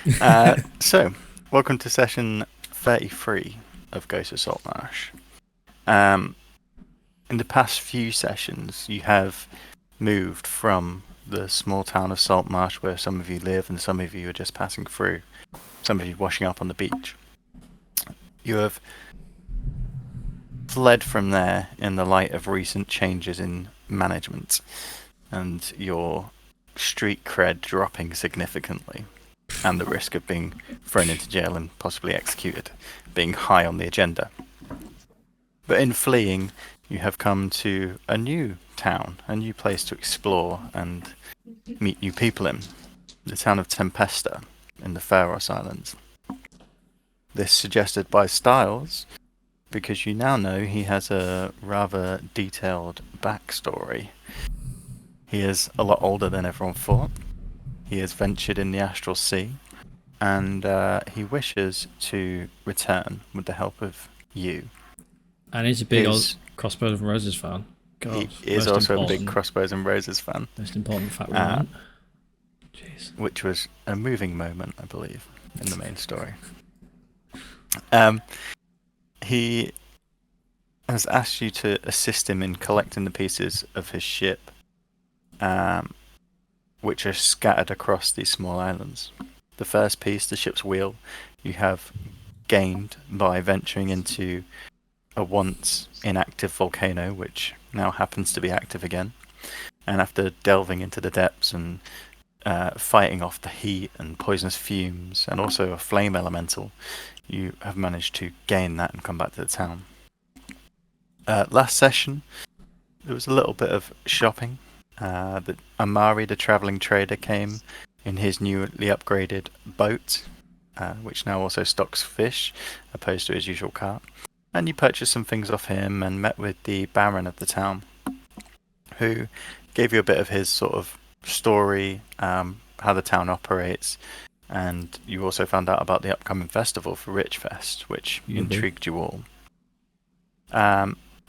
So, welcome to session 33 of Ghost of Saltmarsh. Um, in the past few sessions, you have moved from the small town of Saltmarsh, where some of you live and some of you are just passing through, some of you washing up on the beach. You have fled from there in the light of recent changes in management and your street cred dropping significantly, and the risk of being thrown into jail and possibly executed being high on the agenda. But in fleeing, you have come to a new town, a new place to explore and meet new people in, the town of Tempesta in the Faroes Islands. This suggested by Styles, because you now know he has a rather detailed backstory. He is a lot older than everyone thought. He has ventured in the Astral Sea, and he wishes to return with the help of you. And he's a big old Crossbows and Roses fan. God, he is also a big Crossbows and Roses fan. Most important fact we learned. Jeez. Which was a moving moment, I believe, in the main story. He has asked you to assist him in collecting the pieces of his ship, which are scattered across these small islands. The first piece, the ship's wheel, you have gained by venturing into a once inactive volcano, which now happens to be active again. And after delving into the depths and fighting off the heat and poisonous fumes, and also a flame elemental, you have managed to gain that and come back to the town. Last session, there was a little bit of shopping. Amari, the travelling trader, came in his newly upgraded boat, which now also stocks fish, opposed to his usual cart. And you purchased some things off him and met with the Baron of the town, who gave you a bit of his sort of story, how the town operates, and you also found out about the upcoming festival for Richfest, which intrigued you all.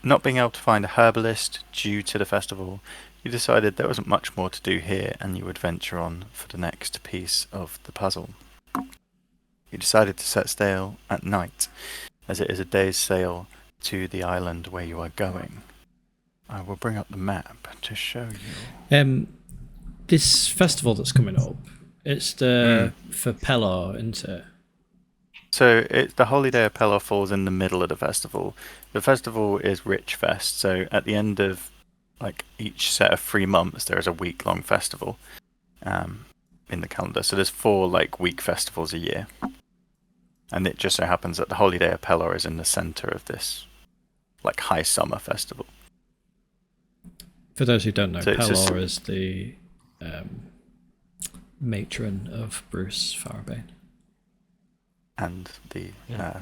Not being able to find a herbalist due to the festival, you decided there wasn't much more to do here and you would venture on for the next piece of the puzzle. You decided to set sail at night, as it is a day's sail to the island where you are going. I will bring up the map to show you. This festival that's coming up, it's the for Pelor, isn't it? So the Holy Day of Pelor falls in the middle of the festival. The festival is Richfest, so at the end of each set of 3 months, there is a week-long festival in the calendar. So there's 4 week festivals a year. And it just so happens that the Holy Day of Pelor is in the center of this high summer festival. For those who don't know, so Pelor is the matron of Bruce Farabane. And the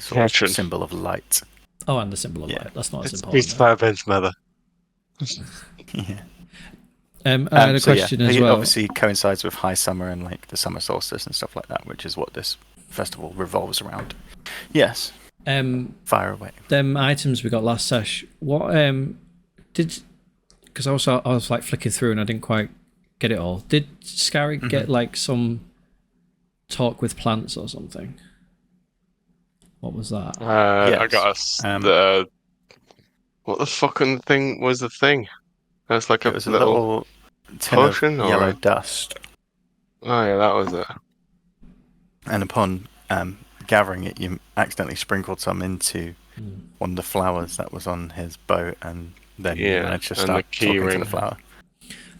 sort of symbol of light. Oh, and the symbol of light. That's not as important. Bruce Farabane's mother. Yeah. I had a question as well. It obviously coincides with high summer and the summer solstice and stuff like that, which is what this festival revolves around. Yes. Fire away. Them items we got last sesh. What because I was flicking through and I didn't quite get it all. Did Scary get some talk with plants or something? What was that? Yes. I got us the what the fucking thing was the thing? That's it was a little potion of yellow dust. Oh yeah, that was it. And upon gathering it, you accidentally sprinkled some into one of the flowers that was on his boat, and then you managed to start talking to the flower.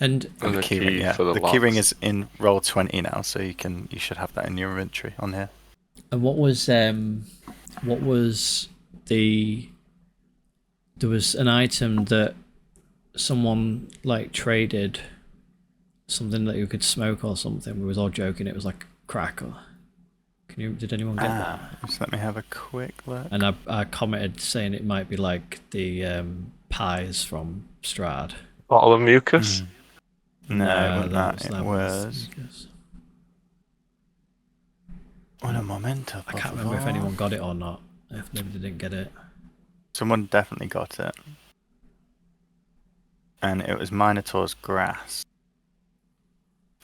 And the keyring, yeah. The keyring is in roll 20 now, so you should have that in your inventory on here. And what was the? There was an item that someone traded, something that you could smoke or something. We was all joking. It was like crack. Or did anyone get that? Just let me have a quick look. And I commented saying it might be like the pies from Strahd. Bottle of mucus. No, it was. Un momento. I can't remember if anyone got it or not. If nobody didn't get it. Someone definitely got it. And it was Minotaur's grass.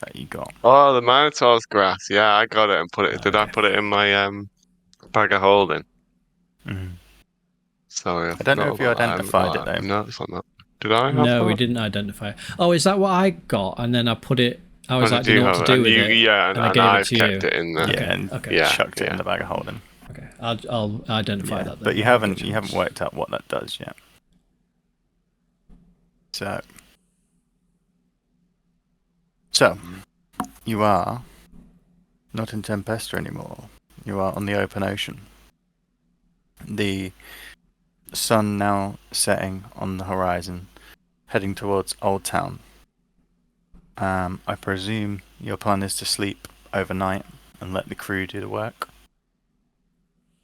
that you got. Oh, the Minotaur's grass. Yeah, I got it and put it. Okay. Did I put it in my bag of holding? Mm. Sorry, I don't know if you identified it, though. No, it's not that. Did I have No, we that? didn't identify it. Oh, is that what I got? And then I put it. I was I like, didn't know what to do with it. Yeah, and I and gave it I've to kept you. it in there. Okay, Yeah, and okay. chucked it in the bag of holding. Okay, I'll identify that then. But you haven't worked out what that does yet. So you are not in Tempesta anymore. You are on the open ocean. The sun now setting on the horizon, heading towards Old Town. I presume your plan is to sleep overnight and let the crew do the work.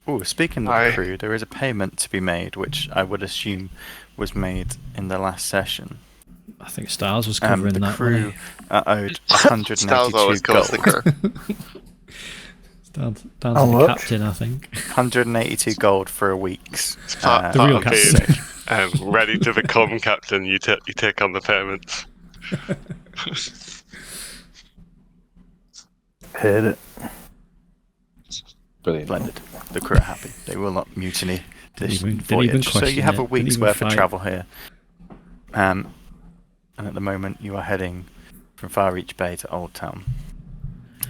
Oh, speaking of the crew, there is a payment to be made, which I would assume was made in the last session. I think Styles was covering the that. The crew are owed 182 Styles always gold. the crew. Down to the captain, I think. 182 gold for a week's. The real captain. Ready to become captain, you take on the payments. Hit it. Brilliant. Splendid. The crew are happy. They will not mutiny this voyage. So you have a week's worth of travel here. And at the moment you are heading from Far Reach Bay to Old Town.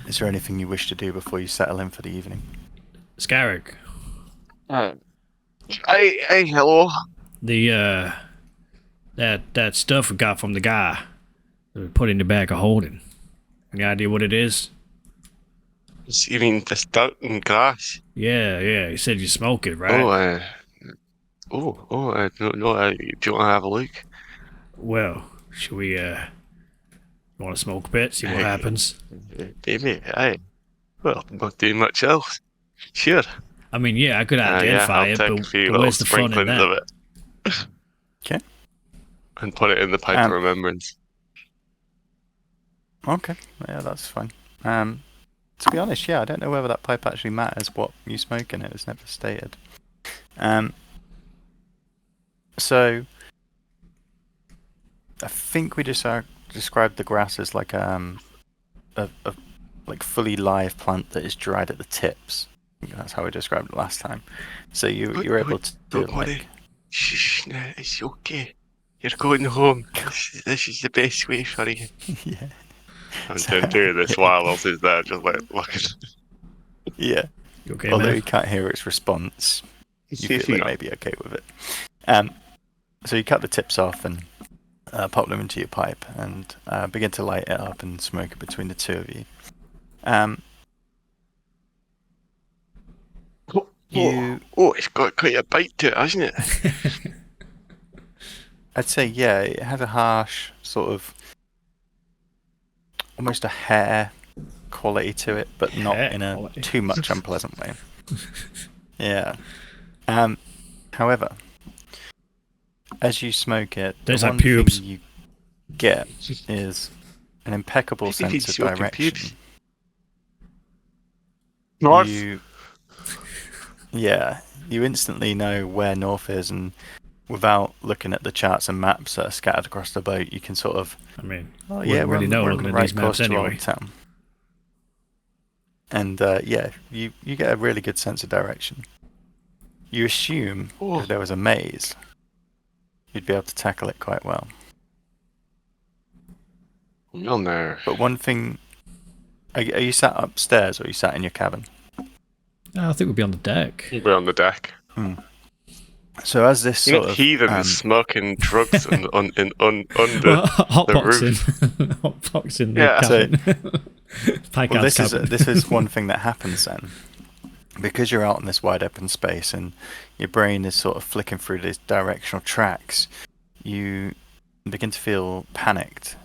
Is there anything you wish to do before you settle in for the evening? Scarrick. Hey, hello. The that stuff we got from the guy that we put in the bag of holding. Any idea what it is? You mean the stout and grass? Yeah. He said you smoke it, right? No. Do you want to have a look? Well, should we you want to smoke a bit? See what happens. Maybe. Well, not doing much else. Sure. I mean, yeah, I could identify it, but where's the fun in that? Of it. Okay. And put it in the pipe of remembrance. Okay, yeah, that's fine. To be honest, I don't know whether that pipe actually matters what you smoke in it. It's never stated. So I think we just described the grass as like a like fully live plant that is dried at the tips. I think that's how we described it last time. So you're able to do it like... Shh, no, it's okay. You're going home. This is the best way for you. Yeah. I'm doing this while else is there, just like looking. Yeah. You okay, although man? you can't hear its response, you feel like maybe okay with it. So you cut the tips off and pop them into your pipe and begin to light it up and smoke it between the two of you. It's got quite a bite to it, hasn't it? I'd say, it has a harsh sort of, almost a hair quality to it, but not in a too much unpleasant way. Yeah. However, as you smoke it, there's the like one pubes. thing you get is an impeccable sense of direction. North. You instantly know where north is, and without looking at the charts and maps that are scattered across the boat, you can sort of... I mean, we're really know on looking the at right these maps course to anyway. Old Town. And you get a really good sense of direction. You assume if there was a maze, you'd be able to tackle it quite well. You'll know. But one thing... Are you sat upstairs or are you sat in your cabin? I think we'll be on the deck. We're on the deck. So as this sort of... heathens smoking drugs under the roof. Hotboxing the cabin. This is one thing that happens then. Because you're out in this wide open space and your brain is sort of flicking through these directional tracks, you begin to feel panicked.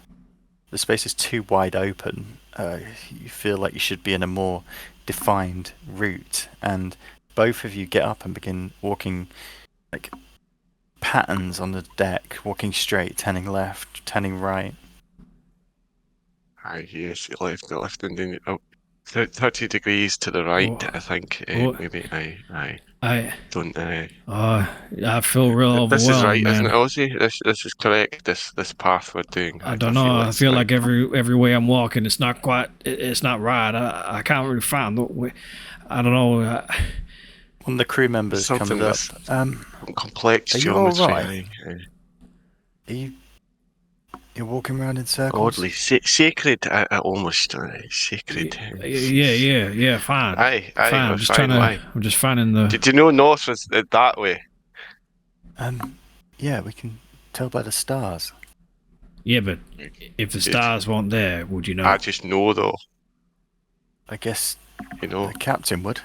The space is too wide open. You feel like you should be in a more defined route, and both of you get up and begin walking like patterns on the deck, walking straight, turning left, turning right. Yes, left and then 30 degrees to the right, Oh, I think. oh, Maybe I I don't. I feel real This is overwhelmed, right, isn't it, man. Ozzy? This is correct. This path we're doing. I I don't know. feel I it's feel right. like every way I'm walking, it's not quite. It's not right. I can't really find the way. I don't know. One of the crew There's members comes something up. with Are complex you all geometry. right? Are you're walking around in circles? Oddly sacred. I almost sacred. Yeah. Fine, Aye, fine. we're I'm just trying fine. to. Why? I'm just finding the. Did you know north was that way? Yeah, we can tell by the stars. Yeah, but if the Good. stars weren't there, would you I know? just know though. I guess You know. the captain would.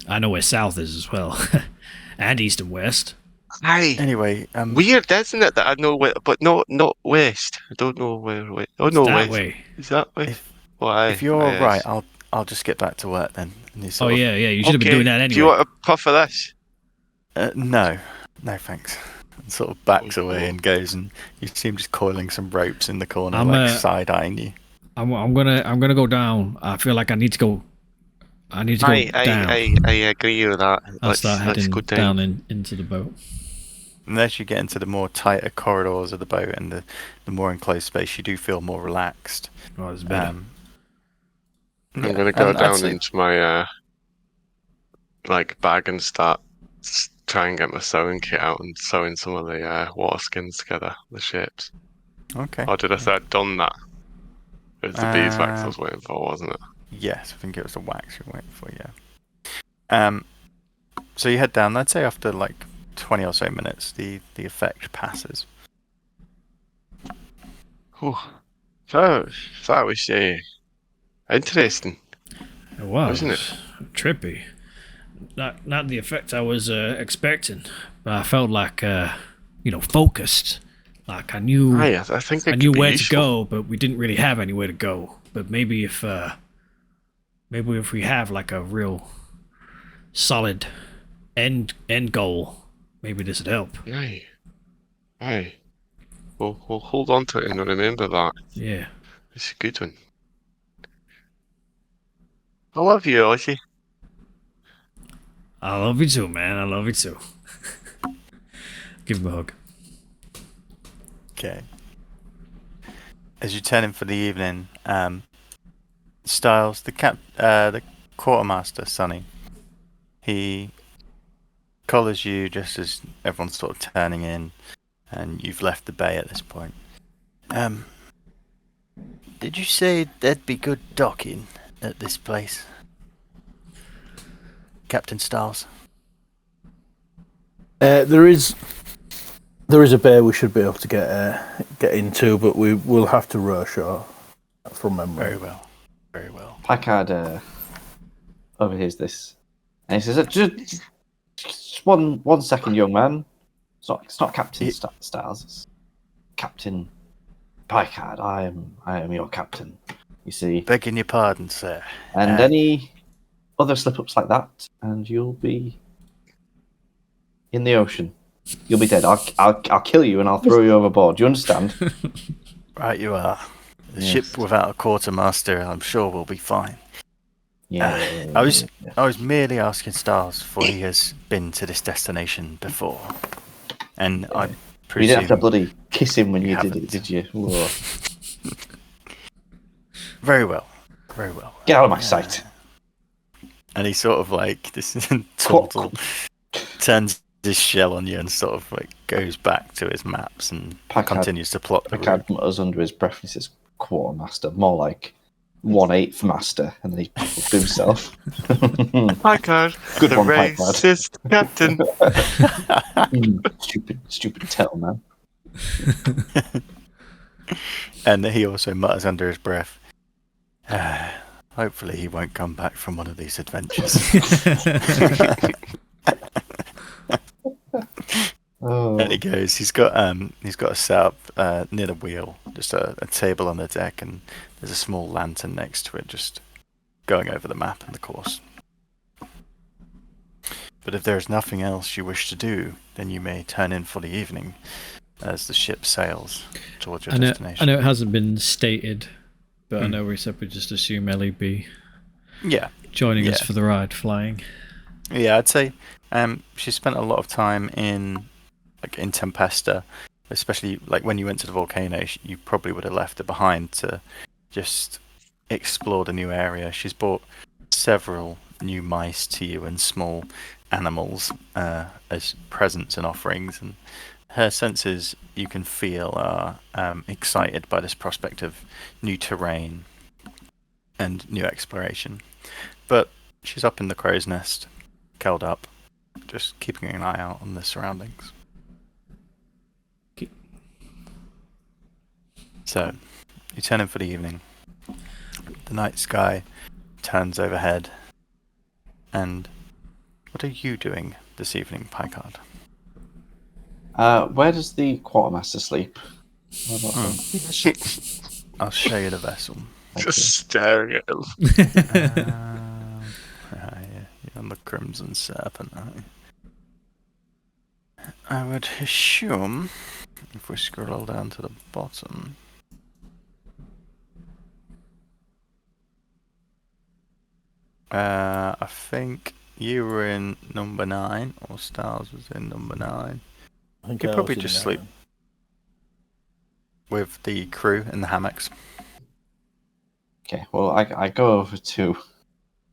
I know where south is as well, and east and west. Aye. Anyway, Weird, isn't it, that I know where, but not west. I don't know where. Oh It's no, that west. way. Is that way? if Why? if you're all right, Yes. I'll just get back to work then. And he Oh sort of yeah. You should have been doing Okay. that Do you anyway. want a puff of this? no, thanks. And sort of backs away Oh. and goes, and you see him just coiling some ropes in the corner, I'm like side eyeing you. I'm gonna go down. I feel like I need to go. I need to go down. I agree with that. I'll start Let's go heading down. down into the boat. And as you get into the more tighter corridors of the boat and the more enclosed space, you do feel more relaxed. Oh, it's better. I'm Yeah, gonna go and I'd down say into my like bag and start try and get my sewing kit out and sewing some of the water skins together, the shapes. okay. Or did I say I'd done that? It was the beeswax I Uh, was waiting for, wasn't it? Yes, I think it was the wax you're waiting for. Yeah. So you head down. I'd say after like 20 or so minutes, the effect passes. Whew. That was interesting, It was wasn't it? trippy. Not the effect I was expecting, but I felt like focused. Like I knew Aye, I think it I could knew be where useful. to go, but we didn't really have anywhere to go. But maybe if we have like a real solid end goal, maybe this would help. Aye. We'll hold on to it and remember that. Yeah. It's a good one. I love you, Ozzy. I love you too, man. I love you too. Give him a hug. Okay. As you turn in for the evening, Styles, the quartermaster, Sonny, he collars you just as everyone's sort of turning in, and you've left the bay at this point. Did you say there'd be good docking at this place, Captain Styles? There is a bay we should be able to get into, but we will have to row ashore from memory. Very well. Packard overhears this, and he says, "Just one second, young man. It's not Captain Styles. It's Captain Packard. I am your captain. You see. Begging your pardon, sir. And any other slip-ups like that, and you'll be in the ocean. You'll be dead. I'll kill you and I'll throw you overboard. Do you understand?" Right, you are. The Yes. ship without a quartermaster, I'm sure, will be fine. Yeah. I was merely asking Styles, for he has been to this destination before, and I presume You didn't have to bloody kiss him when you you did haven't. it, did you? Whoa. Very well. Get out of my sight. And he sort of like this turtle turns his shell on you and sort of like goes back to his maps and Packard- continues to plot the route. Packard mutters under his breath and he says, "Quartermaster, more like 1/8 master," and then he chuckles to himself. Packard, Good the one, Packard. racist captain. Stupid tell, man. And he also mutters under his breath, hopefully he won't come back from one of these adventures. Oh. And he goes, he's got a setup near the wheel, just a table on the deck, and there's a small lantern next to it, just going over the map and the course. But if there is nothing else you wish to do, then you may turn in for the evening as the ship sails towards your destination. I know it hasn't been stated But I know we said we just assume Ellie be Yeah. joining us Yeah. for the ride, flying. Yeah, I'd say she spent a lot of time in Tempesta, especially like when you went to the volcano. You probably would have left her behind to just explore the new area. She's brought several new mice to you and small animals as presents and offerings, and her senses, you can feel, are excited by this prospect of new terrain and new exploration. But she's up in the crow's nest, curled up, just keeping an eye out on the surroundings. So, you turn in for the evening. The night sky turns overhead. And what are you doing this evening, Picard? Where does the quartermaster sleep? Where about him? I'll show you the vessel. Just staring at him. You're on the Crimson Serpent, aren't you? I would assume, if we scroll down to the bottom... I think you were in number 9, or Stars was in number 9. I think You'd I probably was in just there. sleep with the crew in the hammocks. Okay, well, I go over to...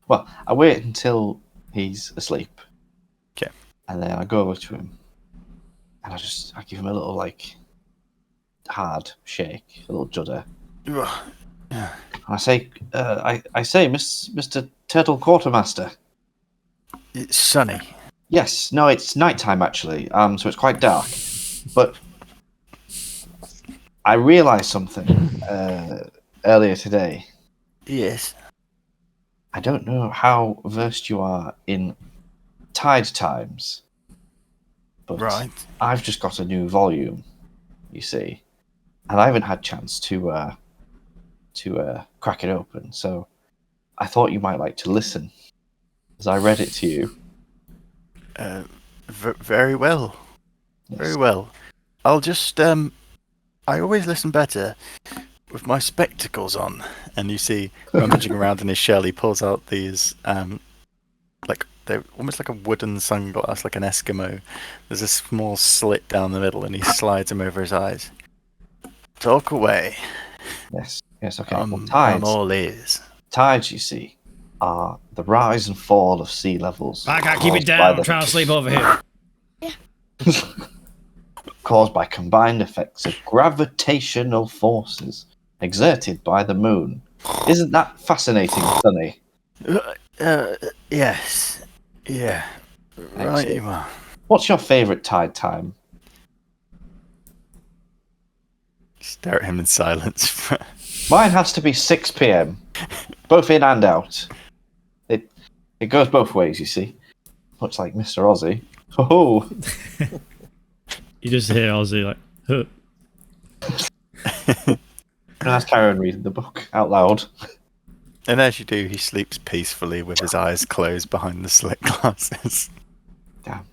Well, I wait until he's asleep. Okay. And then I go over to him. And I give him a little, hard shake, a little judder. And I say, Mr. Turtle Quartermaster. It's sunny. Yes, no, it's nighttime actually, so it's quite dark. But I realised something earlier today. Yes. I don't know how versed you are in tide times, but Right. I've just got a new volume, you see, and I haven't had chance to crack it open. So I thought you might like to listen as I read it to you. Very well. Yes. Very well. I'll just, I always listen better with my spectacles on. And you see, rummaging around in his shell, he pulls out these, they're almost like a wooden sunglass, like an Eskimo. There's a small slit down the middle, and he slides them over his eyes. Talk away. Yes, okay. Well, I'm all ears. Tides, you see, are the rise and fall of sea levels. I can't keep it down. I'm trying to sleep over here. Caused by combined effects of gravitational forces exerted by the moon. Isn't that fascinating, Sonny? Yes. Yeah. Right, you are. What's your favourite tide time? Stare at him in silence. Mine has to be 6 p.m. Both in and out. It goes both ways, you see. Much like Mr. Aussie. Oh. You just hear Ozzy like, huh. And let's carry on reading the book out loud. And as you do, he sleeps peacefully with his eyes closed behind the slit glasses. Damn.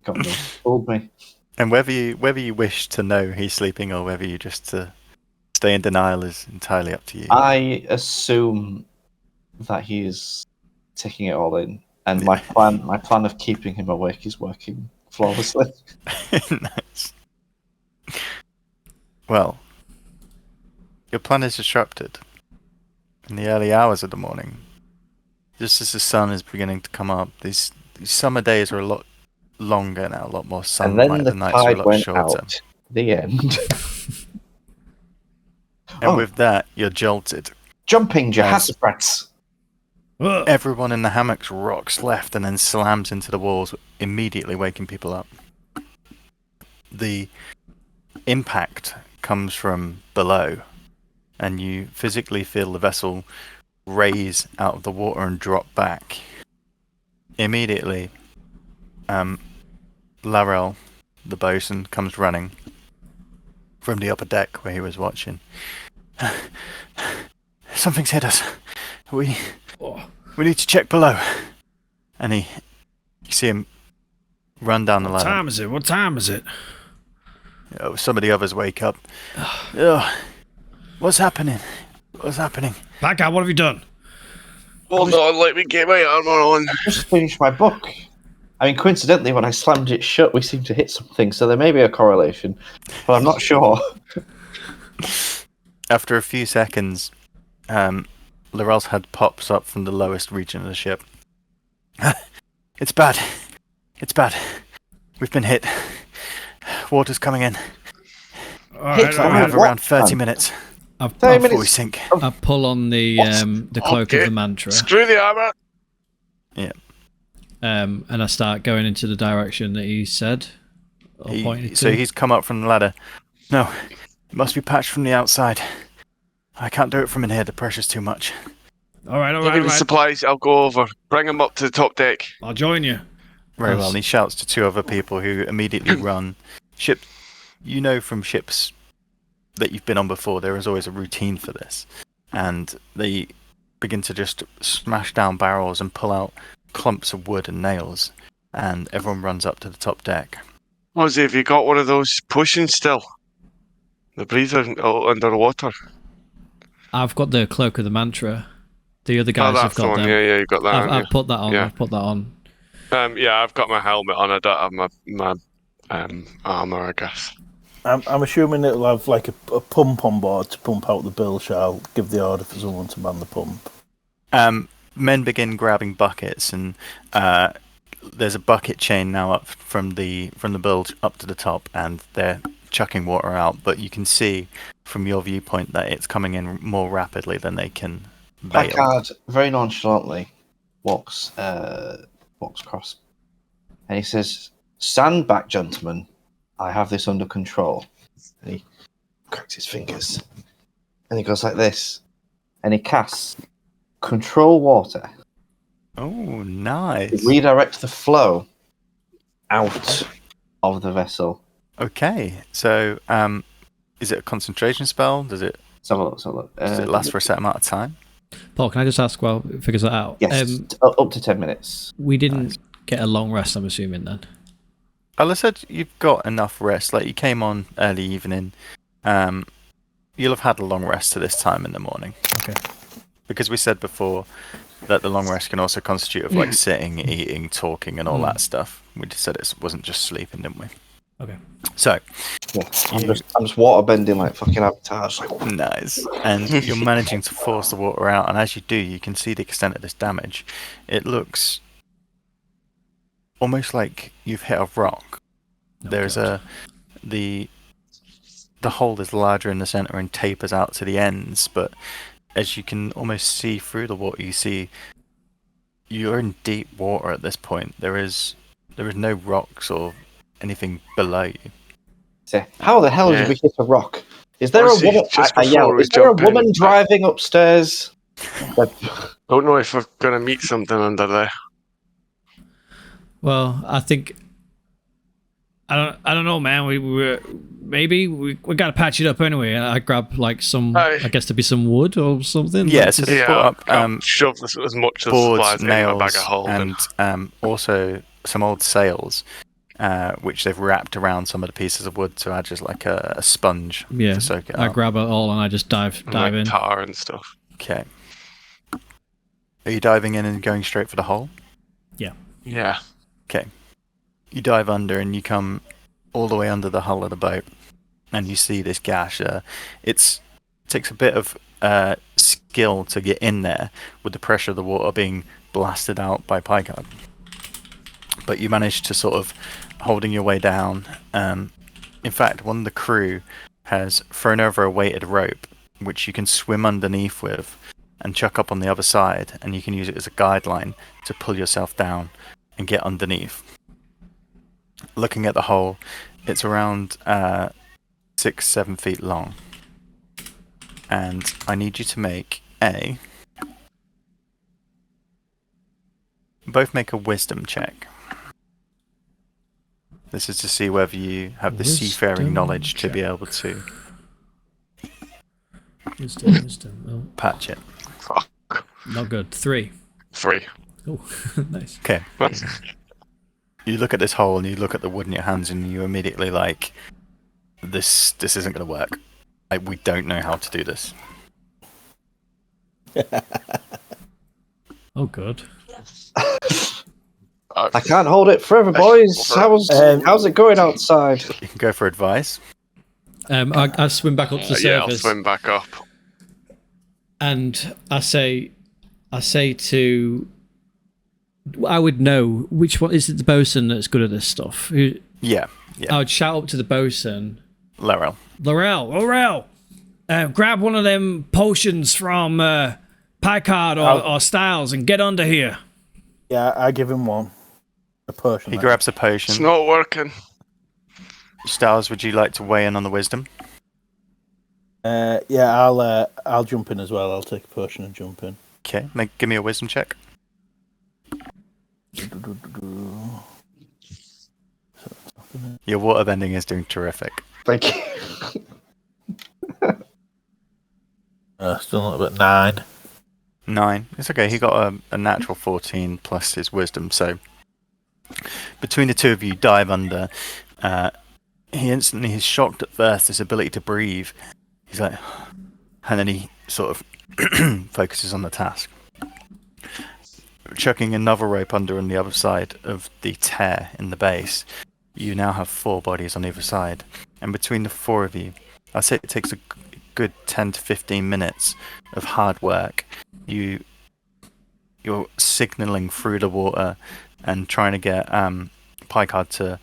Got me. Fooled me. And whether you wish to know he's sleeping or whether you just to stay in denial is entirely up to you. I assume that he is taking it all in, and my plan of keeping him awake is working flawlessly. Nice. Well, your plan is disrupted in the early hours of the morning. Just as the sun is beginning to come up, these summer days are a lot longer now, a lot more And sunlight. then the The nights are a tide lot went shorter. out. The end. And with that, you're jolted. Jumping Yes. Jahazrats. Everyone in the hammocks rocks left and then slams into the walls, immediately waking people up. The impact comes from below, and you physically feel the vessel raise out of the water and drop back. Immediately, Larell, the bosun, comes running from the upper deck where he was watching. Something's hit us. We need to check below. And you see him run down the ladder. What time is it? Some of the others wake up. Oh, what's happening? What's happening? That guy, what have you done? Hold on, let me get my armor on. I just finished my book. I mean, coincidentally, when I slammed it shut, we seemed to hit something, so there may be a correlation, but I'm not sure. After a few seconds, Laurel's head pops up from the lowest region of the ship. It's bad. It's bad. We've been hit. Water's coming in. Hit We have around 30 minutes I've, 30 I've, before we minutes. sink. I pull on the cloak of Okay. the mantra, Screw the armor. and I start going into the direction that he said. Or pointed So to. he's come up from the ladder. No, it must be patched from the outside. I can't do it from in here. The pressure's too much. All right, Give me the supplies. I'll go over. Bring him up to the top deck. I'll join you. Very Yes. well. And he shouts to two other people who immediately run. Ship, you know from ships that you've been on before, there is always a routine for this, and they begin to just smash down barrels and pull out clumps of wood and nails, and everyone runs up to the top deck. Ozzy, have you got one of those potions still? The breather underwater. I've got the cloak of the mantra. The other guys have that's the got one. them. Yeah, you got that. I've put that on. Yeah. I've put that on. Yeah, I've got my helmet on. I don't have my armor, I guess. I'm assuming it'll have like a pump on board to pump out the bill. Shall give the order for someone to man the pump. Men begin grabbing buckets, and there's a bucket chain now up from the bilge up to the top, and they're chucking water out. But you can see from your viewpoint that it's coming in more rapidly than they can bail. Packard very nonchalantly walks across, and he says, "Stand back, gentlemen. I have this under control." And he cracks his fingers, and he goes like this, and he casts Control Water. Oh, nice. Redirect the flow out of the vessel. Okay, so is it a concentration spell? Does it Let's have a look. does it last for a set amount of time? Paul, can I just ask while it figures that out? Yes, up to 10 minutes. We didn't get a long rest, I'm assuming, then. I said you've got enough rest. Like, you came on early evening. You'll have had a long rest to this time in the morning. Okay. Because we said before that the long rest can also constitute of like sitting, eating, talking, and all that stuff. We just said it wasn't just sleeping, didn't we? Okay. So, Yeah, I'm just water bending like fucking avatars. nice. And you're managing to force the water out, and as you do, you can see the extent of this damage. It looks almost like you've hit a rock. Oh, There's God. the hole is larger in the center and tapers out to the ends, but as you can almost see through the water, you see you're in deep water at this point. There is no rocks or anything below you. Say, how the hell did we hit a rock? Is there a Honestly, woman? just I yell, before we is there a jump in, woman driving upstairs? Don't know if we're gonna meet something under there. Well, I think I don't know, man. We gotta patch it up anyway. I grab like some, I guess to be some wood or something. Yeah, Like, so they Yeah, brought I'll up shove this as much as boards, supplies in my bag nails, of holding. and also some old sails, which they've wrapped around some of the pieces of wood to add just like a sponge yeah, to soak it I up. grab it all and I just dive like in. tar and stuff. Okay. Are you diving in and going straight for the hole? Yeah. Okay. You dive under and you come all the way under the hull of the boat, and you see this gash. It takes a bit of skill to get in there with the pressure of the water being blasted out by Picard. But you manage to sort of holding your way down. In fact, one of the crew has thrown over a weighted rope, which you can swim underneath with and chuck up on the other side, and you can use it as a guideline to pull yourself down and get underneath. Looking at the hole, it's around 6-7 feet long, and I need you to make both make a wisdom check. This is to see whether you have the seafaring Wisdom knowledge to be check. able to Wisdom. Oh, patch it. Fuck. not good. 3. 3. Oh, nice. Okay. You look at this hole and you look at the wood in your hands and you immediately like, this isn't going to work. We don't know how to do this. Oh, good. I can't hold it forever, boys. How's it going outside? You can go for advice. I swim back up to the Yeah, I'll surface, swim back up. and I say to. I would know which one is it. The bosun that's good at this stuff. Yeah. I would shout up to the bosun. Laurel. Laurel, grab one of them potions from Picard or Styles and get under here. Yeah, I give him one. A potion. He grabs a It's potion. not working. Styles, would you like to weigh in on the wisdom? Yeah, I'll jump in as well. I'll take a potion and jump in. Okay, give me a wisdom check. Your water bending is doing terrific. Thank you. Still not about 9. 9. It's okay. He got a natural 14 plus his wisdom. So between the two of you, dive under. He instantly is shocked at first, his ability to breathe. He's like, and then he sort of focuses on the task. Chucking another rope under on the other side of the tear in the base, you now have 4 bodies on either side. And between the 4 of you, I'd say it takes a good 10 to 15 minutes of hard work. You're signalling through the water and trying to get Picard to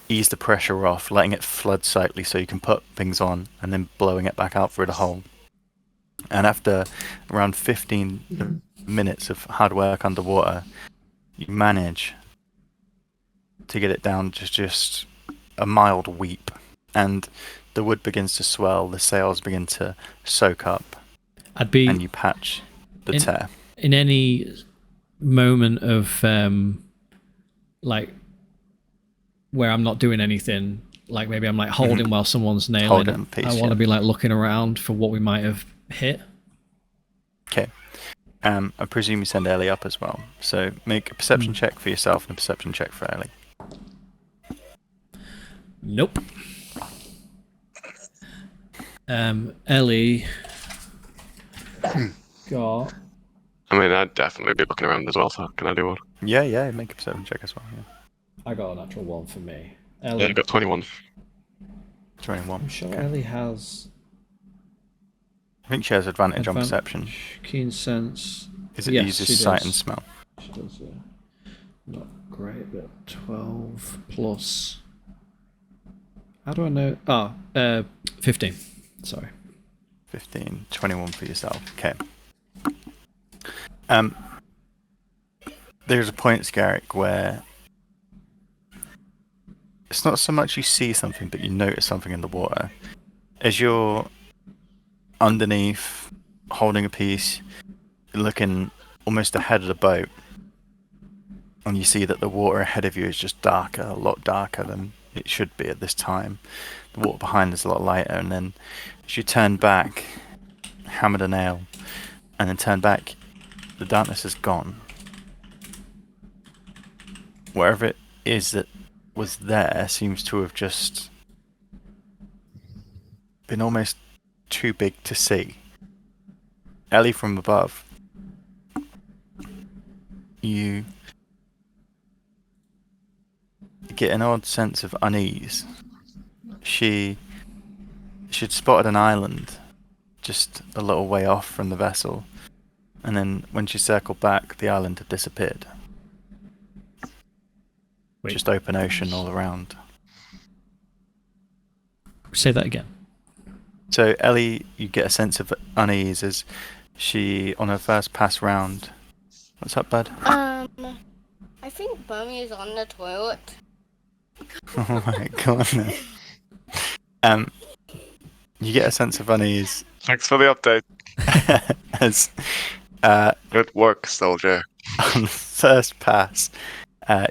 ease the pressure off, letting it flood slightly so you can put things on, and then blowing it back out through the hole. And after around 15 minutes of hard work underwater, you manage to get it down to just a mild weep, and the wood begins to swell, the sails begin to soak up, I'd be and you patch the tear. in any moment of like where I'm not doing anything, like maybe I'm like holding while someone's nailing Hold it it. in peace, I want to be like looking around for what we might have hit. Okay. I presume you send Ellie up as well. So make a perception check for yourself and a perception check for Ellie. Nope. Ellie got. I mean, I'd definitely be looking around as well, so can I do one? Yeah, make a perception check as well. Yeah. I got a natural 1 for me. Yeah, Ellie, I got 21. 21. I'm sure Okay. Ellie has I think she has advantage on perception. keen sense. Is it Yes, uses she sight does. and smell? She does, yeah. Not great, but 12 plus. How do I know? 15. Sorry. 15, 21 for yourself. Okay. There's a point, Scarrick, where it's not so much you see something, but you notice something in the water. As you're underneath, holding a piece, looking almost ahead of the boat, and you see that the water ahead of you is just darker, a lot darker than it should be at this time. The water behind is a lot lighter, and then as you turn back, hammered a nail, and then turn back, the darkness is gone. Wherever it is that was there seems to have just been almost too big to see. Ellie, from above, you get an odd sense of unease. She'd spotted an island just a little way off from the vessel, and then when she circled back, the island had disappeared. Wait. Just open ocean all around. Say that again. So Ellie, you get a sense of unease as she, on her first pass round. What's up, bud? I think Bunny is on the toilet. Alright, go on then. You get a sense of unease Thanks for the update. as Good work, soldier. on the first pass,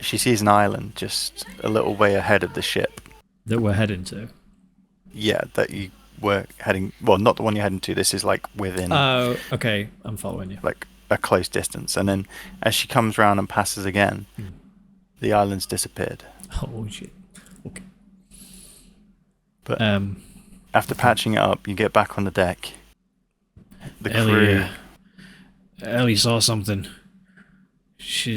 she sees an island just a little way ahead of the ship. That we're heading to. Yeah, that you were heading. Well, not the one you're heading to. This is like within Oh, okay. I'm following you. like a close distance. And then as she comes round and passes again, the island's disappeared. Oh shit. Okay. But Um, after patching it up, you get back on the deck. The Ellie, crew. Ellie saw something.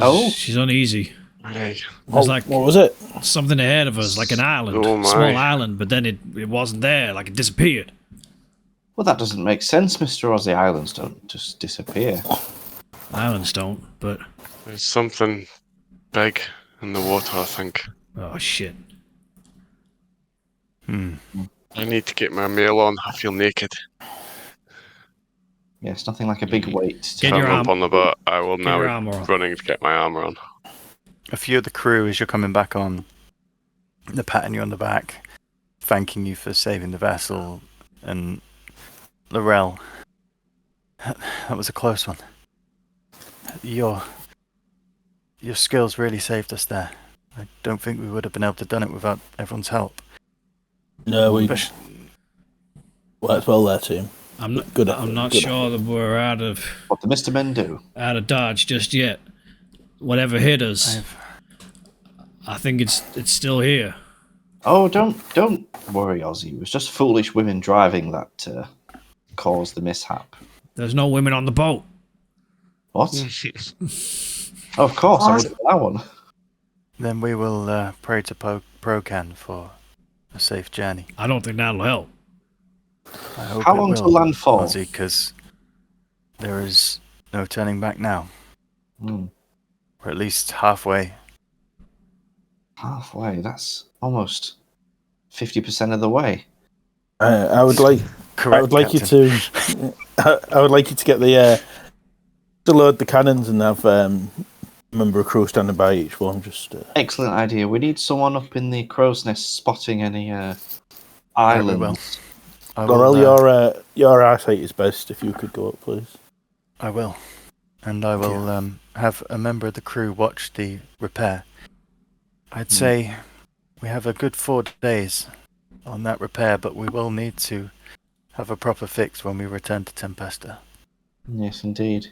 Oh? She's uneasy. Hey, There's like what was it? something ahead of us, like an island, Oh my. small island, but then it wasn't there, like it disappeared. Well, that doesn't make sense, Mr. Aussie. Islands don't just disappear. Islands don't, but There's something big in the water, I think. oh shit. I need to get my mail on. I feel naked. Yes, nothing like a big weight. Get If your I'm arm- up on the boat, I will Get now your be armor on. running to get my armor on. A few of the crew, as you're coming back on, they're patting you on the back, thanking you for saving the vessel, and Laurel, that was a close one. Your skills really saved us there. I don't think we would have been able to done it without everyone's help. No, we But- worked well there, team. I'm not. Good I'm effort, not good sure that we're out of What do Mr. Men do? Dodge just yet. Whatever hit us, I think it's still here. Oh, don't worry, Ozzy. It was just foolish women driving that caused the mishap. There's no women on the boat. What? Oh, of course, I remember that one. Then we will pray to Procan for a safe journey. I don't think that'll help. I hope How it long will, till landfall? Ozzy, because there is no turning back now. Hmm. We're at least halfway. Halfway. That's almost 50% of the way. I would like. Correct, I would like Captain. you to. I would like you to get the to load the cannons and have a member of crew standing by each one. Just Excellent idea. We need someone up in the crow's nest spotting any Right, we will. islands. I will, Laurel, your eyesight is best. If you could go up, please. I will. And I will have a member of the crew watch the repair. I'd say we have a good 4 days on that repair, but we will need to have a proper fix when we return to Tempesta. Yes, indeed.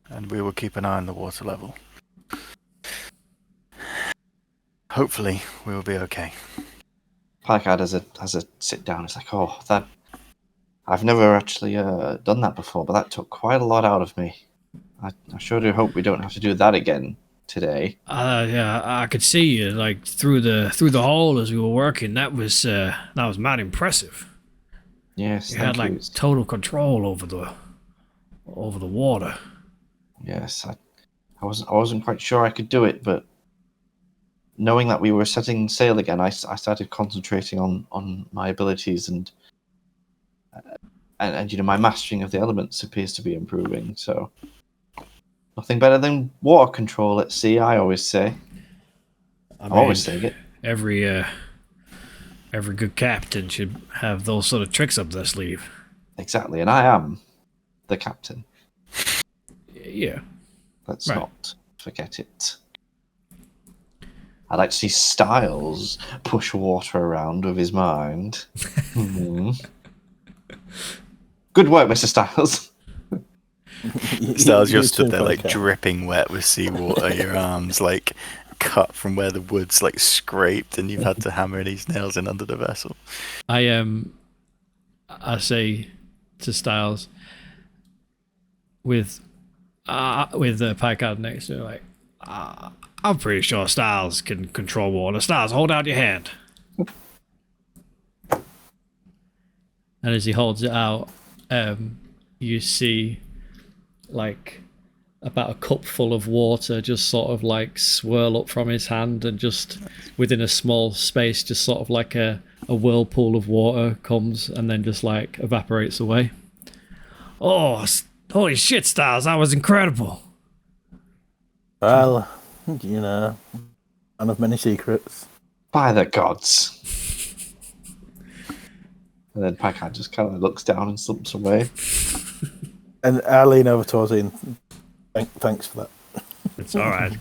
And we will keep an eye on the water level. Hopefully, we will be okay. Packard has a sit down. It's like, oh, that I've never actually done that before, but that took quite a lot out of me. I sure do hope we don't have to do that again today. Yeah, I could see you like through the hole as we were working. That was mad impressive. Yes, You thank had you. like total control over the water. Yes, I wasn't quite sure I could do it, but knowing that we were setting sail again, I started concentrating on my abilities and my mastering of the elements appears to be improving. So nothing better than water control at sea. I always say. I I'm mean, always saying it. every good captain should have those sort of tricks up their sleeve. Exactly, and I am the captain. Yeah. Let's Right. not forget it. I'd like to see Styles push water around with his mind. Mhm. Good work, Mr. Styles. Styles, you're You stood too, there like Packer. dripping wet with seawater, your arms like cut from where the wood's like scraped, and you've had to hammer these nails in under the vessel. I say to Styles with Packard next to her, like, I'm pretty sure Styles can control water. Styles, hold out your hand. And as he holds it out, you see like about a cup full of water just sort of like swirl up from his hand, and just within a small space, just sort of like a whirlpool of water comes and then just like evaporates away. Oh, holy shit, Styles, that was incredible. Well, you know, man of many secrets. By the gods. And then Packard just kind of looks down and slumps away. And I lean over towards Ian. Thanks for that. It's all right.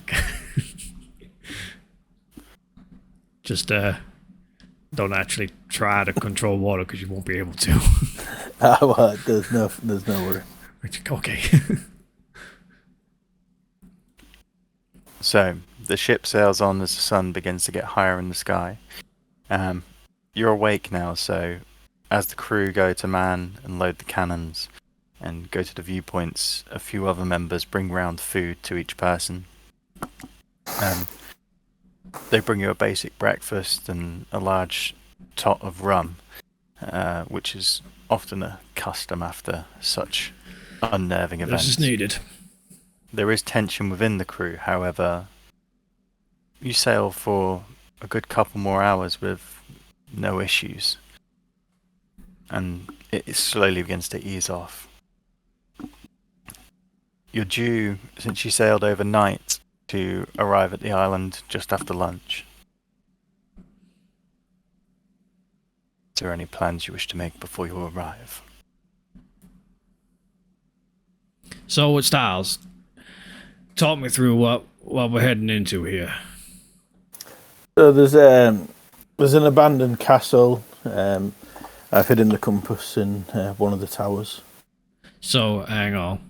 Just don't actually try to control water because you won't be able to. Well, there's no worry. Okay. So the ship sails on as the sun begins to get higher in the sky. You're awake now, so as the crew go to man and load the cannons, and go to the viewpoints. A few other members bring round food to each person. They bring you a basic breakfast and a large tot of rum, which is often a custom after such unnerving events. This is needed. There is tension within the crew, however, you sail for a good couple more hours with no issues, and it slowly begins to ease off. You're due, since you sailed overnight, to arrive at the island just after lunch. Is there any plans you wish to make before you arrive? So, Styles, talk me through what we're heading into here. So there's an abandoned castle. I've hidden the compass in one of the towers. So, hang on.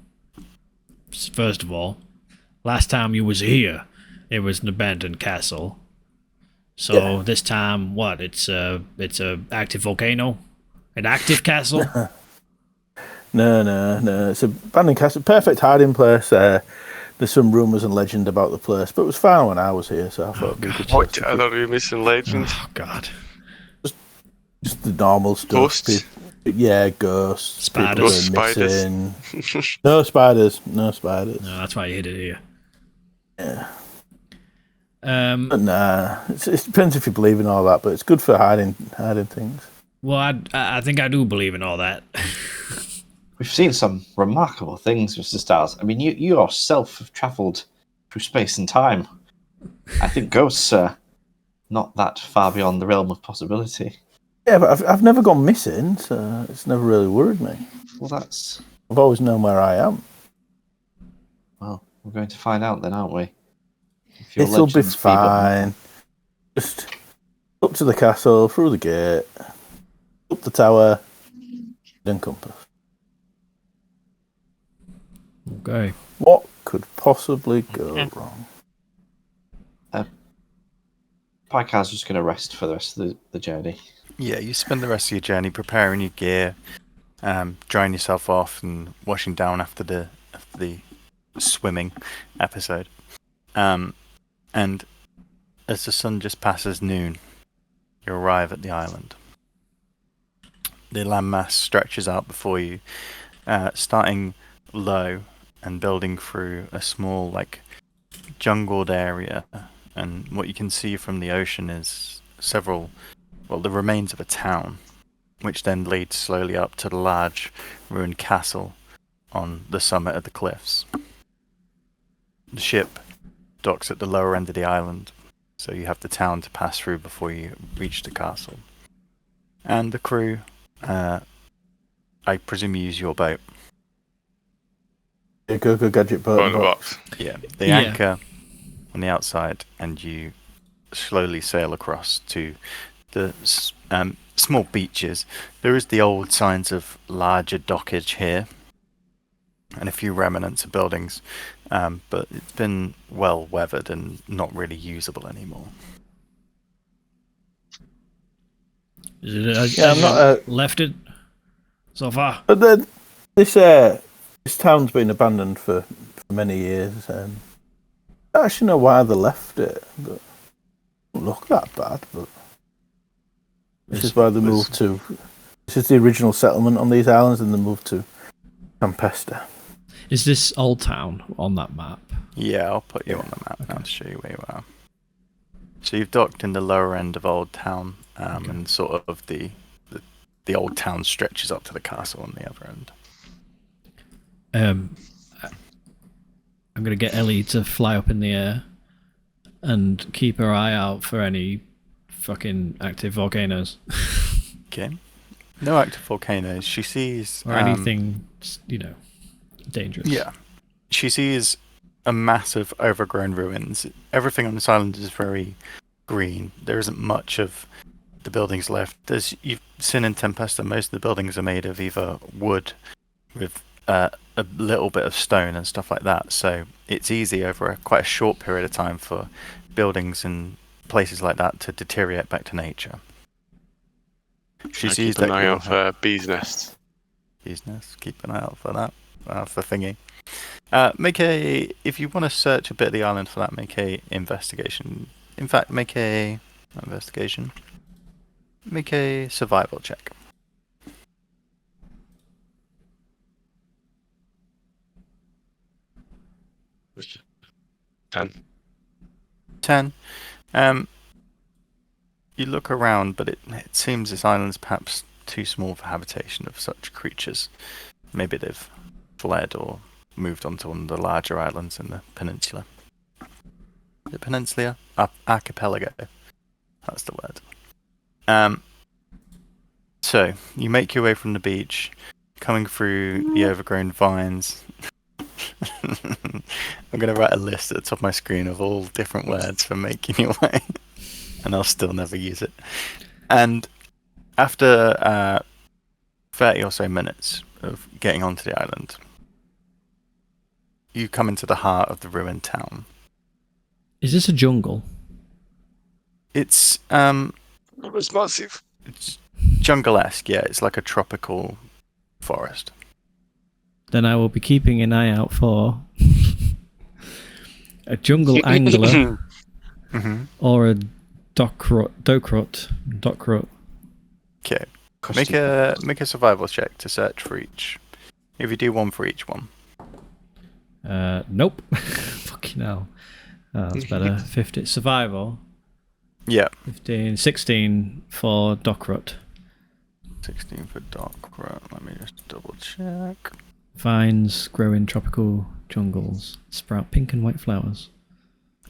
First of all, last time you was here, it was an abandoned castle. So this time, what? It's a active volcano, an active castle. No. It's a abandoned castle, perfect hiding place. There's some rumours and legend about the place, but it was fine when I was here, so I thought we could. What? I thought we were missing legend. Oh God! Just the normal stuff. Ghosts? Yeah, ghosts. Spiders. People are missing. No spiders. No, that's why you hid it here. Yeah. But nah, it depends if you believe in all that, but it's good for hiding things. Well, I think I do believe in all that. We've seen some remarkable things, Mr. Styles. I mean, you yourself have travelled through space and time. I think ghosts are not that far beyond the realm of possibility. Yeah, but I've never gone missing, so it's never really worried me. Well, I've always known where I am. Well, we're going to find out then, aren't we? If your It'll be legends feed up- fine. Just up to the castle, through the gate, up the tower, then compass. Okay. What could possibly go wrong? Pycar's just going to rest for the rest of the journey. Yeah, you spend the rest of your journey preparing your gear, drying yourself off, and washing down after the swimming episode. And as the sun just passes noon, you arrive at the island. The landmass stretches out before you, starting low and building through a small, jungled area. And what you can see from the ocean is the remains of a town, which then leads slowly up to the large ruined castle on the summit of the cliffs. The ship docks at the lower end of the island, so you have the town to pass through before you reach the castle. And the crew, I presume you use your boat. Yeah, go gadget boat. Go in the box. Yeah, they anchor on the outside, and you slowly sail across to the small beaches. There is the old signs of larger dockage here, and a few remnants of buildings, but it's been well weathered and not really usable anymore. I've not left it so far. But then this town's been abandoned for many years. I don't actually know why they left it, but it doesn't look that bad. But this is why they moved to. This is the original settlement on these islands, and they moved to Campesta. Is this Old Town on that map? Yeah, I'll put you on the map now to show you where you are. So you've docked in the lower end of Old Town, and sort of the Old Town stretches up to the castle on the other end. I'm going to get Ellie to fly up in the air and keep her eye out for any fucking active volcanoes. Okay. No active volcanoes. She sees... or anything, dangerous. Yeah. She sees a massive overgrown ruins. Everything on this island is very green. There isn't much of the buildings left. As you've seen in Tempesta, most of the buildings are made of either wood with a little bit of stone and stuff like that. So it's easy over quite a short period of time for buildings and places like that to deteriorate back to nature. She sees keep an that eye you'll out for bees' nests. Business. Keep an eye out for that. For thingy. If you want to search a bit of the island for that, make a investigation. In fact, make a investigation. Make a survival check. Which 10. 10. You look around, but it seems this island's perhaps too small for habitation of such creatures. Maybe they've fled or moved on to one of the larger islands in the peninsula. The peninsula? Archipelago. That's the word. So, you make your way from the beach, coming through the overgrown vines. I'm going to write a list at the top of my screen of all different words for making your way. And I'll still never use it. And after 30 or so minutes of getting onto the island, you come into the heart of the ruined town. Is this a jungle? It's It's massive. it's jungle-esque, yeah. It's like a tropical forest. Then I will be keeping an eye out for a jungle angler Mm-hmm. or a dockrut. Okay. Make a survival check to search for each. If you do one for each one. Nope. Fucking hell. That's better. 50 survival. Yeah. 15, 16 for dockrut. 16 for Dockrut. Let me just double check. Vines grow in tropical jungles. Sprout pink and white flowers.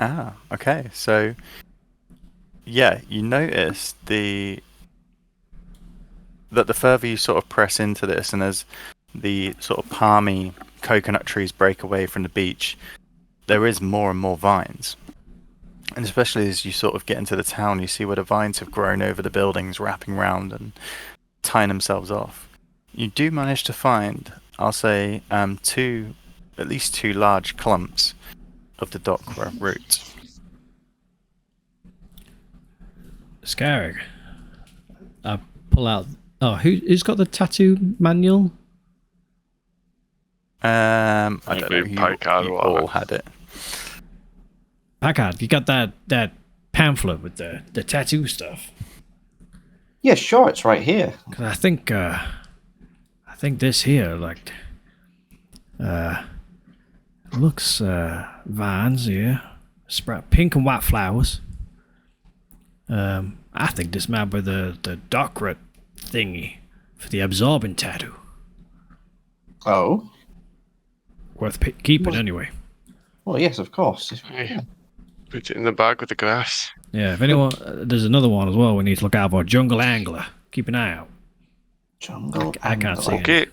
Ah, okay. So, yeah, you notice that the further you sort of press into this, and as the sort of palmy coconut trees break away from the beach, there is more and more vines. And especially as you sort of get into the town, you see where the vines have grown over the buildings, wrapping round and tying themselves off. You do manage to find, I'll say, at least two large clumps of the Dockrut root. Scarrig. I pull out. Oh, who's got the tattoo manual? I don't know. Packard You or whatever. all had it. Packard, you got that pamphlet with the tattoo stuff? Yeah, sure, it's right here. 'Cause I think this here looks vines here, sprout pink and white flowers. I think this might be the dockrut thingy for the absorbing tattoo. Oh, Worth keeping anyway. well, yes, of course. Yeah. Put it in the bag with the grass. Yeah, if anyone, there's another one as well we need to look out for. Jungle angler. Keep an eye out. Jungle I can't angler. see it. Okay.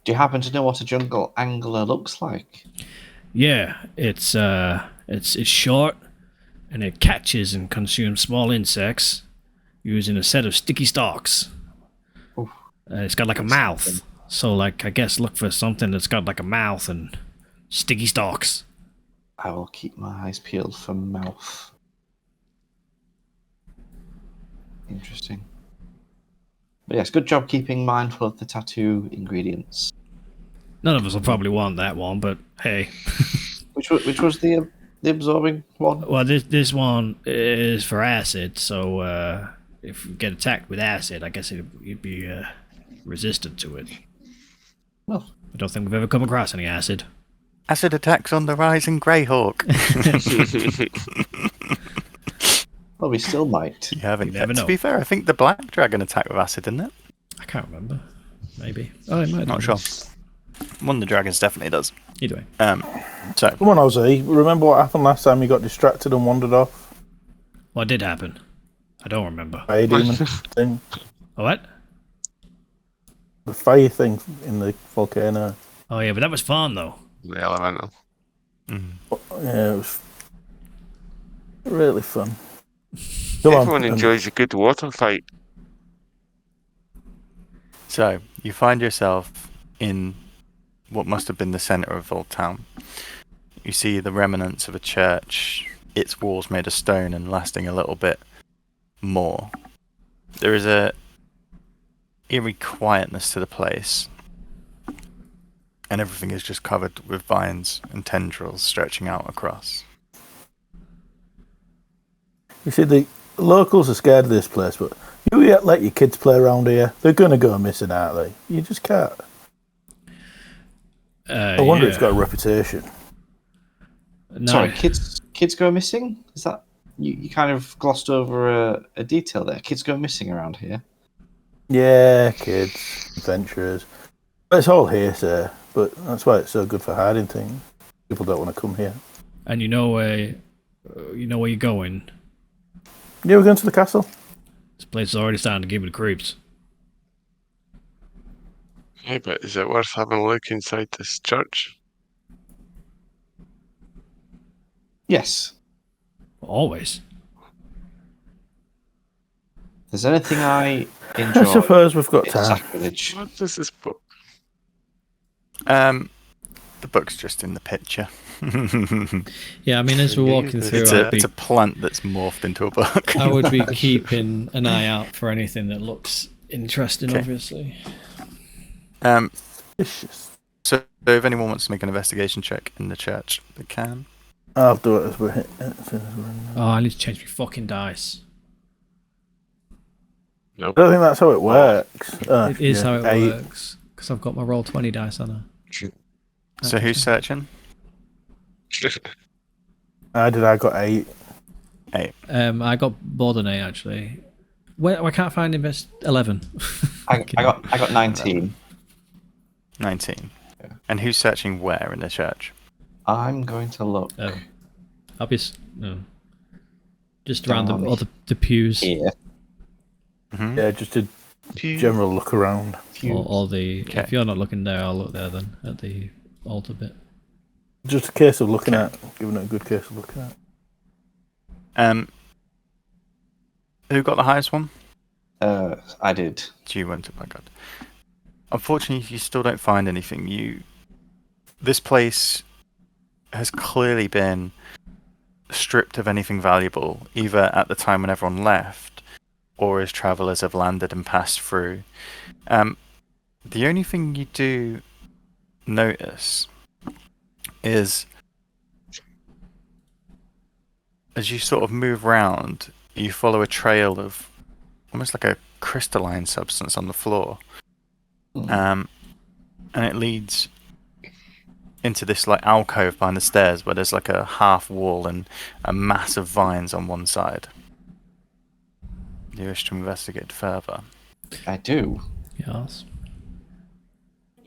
Do you happen to know what a jungle angler looks like? Yeah, it's short, and it catches and consumes small insects using a set of sticky stalks. Oof. It's got like a mouth, so I guess look for something that's got like a mouth and sticky stalks. I will keep my eyes peeled for mouth. Interesting. But yes, good job keeping mindful of the tattoo ingredients. None of us will probably want that one, but hey. Which was the absorbing one? Well, this one is for acid, so if you get attacked with acid, I guess you'd be resistant to it. Well, I don't think we've ever come across any acid. Acid attacks on the rising Greyhawk. well, we still might. You haven't You yet. never To know. be fair, I think the Black Dragon attacked with acid, didn't it? I can't remember. Maybe. Oh, it might. Not have sure. One of the dragons definitely does. been. Either way. So, Come on, Ozzy. Remember what happened last time you got distracted and wandered off? What did happen? I don't remember. Fire demon thing. What? The fire thing in the volcano. Oh yeah, but that was fun though. The elemental. Yeah, it was really fun. Come Everyone on. enjoys a good water fight. So you find yourself in what must have been the centre of Old Town. You see the remnants of a church, its walls made of stone and lasting a little bit more. There is eerie quietness to the place, and everything is just covered with vines and tendrils stretching out across. You see, the locals are scared of this place, but you yet let your kids play around here, they're going to go missing, aren't they? You just can't. I wonder it's got a reputation. No. Sorry, kids go missing? Is that you kind of glossed over a detail there? Kids go missing around here. Yeah, kids, adventurers. It's all hearsay, but that's why it's so good for hiding things. People don't want to come here. And you know where you're going. Yeah, we're going to the castle. This place is already starting to give me the creeps. Hey, but is it worth having a look inside this church? Yes. Always. If there's anything I enjoy, I suppose we've got it's time. sacrilege. What is this book? The book's just in the picture. Yeah, I mean, as we're walking through, It's a plant that's morphed into a book. I would be keeping an eye out for anything that looks interesting, Okay. obviously. So if anyone wants to make an investigation check in the church, they can. I'll do it as we're hit. Oh, I need to change my fucking dice. I don't think that's how it works. It is how it 8. works. Because I've got my roll 20 dice on her. So who's searching? I got 8. 8. I got more than 8 actually. Where I can't find 11. I got 19. 19. Yeah. And who's searching where in the church? I'm going to look No. Just around the pews. here. Mm-hmm. Yeah, just a general look around. Or the. Okay. If you're not looking there, I'll look there then at the altar bit. Just a case of looking at. Giving it a good case of looking at. Who got the highest one? I did. You went to my god. Unfortunately, you still don't find anything. This place has clearly been stripped of anything valuable, either at the time when everyone left, or as travellers have landed and passed through. The only thing you do notice is, as you sort of move round, you follow a trail of almost like a crystalline substance on the floor. And it leads into this like alcove behind the stairs where there's like a half wall and a mass of vines on one side. Do you wish to investigate further? I do. Yes.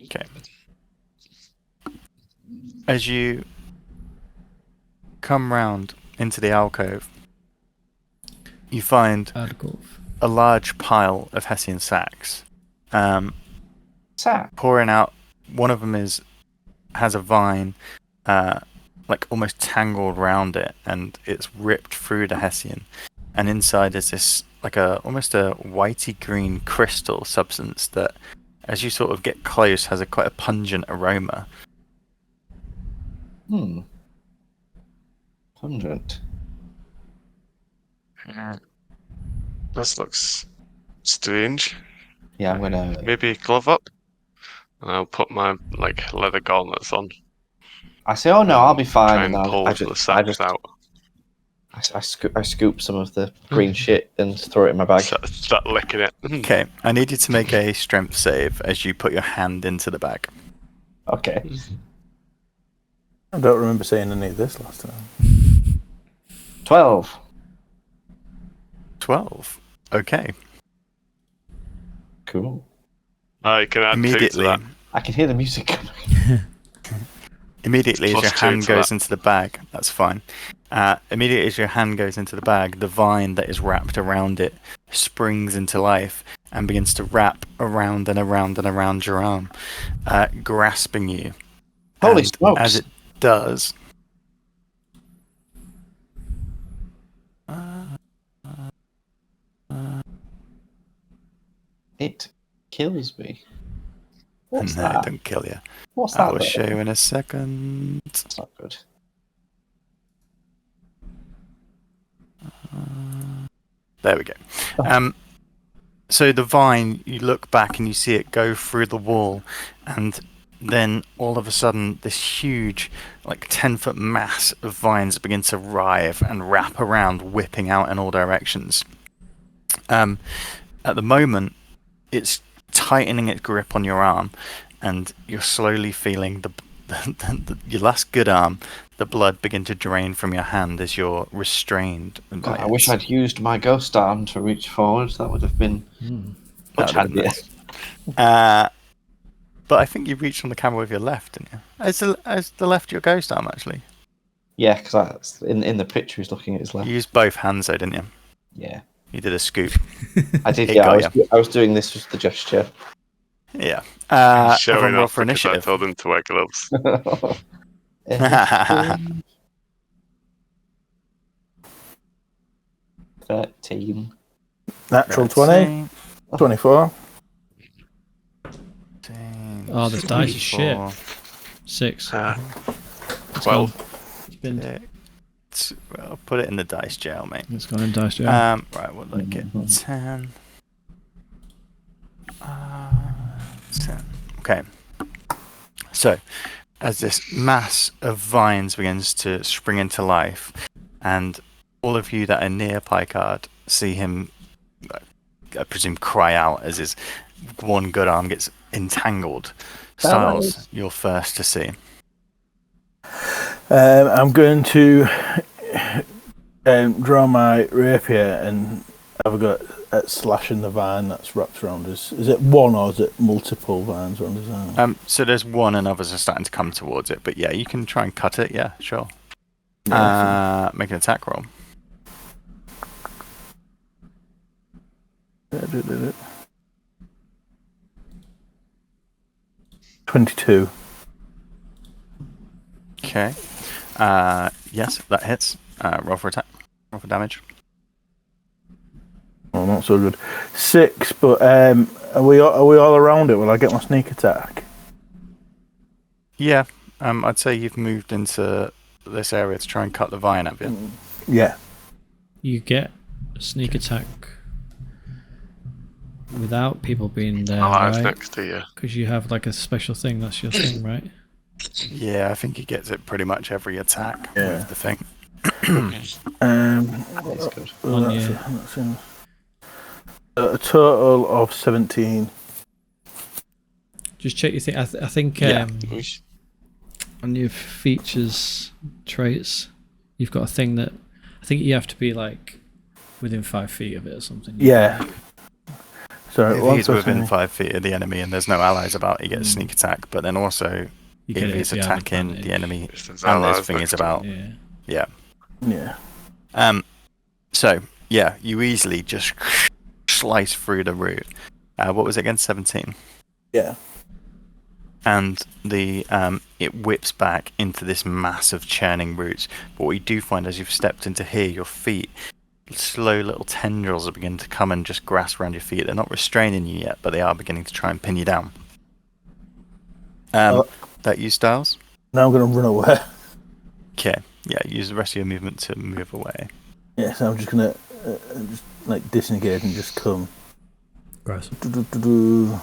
Okay. As you come round into the alcove, you find a large pile of Hessian sacks. Sack. Pouring out. One of them has a vine, like almost tangled round it, and it's ripped through the Hessian. And inside is this like almost a whitey green crystal substance that, as you sort of get close, has quite a pungent aroma. Pungent. This looks strange. Yeah, I'm gonna. Maybe glove up, and I'll put my leather gauntlets on. I say, oh no, I'll be fine. Try And and pull I the just, sacks out. I scoop some of the green shit and throw it in my bag. Start licking it. Okay, I need you to make a strength save as you put your hand into the bag. Okay. I don't remember saying any of this last time. 12. 12. Okay. Cool. I can add Immediately, to that. I can hear the music coming. Immediately as Plus your 2 hand to goes that. into the bag, that's fine. Immediately as your hand goes into the bag, the vine that is wrapped around it springs into life and begins to wrap around and around and around your arm, grasping you. Holy And smokes. as it does, It kills me. What's no, that? don't kill you. What's I that? will bit? show you in a second. That's not good. There we go. So the vine, you look back and you see it go through the wall, and then all of a sudden, this huge, like 10-foot mass of vines begin to writhe and wrap around, whipping out in all directions. At the moment, it's tightening its grip on your arm, and you're slowly feeling your last good arm, the blood begin to drain from your hand as you're restrained. God, I wish I'd used my ghost arm to reach forward. That would have been much That would've been handier. But I think you reached on the camera with your left, didn't you? As the left your ghost arm, actually. Yeah, because in the picture he's looking at his left. You used both hands, though, didn't you? Yeah, You did a scoop. I did. It Yeah, got I was doing this with the gesture. Yeah. Showing Everyone roll off for because I initiative. told him to wear gloves. 13. Natural 20. 24. Oh, this dice is shit. 6. 12. It's been. I'll put it in the dice jail, mate. It's gone in dice jail. Right, we'll look at 10. 10. Okay. So, as this mass of vines begins to spring into life, and all of you that are near Picard see him, I presume, cry out as his one good arm gets entangled. Styles, you're first to see. I'm going to draw my rapier and have a go at slashing the vine that's wrapped around us. Is it one or is it multiple vines around his arm? So there's one and others are starting to come towards it, but yeah, you can try and cut it, yeah, sure. Yeah, Make an attack roll. do. 22. Okay. Yes, that hits. Roll for attack. Roll for damage. Oh, not so good. 6, but are we all around it? Will I get my sneak attack? Yeah, I'd say you've moved into this area to try and cut the vine up, yeah? Yeah. You get a sneak attack without people being there, My life's right? next to you. Because you have like a special thing. That's your thing, right? Yeah, I think he gets it pretty much every attack Yeah. with the thing. That's good. On you. That's a total of 17. Just check your thing. I think Yeah. on your features traits, you've got a thing that I think you have to be like within 5 feet of it or something. Yeah. Sorry, If he's within 5 feet of the enemy and there's no allies about, he gets sneak attack. But then also, You get if it he's you have attacking advantage. the enemy If there's and allies this thing next is to about, Yeah. yeah. Yeah. So yeah, you easily just slice through the root. What was it again? 17. Yeah. And the it whips back into this mass of churning roots. But what you do find as you've stepped into here, your feet, slow little tendrils are beginning to come and just grasp around your feet. They're not restraining you yet, but they are beginning to try and pin you down. That you, Styles? Now I'm going to run away. Okay. Yeah, use the rest of your movement to move away. Yeah, so I'm just going to just like disengage and just come Gross. to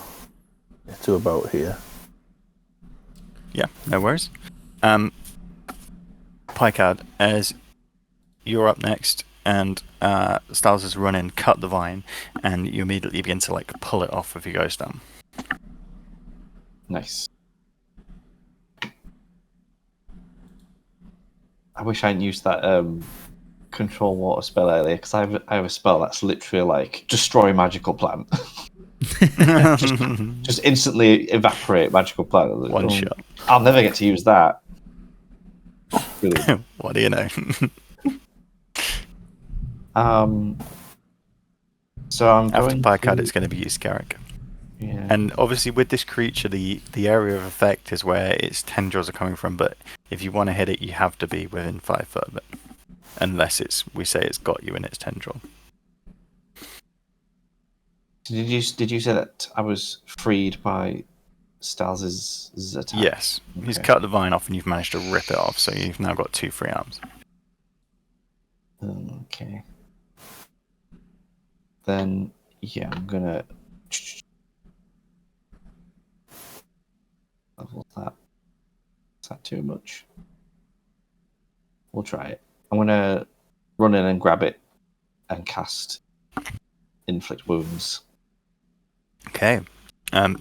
about here. Yeah, no worries. Picard, as you're up next, and Styles has run in, cut the vine, and you immediately begin to like pull it off with your ghost arm. Nice. I wish I hadn't used that control water spell earlier, because I have a spell that's literally like destroy magical plant. just instantly evaporate magical plant. One shot. I'll never get to use that. Brilliant. What do you know? So I'm After going Picard, to... it's going to be you, Scarrick. Yeah. And obviously, with this creature, the area of effect is where its tendrils are coming from. But if you want to hit it, you have to be within 5 foot of it, unless we say it's got you in its tendril. Did you say that I was freed by Styles' attack? Yes, he's Okay. cut the vine off, and you've managed to rip it off. So you've now got 2 free arms. Okay. Then Yeah, I'm gonna level that. Is that too much? We'll try it. I'm gonna run in and grab it and cast inflict wounds. Okay.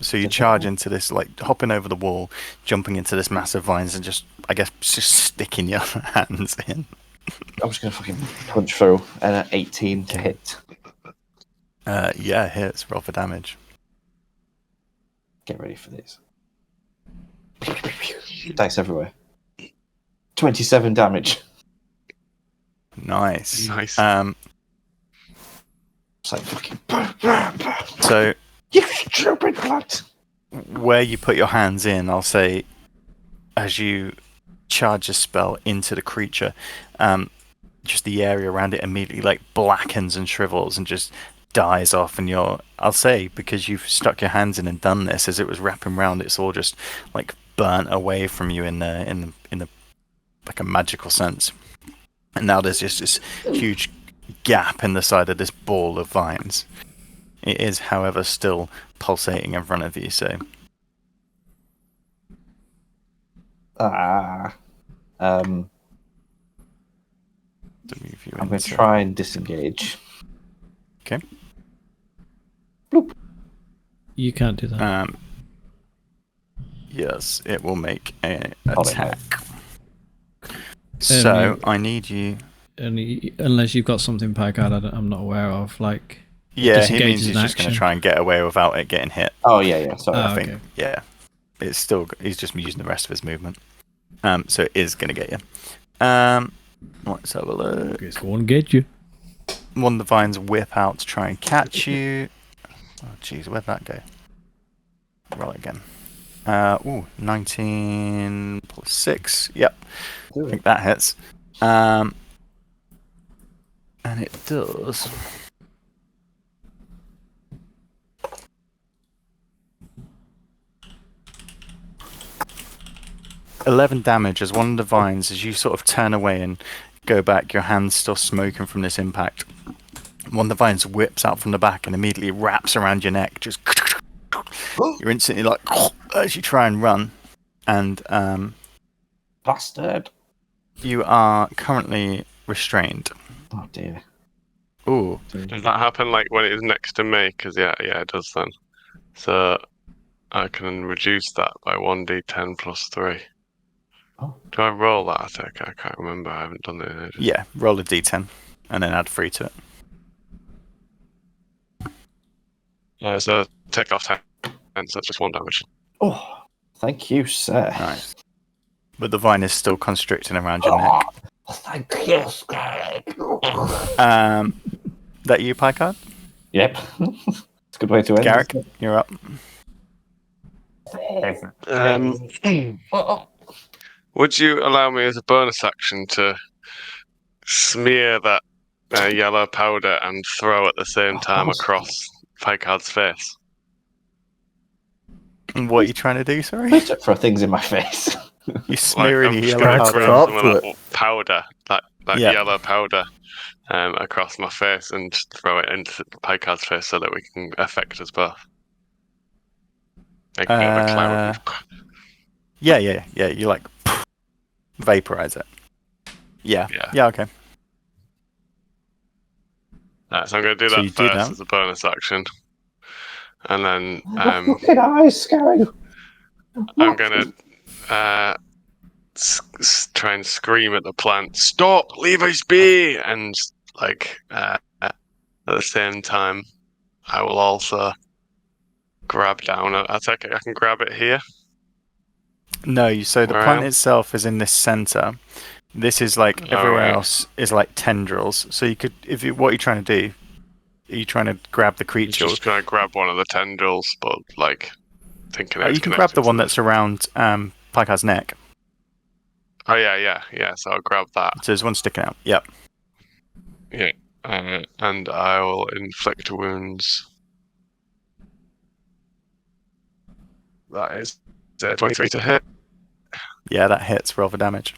So you charge into this, like hopping over the wall, jumping into this massive vines, and just, I guess, just sticking your hands in. I'm just gonna fucking punch through and an 18 to hit. Yeah, hits. Roll for damage. Get ready for this. Dice everywhere. 27 damage. Nice. Nice. It's like fucking. So You stupid cunt! where you put your hands in, I'll say, as you charge a spell into the creature, just the area around it immediately like blackens and shrivels and just dies off, and I'll say, because you've stuck your hands in and done this, as it was wrapping around, it's all just like burnt away from you in the like a magical sense. And now there's just this huge gap in the side of this ball of vines. It is, however, still pulsating in front of you, so Ah. to move you I'm going to into- try and disengage. Okay. Bloop. You can't do that. Yes, it will make an Oh, it attack. So I need you. Unless you've got something, Pygard, I'm not aware of. Like, Yeah, he disengage means is he's an just going to action. try and get away without it getting hit. Oh, yeah. Sorry. I think. okay. Yeah, it's still. He's just using the rest of his movement. So it is going to get you. Let's have a look. It's going to get you. One of the vines whip out to try and catch you. Oh, jeez, where'd that go? Roll again. 19 plus 6. Yep. I think that hits. And it does. $11 damage as one of the vines, as you sort of turn away and go back, your hand's still smoking from this impact. One of the vines whips out from the back and immediately wraps around your neck. Just you're instantly like as you try and run, and Bastard. you are currently restrained. Oh, dear. Ooh, Does that happen like when it is next to me? Because yeah, it does then. So I can reduce that by 1d10 plus 3. Oh. Do I roll that attack? I can't remember. I haven't done it in ages. yeah. Roll a d10 and then add 3 to it. So take off 10, so that's just 1 damage. Oh, thank you, sir. Nice. But the vine is still constricting around your neck. Oh, thank you, sir. That you, Picard? Yep. It's a good way to end. Garrick, isn't you're up. Would you allow me as a bonus action to smear that yellow powder and throw at the same time across Picard's face? What are you trying to do, sorry? Please don't throw things in my face. You're smearing I'm your just yellow going to powder. grab Talk some of to that powder, that Yeah. yellow powder, across my face and throw it into Picard's face so that we can affect us both. Make a bit of a cloud. Yeah. You like vaporize it. Yeah. Yeah. Yeah. Okay. So I'm going to do So that you do first that. as a bonus action. And then Fucking eyes, Scary. I'm going to try and scream at the plant, "Stop! Leave us be!" And at the same time, I will also grab down. I can grab it here. No. So the Where I plant am? itself is in this center. This is like everywhere Alright. else is like tendrils. So you could, what are you trying to do? Are you trying to grab the I'm creature? just going to grab one of the tendrils, but thinking You it's can grab the connected one to that's around Picard's neck. Oh yeah. So I'll grab that. So there's one sticking out. Yep. Yeah, and I will inflict wounds. That is 23 to hit. Yeah, that hits. Roll for damage.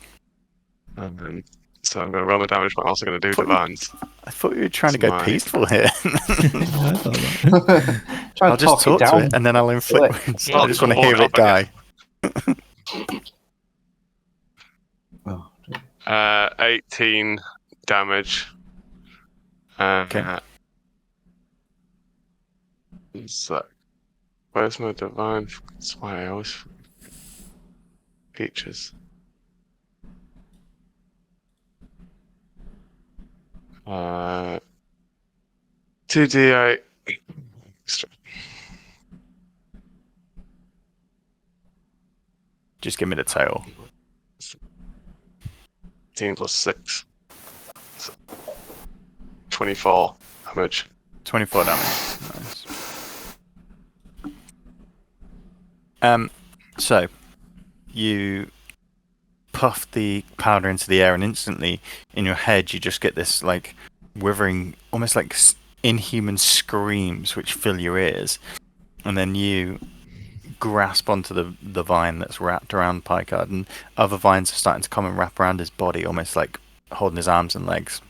And then So I'm going to roll my damage, but I'm also going to do Put- divines. I thought you were trying to It's go my- peaceful here. I thought that. Try I'll and just talk it down. to it and then I'll inflict wounds. I Not just want to talk hear it up again. Oh, 18 damage. Okay. So, where's my divine? That's why I always features. 2d8. Just give me the tail. 18 plus 6. So 24 damage. 24 damage. Nice. So you puff the powder into the air, and instantly in your head you just get this like withering, almost like inhuman screams which fill your ears, and then you grasp onto the vine that's wrapped around Picard, and other vines are starting to come and wrap around his body, almost like holding his arms and legs.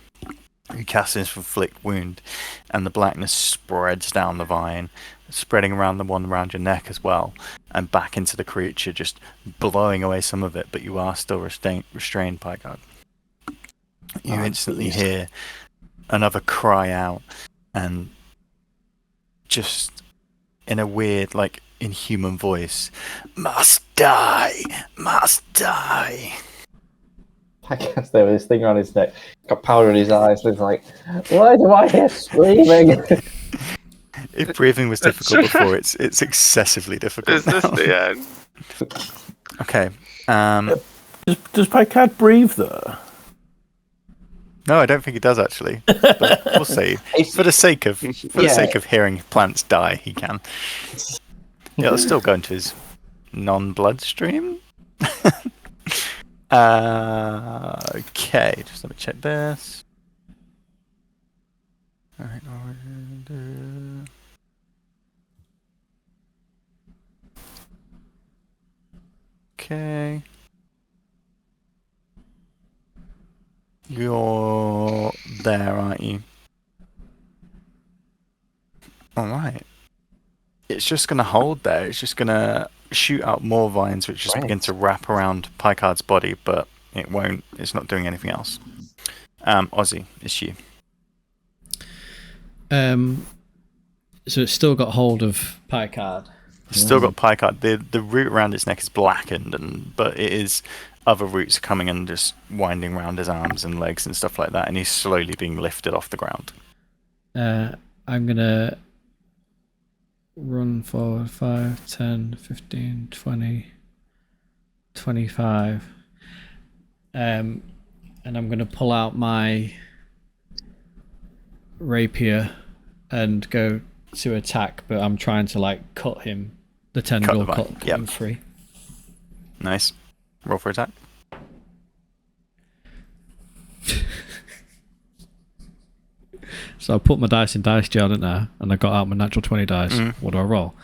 You cast this inflict wound, and the blackness spreads down the vine, spreading around the one around your neck as well, and back into the creature, just blowing away some of it. But you are still restrained, Picard. You instantly hear another cry out, and just in a weird, like inhuman voice, "Must die, must die." I guess there was this thing around his neck, got powder in his eyes, and he's like, why do I hear screaming? If breathing was difficult before, it's excessively difficult. Is this now. the end? Okay. Does Picard breathe though? No, I don't think he does actually. But we'll see. For the sake of hearing plants die, he can. Yeah, it'll still go into his non-bloodstream. Okay, just let me check this. Alright, okay. You're there, aren't you? Alright. It's just going to hold there. It's just going to shoot out more vines, which just begin to wrap around Picard's body, but it won't. It's not doing anything else. Ozzy, it's you. So it's still got hold of Picard. It's still got Picard. The root around its neck is blackened, but it is other roots coming and just winding around his arms and legs and stuff like that, and he's slowly being lifted off the ground. I'm gonna run forward 5, 10, 15, 20, 25. And I'm going to pull out my rapier and go to attack, but I'm trying to like cut him, the tendril, cut him free. Nice. Roll for attack. So I put my dice in dice jar, didn't I? And I got out my natural 20 dice. What do I roll?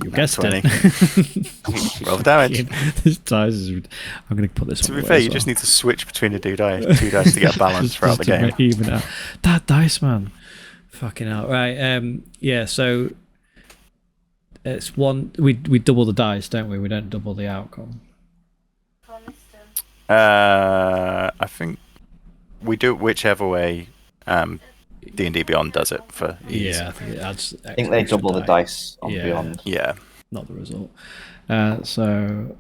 You guessed 20. it. Roll the damage. This dice is... I'm going to put this To on be away fair, as you well. just need to switch between the two dice to get a balance throughout the game. Even out. That dice, man. Fucking hell. Right, yeah, so... It's one... We double the dice, don't we? We don't double the outcome. I think we do it whichever way D&D Beyond does it for ease. Yeah, I think it adds. I think they double the dice on Beyond. Yeah. Not the result. So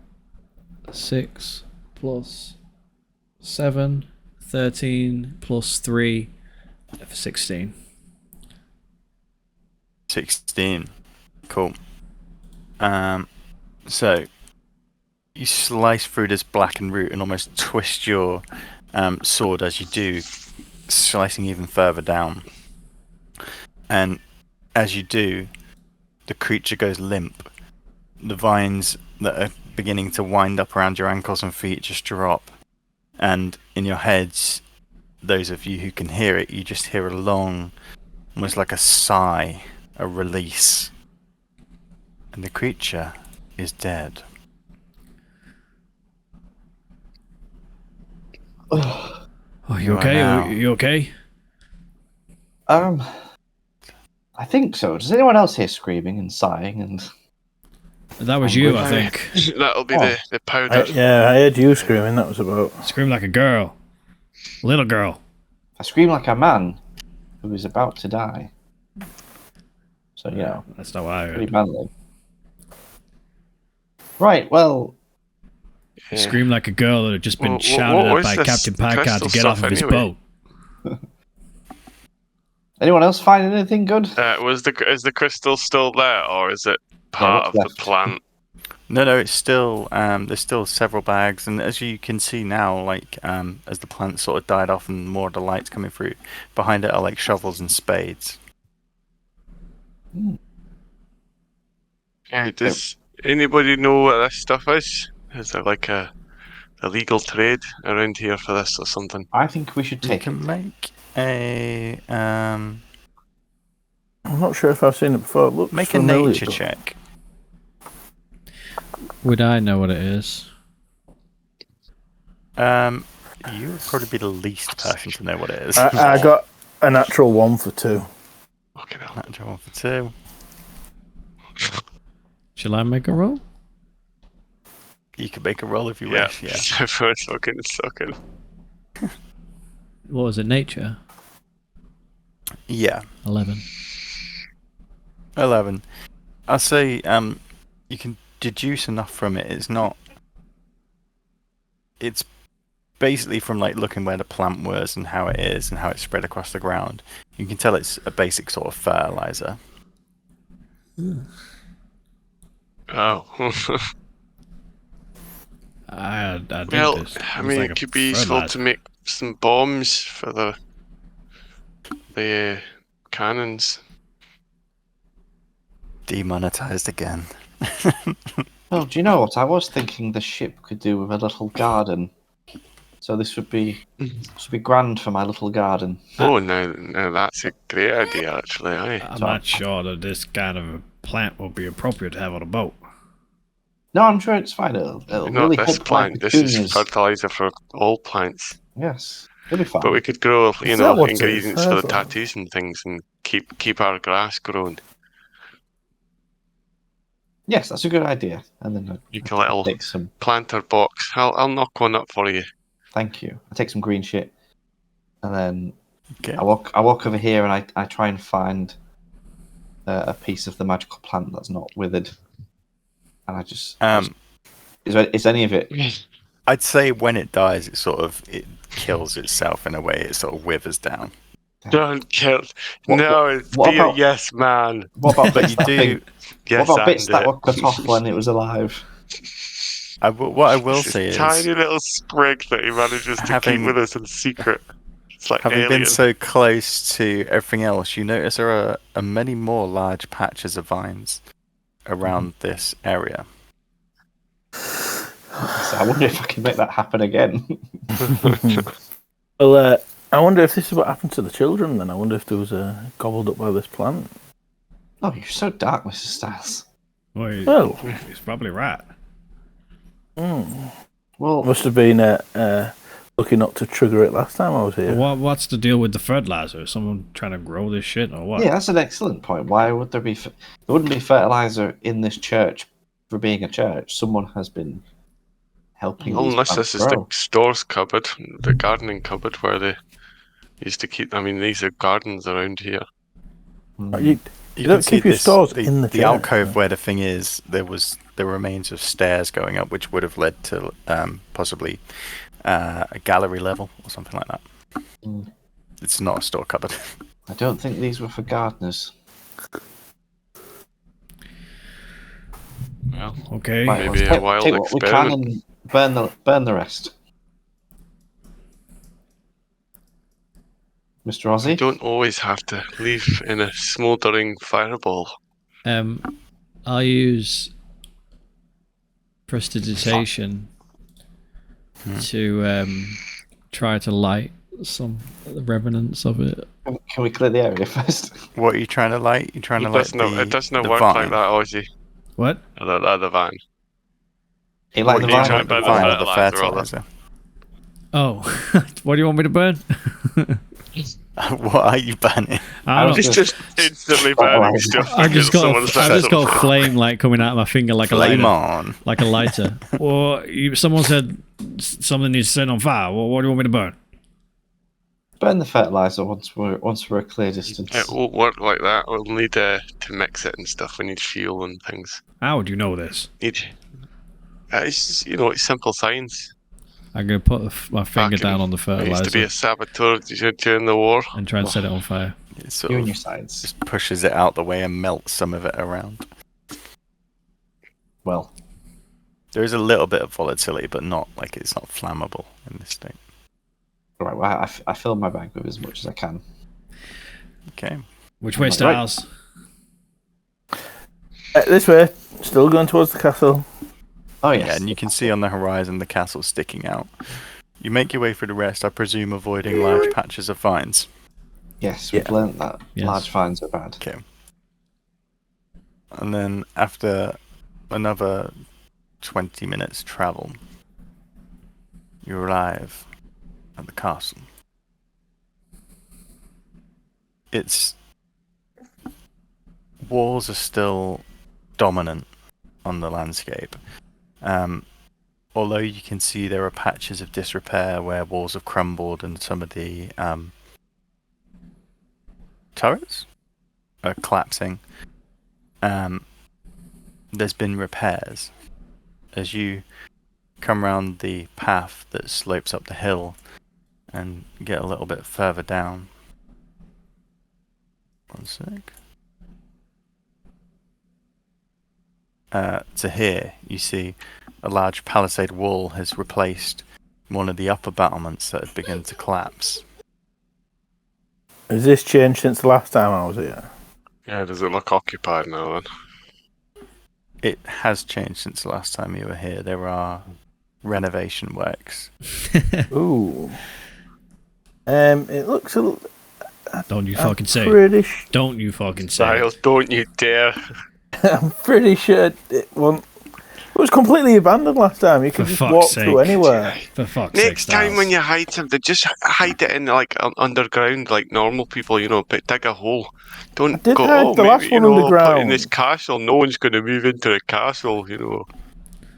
6 plus 7, 13 plus 3, 16. 16. Cool. So you slice through this blackened root and almost twist your sword as you do, slicing even further down. And as you do, the creature goes limp. The vines that are beginning to wind up around your ankles and feet just drop. And in your heads, those of you who can hear it, you just hear a long, almost like a sigh, a release. And the creature is dead. Oh, you You are okay? now- You okay? I think so. Does anyone else hear screaming and sighing and? That was you, I think. That'll be Oh. the powder. I heard you screaming. That was about. Scream like a girl. Little girl. I scream like a man who is about to die. So That's not what I pretty heard. manly. Right. Well, You scream like a girl that had just been Well, shouted what at was by this Captain Picard crystal to get off stuff of his anyway? boat. anyone else find anything good? Is the crystal still there, or is it part of what's the left? plant? No, it's still there's still several bags, and as you can see now, like as the plant sort of died off and more of the lights coming through, behind it are like shovels and spades. Yeah, does anybody know what this stuff is? Is there like a illegal trade around here for this or something? I think we should You take it. can make a I'm not sure if I've seen it before. It looks make a familiar. nature but- check. Would I know what it is? You would probably be the least person to know what it is. I got a natural 1 for 2. Okay, now. Natural 1 for 2. Shall I make a roll? You could make a roll if you Yeah, wish. Yeah. fucking sucking. What was it? Nature? Yeah. 11. 11. I'll say you can deduce enough from it. It's basically from like looking where the plant was and how it is and how it's spread across the ground. You can tell it's a basic sort of fertilizer. Oh. I think Well, this I was mean, like it a could be useful fertilizer. to make some bombs for the cannons. Oh, Demonetized again. do you know what? I was thinking the ship could do with a little garden. So this would be grand for my little garden. Oh, now that's a great idea, actually. Aye. I'm So- not sure that this kind of a plant would be appropriate to have on a boat. No, I'm sure it's fine. It'll Not really this help my plant. This is petunias. fertilizer for all plants. Yes, it'll be fine. But we could grow, Is that what it ingredients for the says? tattoos and things, and keep our grass growing. Yes, that's a good idea. And then You can little take some. planter box. I'll knock one up for you. Thank you. I take some green shit, and then Okay. I walk over here and I try and find a piece of the magical plant that's not withered, and I just is any of it? I'd say when it dies, it kills itself in a way. It sort of withers down. Don't kill. What- No, what be about- a yes man. What about But bits you that do. think- Yes, what about bits and that it. were cut off when it was alive? What I will This say is, tiny little sprig that he manages to keep having- with us in secret. It's like having alien. been so close to everything else, you notice there are many more large patches of vines around this area. So I wonder if I can make that happen again. Well, I wonder if this is what happened to the children. Then I wonder if there was gobbled up by this plant. Oh, you're so dark, Mr. Styles. Well, He's probably right. Well, must have been lucky not to trigger it last time I was here. What's the deal with the fertilizer? Someone trying to grow this shit or what? yeah, that's an excellent point. Why would there be? There wouldn't be fertilizer in this church for being a church. Someone has been helping. these Unless plants this is grow. the stores cupboard, the gardening cupboard where they used to keep. I mean, these are gardens around here. You You don't can see keep your stores in the church, alcove no. where the thing is. There was the remains of stairs going up, which would have led to possibly a gallery level or something like that. Mm. It's not a store cupboard. I don't think these were for gardeners. Well, Okay. Right, Maybe let's a wild take what we can and burn the rest. Mr. you Ozzy? don't always have to leave in a smouldering fireball. I'll use prestidigitation to try to light some remnants of it. Can we clear the area first? What are you trying to light? You're trying to light It doesn't the work vine. like that, Ozzy. What? The van. He like the What are you vine? trying to The burn vine or the fertilizer, rather. fertilizer. Oh, what do you want me to burn? What are you banning? I don't He's know. just instantly burning stuff. I just got someone said I just got something. flame like coming out of my finger like Flame a lighter, on. like a lighter. Or someone said something needs set on fire. Well, what do you want me to burn? Burn the fertilizer once we're a clear distance. It won't work like that. We'll need to mix it and stuff. We need fuel and things. How would you know this? Need. It's just, it's simple science. I'm gonna put my finger Back in- down on the I used to be fertilizer a saboteur during the war. and try and set it on fire. It sort You of and your science. just pushes it out the way and melts some of it around. Well, There is a little bit of volatility, but not like it's not flammable in this state. right. Well, I fill my bag with as much as I can. Okay. Which way, Right. Styles? This way. Still going towards the castle. Oh Yeah, yes. and you can see on the horizon the castle sticking out. You make your way through the rest, I presume avoiding large patches of vines. Yes, we've Yeah. learnt that Yes. large finds are bad. Okay. And then after another 20 minutes travel, you arrive at the castle. Its walls are still dominant on the landscape. Although you can see there are patches of disrepair where walls have crumbled and some of the turrets are collapsing. There's been repairs. As you come round the path that slopes up the hill and get a little bit further down. One sec. To here, you see a large palisade wall has replaced one of the upper battlements that had begun to collapse. Has this changed since the last time I was here? Yeah, does it look occupied now then? It has changed since the last time you were here. There are renovation works. Ooh. It looks a little. Don't you I'm fucking say. pretty Don't you fucking say. Styles, don't you dare. I'm pretty sure it was completely abandoned last time. You could For just fuck's walk sake. through anywhere. For fuck's sake, Next time Styles. when you hide something, just hide it in like underground, like normal people, but dig a hole. Don't did go. hide the maybe, last one put in underground." this castle. No one's going to move into the castle,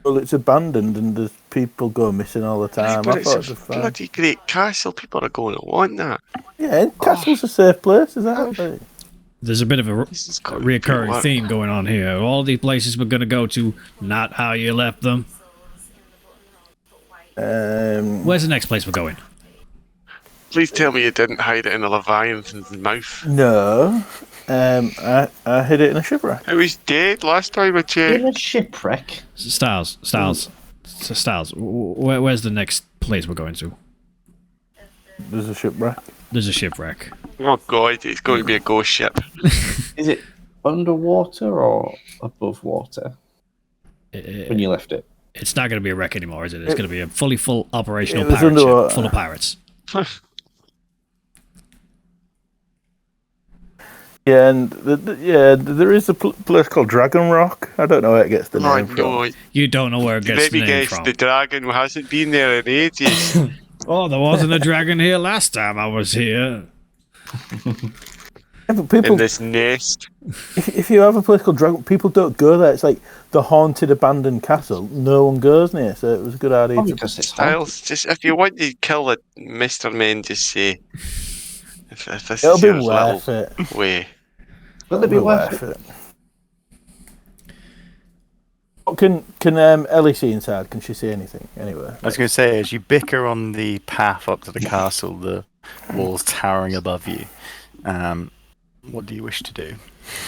Well, it's abandoned and there's people go missing all the time. But I it's thought a it was fine. bloody great castle. People are going to want that. Yeah, castle's a safe place, exactly. There's a bit of a This is going to be reoccurring work. theme going on here. All these places we're gonna go to, not how you left them. Where's the next place we're going? Please tell me you didn't hide it in a leviathan's mouth. No. I hid it in a shipwreck. It was dead last time I In checked. a shipwreck. Styles. Where's the next place we're going to? There's a shipwreck. There's a shipwreck. Oh god, it's going to be a ghost ship. Is it underwater or above water when you left it? It's not going to be a wreck anymore, is it? It's going to be a full operational It was pirate ship underwater. full of pirates. Yeah, and there is a place called Dragon Rock. I don't know where it gets the Oh name from. no, You don't know where it gets let the me name guess, from. the dragon hasn't been there in ages. Oh, there wasn't a dragon here last time I was here. Yeah, but people, in this nest. if you have a place called Dragon, people don't go there. It's like the haunted, abandoned castle. No one goes near, so it was a good idea. Probably To, because it's hot. Styles, just if you want to kill the Mr. Men, just say. If this it'll is be your worth little it. way. Will it be It'll be worth worth it? it. What can Ellie see inside? Can she see anything anywhere? I was going to say, as you bicker on the path up to the castle, the walls towering above you, what do you wish to do?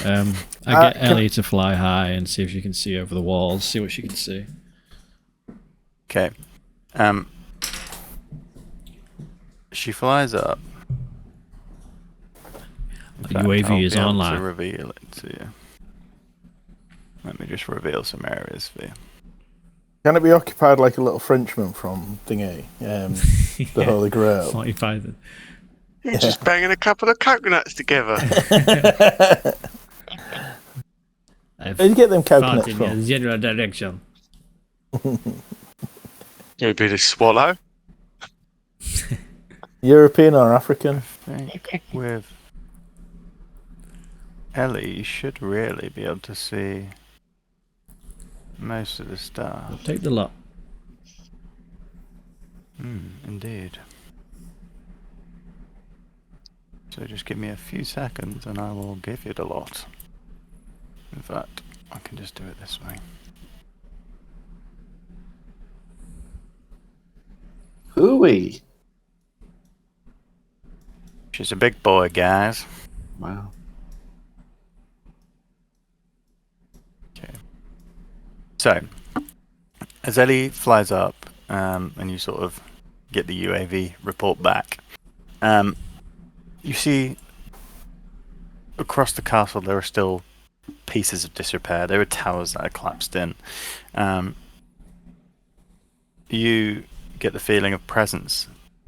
I get can- Ellie to fly high and see if she can see over the walls, see what she can see. Okay. She flies up. In fact, UAV I'll is be able online. To reveal it to you. Let me just reveal some areas for you. Can it be occupied like a little Frenchman from Thingy, the Holy Grail? 45. You're just banging a couple of coconuts together. I've Where'd you get them thought coconuts in from? your general direction. Maybe the swallow. European or African? I think with Ellie, you should really be able to see most of the stuff. Take the lot. Indeed. So just give me a few seconds and I will give you the lot. In fact, I can just do it this way. Hooey. She's a big boy, guys. Wow. Okay. So, as Ellie flies up, and you sort of get the UAV report back, you see across the castle there are still pieces of disrepair. There are towers that are collapsed in. You get the feeling of presence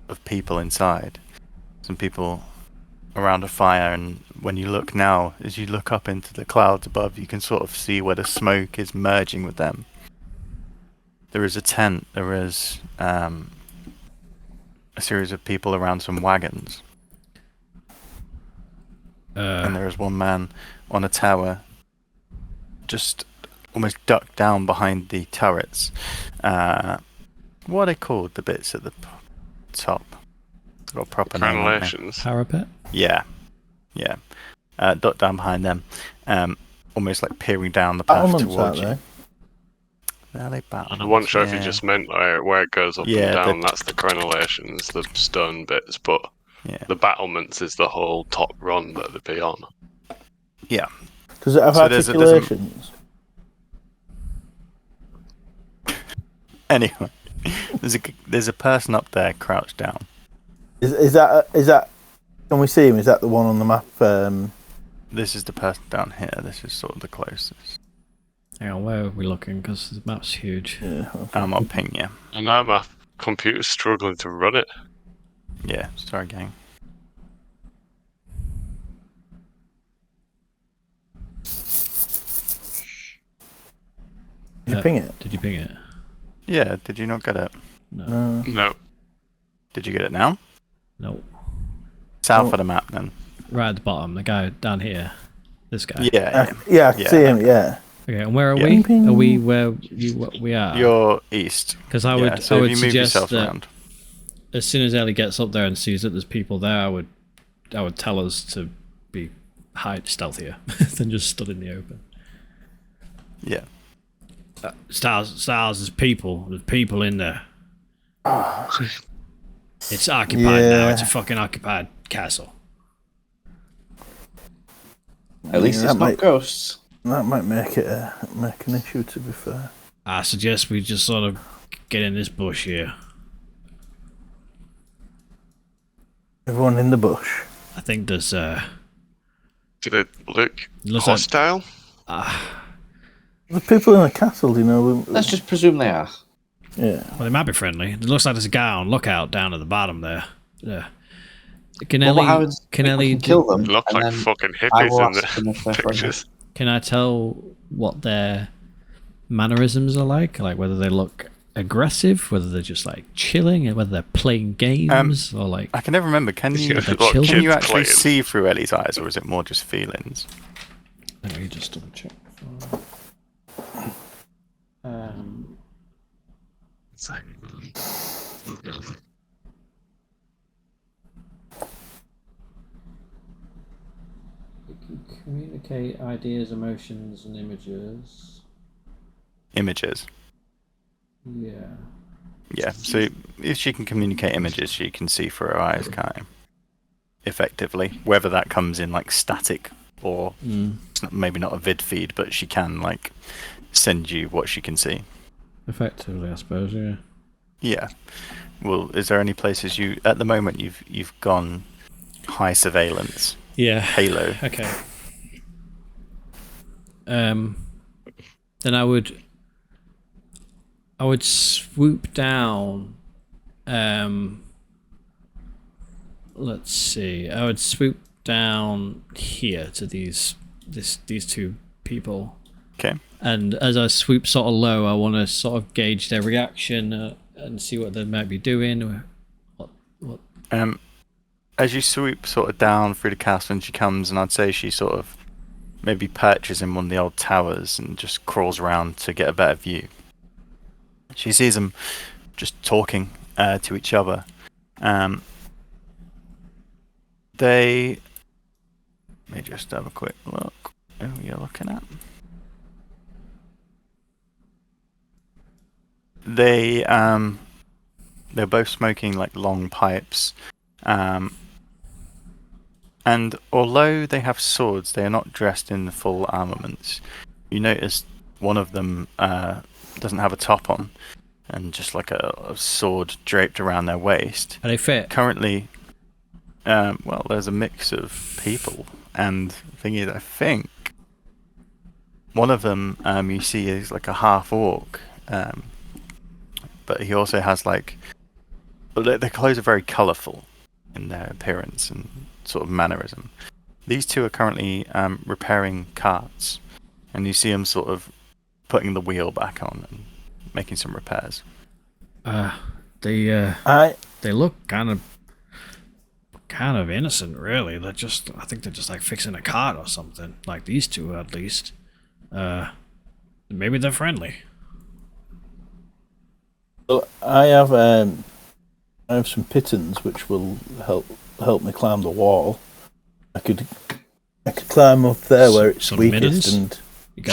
of people inside. Some people around a fire, and when you look now, as you look up into the clouds above, you can sort of see where the smoke is merging with them. There is a tent, there is a series of people around some wagons. And there is one man on a tower, just almost ducked down behind the turrets. What are they called, the bits at the top? They've got a proper name, haven't they? Crenellations. Parapet? Yeah. Ducked down behind them, almost like peering down the path Battlements out towards you. there. Are they battlements? I wasn't sure if Yeah. you just meant where it goes up Yeah, and down. the- That's the crenellations, the stone bits, but Yeah. the battlements is the whole top run that they'd be on. Yeah. Does it have So there's a- articulations? Anyway, there's a person up there crouched down. Is that? Can we see him? Is that the one on the map? This is the person down here. This is sort of the closest. Hang on, where are we looking? Because the map's huge. Yeah. I'll ping you. And now my computer's struggling to run it. Yeah, sorry, gang. Did you ping it? Did you ping it? Yeah, did you not get it? No. No. Did you get it now? No. South Oh. of the map, then. Right at the bottom, the guy down here. This guy. Yeah, Yeah, I can Yeah, see him. Yeah. Okay, and where are Yeah. we? Ping. Are we where we are? You're east. Because I Yeah, would, so I if would you move suggest yourself that around. as soon as Ellie gets up there and sees that there's people there, I would tell us to be stealthier than just stood in the open. Yeah. Stars, there's people. There's people in there. It's occupied now. Yeah. It's a fucking occupied castle. At least Yeah, it's that not might- ghosts. That might make it make an issue. To be fair. I suggest we just sort of get in this bush here. Everyone in the bush. I think there's Did it look looks like hostile? The people in the castle, you know. Let's just presume they are. Yeah. well, they might be friendly. It looks like there's a guy on lookout down at the bottom there. Yeah. Can Well, Ellie, what happens if can we Ellie, can kill them? Look and like then fucking I will hippies in ask them if they're the friendly. pictures. can I tell what their mannerisms are like? Like whether they look aggressive, whether they're just like chilling, and whether they're playing games, or like I can never remember. Can you Yeah, what can you kids actually playing. see through Ellie's eyes, or is it more just feelings? let me just double check. It's like- You can communicate ideas, emotions, and images. Images. Yeah. Yeah. So if she can communicate images, she can see through her eyes, can't you? Effectively, whether that comes in like static or it's maybe not a vid feed, but she can like send you what she can see. Effectively, I suppose. Yeah. Yeah. Well, is there any places you at the moment you've gone high surveillance, Yeah. Halo? Okay. Then I would swoop down. Let's see. I would swoop down here to these two people, Okay. and as I swoop sort of low, I want to sort of gauge their reaction and see what they might be doing, or What? As you sweep sort of down through the castle, and she comes, and I'd say she sort of maybe perches in one of the old towers and just crawls around to get a better view. She sees them just talking to each other. They. Let me just have a quick look. Who you're looking at? They're both smoking like long pipes, and although they have swords, they are not dressed in the full armaments. You notice one of them doesn't have a top on, and just like a sword draped around their waist. Are they fit? Currently, well, there's a mix of people, and the thing is, I think one of them you see is like a half orc, but he also has like, but their clothes are very colourful in their appearance and sort of mannerism. These two are currently repairing carts, and you see them sort of putting the wheel back on and making some repairs. They look kind of innocent, really. I think they're just like fixing a cart or something. Like these two, at least. Maybe they're friendly. Well, I have some pittons which will help me climb the wall. I could climb up there where it's Some weakest mittens? and You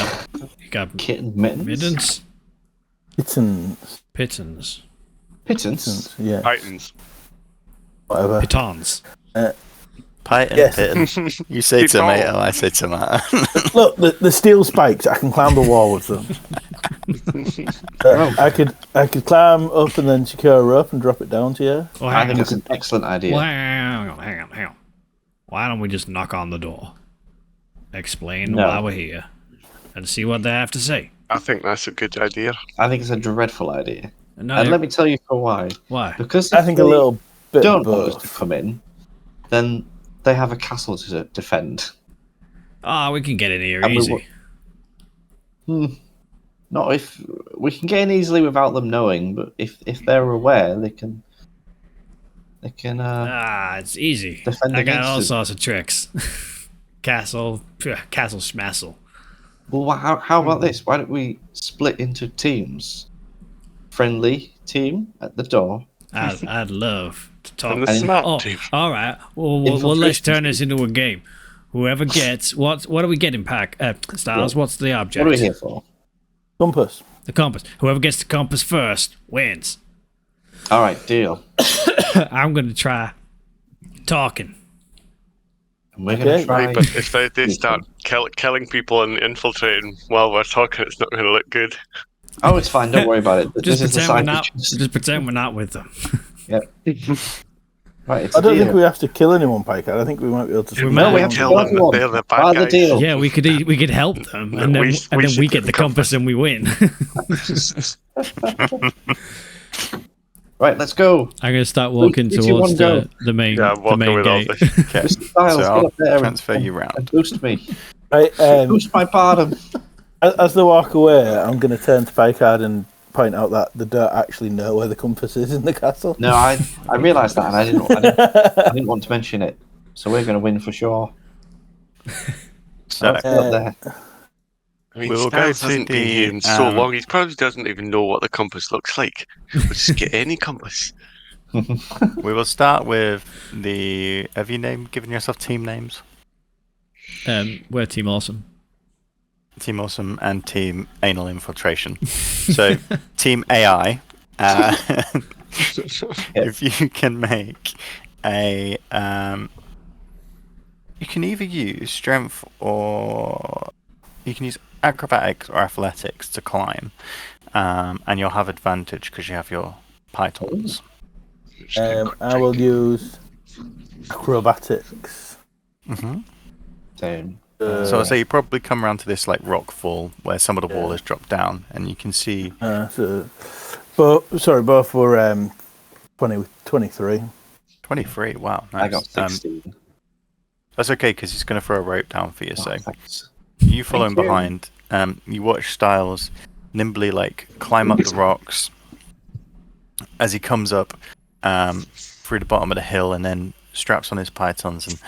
got Kitten mittens? mittens? pittons. Pittons. Pittons? Yeah, Titans. whatever. Pitons. Pie and Yes. Pitten. You say Keep going. tomato, I say tomato. Look, the steel spikes. I can climb the wall with them. I could climb up and then secure a rope and drop it down to you. Well, I hang think on. it's an excellent idea. Well, hang on. Why don't we just knock on the door? Explain No. why we're here. And see what they have to say. I think that's a good idea. I think it's a dreadful idea. No, And let me tell you for why. why? Because I if think a they little bit don't of want us to both. come in, then they have a castle to defend. Ah, we can get in here And we easy. Not if we can get in easily without them knowing, but if they're aware, they can. It's easy. defend I got against all it. sorts of tricks. Castle schmassle. Well, how about this? Why don't we split into teams? Friendly team at the door. I'd love to talk. And the smart Oh, team. all right. Well, let's Infiltration turn this into a game. Whoever gets what are we getting, Pack? Styles. What's the object? What are we here for? Compass. The compass. Whoever gets the compass first wins. All right, deal. I'm gonna try talking. And we're gonna Okay. try. Right, but if they start killing people and infiltrating while we're talking, it's not going to look good. Oh, it's fine. Don't worry about it. Just This is the pretend we're side not. pictures. Just pretend we're not with them. Yep. Right. It's I don't a think deal. we have to kill anyone, Pike. I think we might be able to. We No, might. we have to kill kill them. everyone. They're the Part of bad the guys. deal. Yeah, we could help them, and then We we should get the get the compass and we win. Right, let's go. I'm gonna start walking Three, two, towards one, the main Yeah, I'm the walking main with all gate. this. Okay, Mr. Styles, so get I'll up there transfer and, you round. and boost me. Right, Boost my pardon. as they walk away, I'm going to turn to Picard and point out that they don't actually know where the compass is in the castle. No, I realised that, and I didn't want to mention it. So we're going to win for sure. So Let's get up there. I mean, We will go Styles to hasn't been here the, in so um, long. He probably doesn't even know what the compass looks like. We'll just get any compass. we will start with the. Have you given yourself team names? We're Team Awesome. Team Awesome and Team Anal Infiltration. So, Team AI. If you can make a. You can either use strength or. You can use acrobatics or athletics to climb. And you'll have advantage because you have your pythons. I will use acrobatics. Mm-hmm. Same. So I'd say you probably come around to this like rock fall where some of the wall has dropped down, and you can see. Both were 23. 23. Wow, nice. I got 16. That's okay because he's going to throw a rope down for you. So Oh, thanks. you follow him Thank you. behind. You watch Styles nimbly like climb up the rocks. As he comes up, through the bottom of the hill and then straps on his pythons and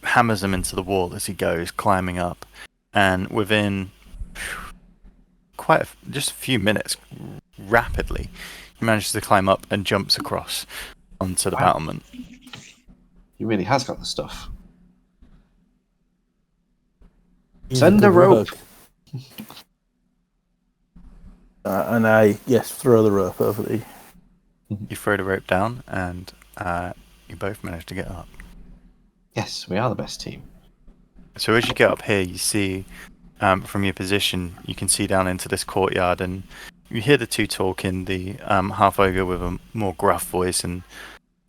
hammers them into the wall as he goes, climbing up. And within just a few minutes, rapidly, he manages to climb up and jumps across onto the battlement. He really has got the stuff. He's Send good a rope. And I, throw the rope over the... You throw the rope down, and you both manage to get up. Yes, we are the best team. So as you get up here, you see, from your position, you can see down into this courtyard, and you hear the two talking, the half-ogre with a more gruff voice, and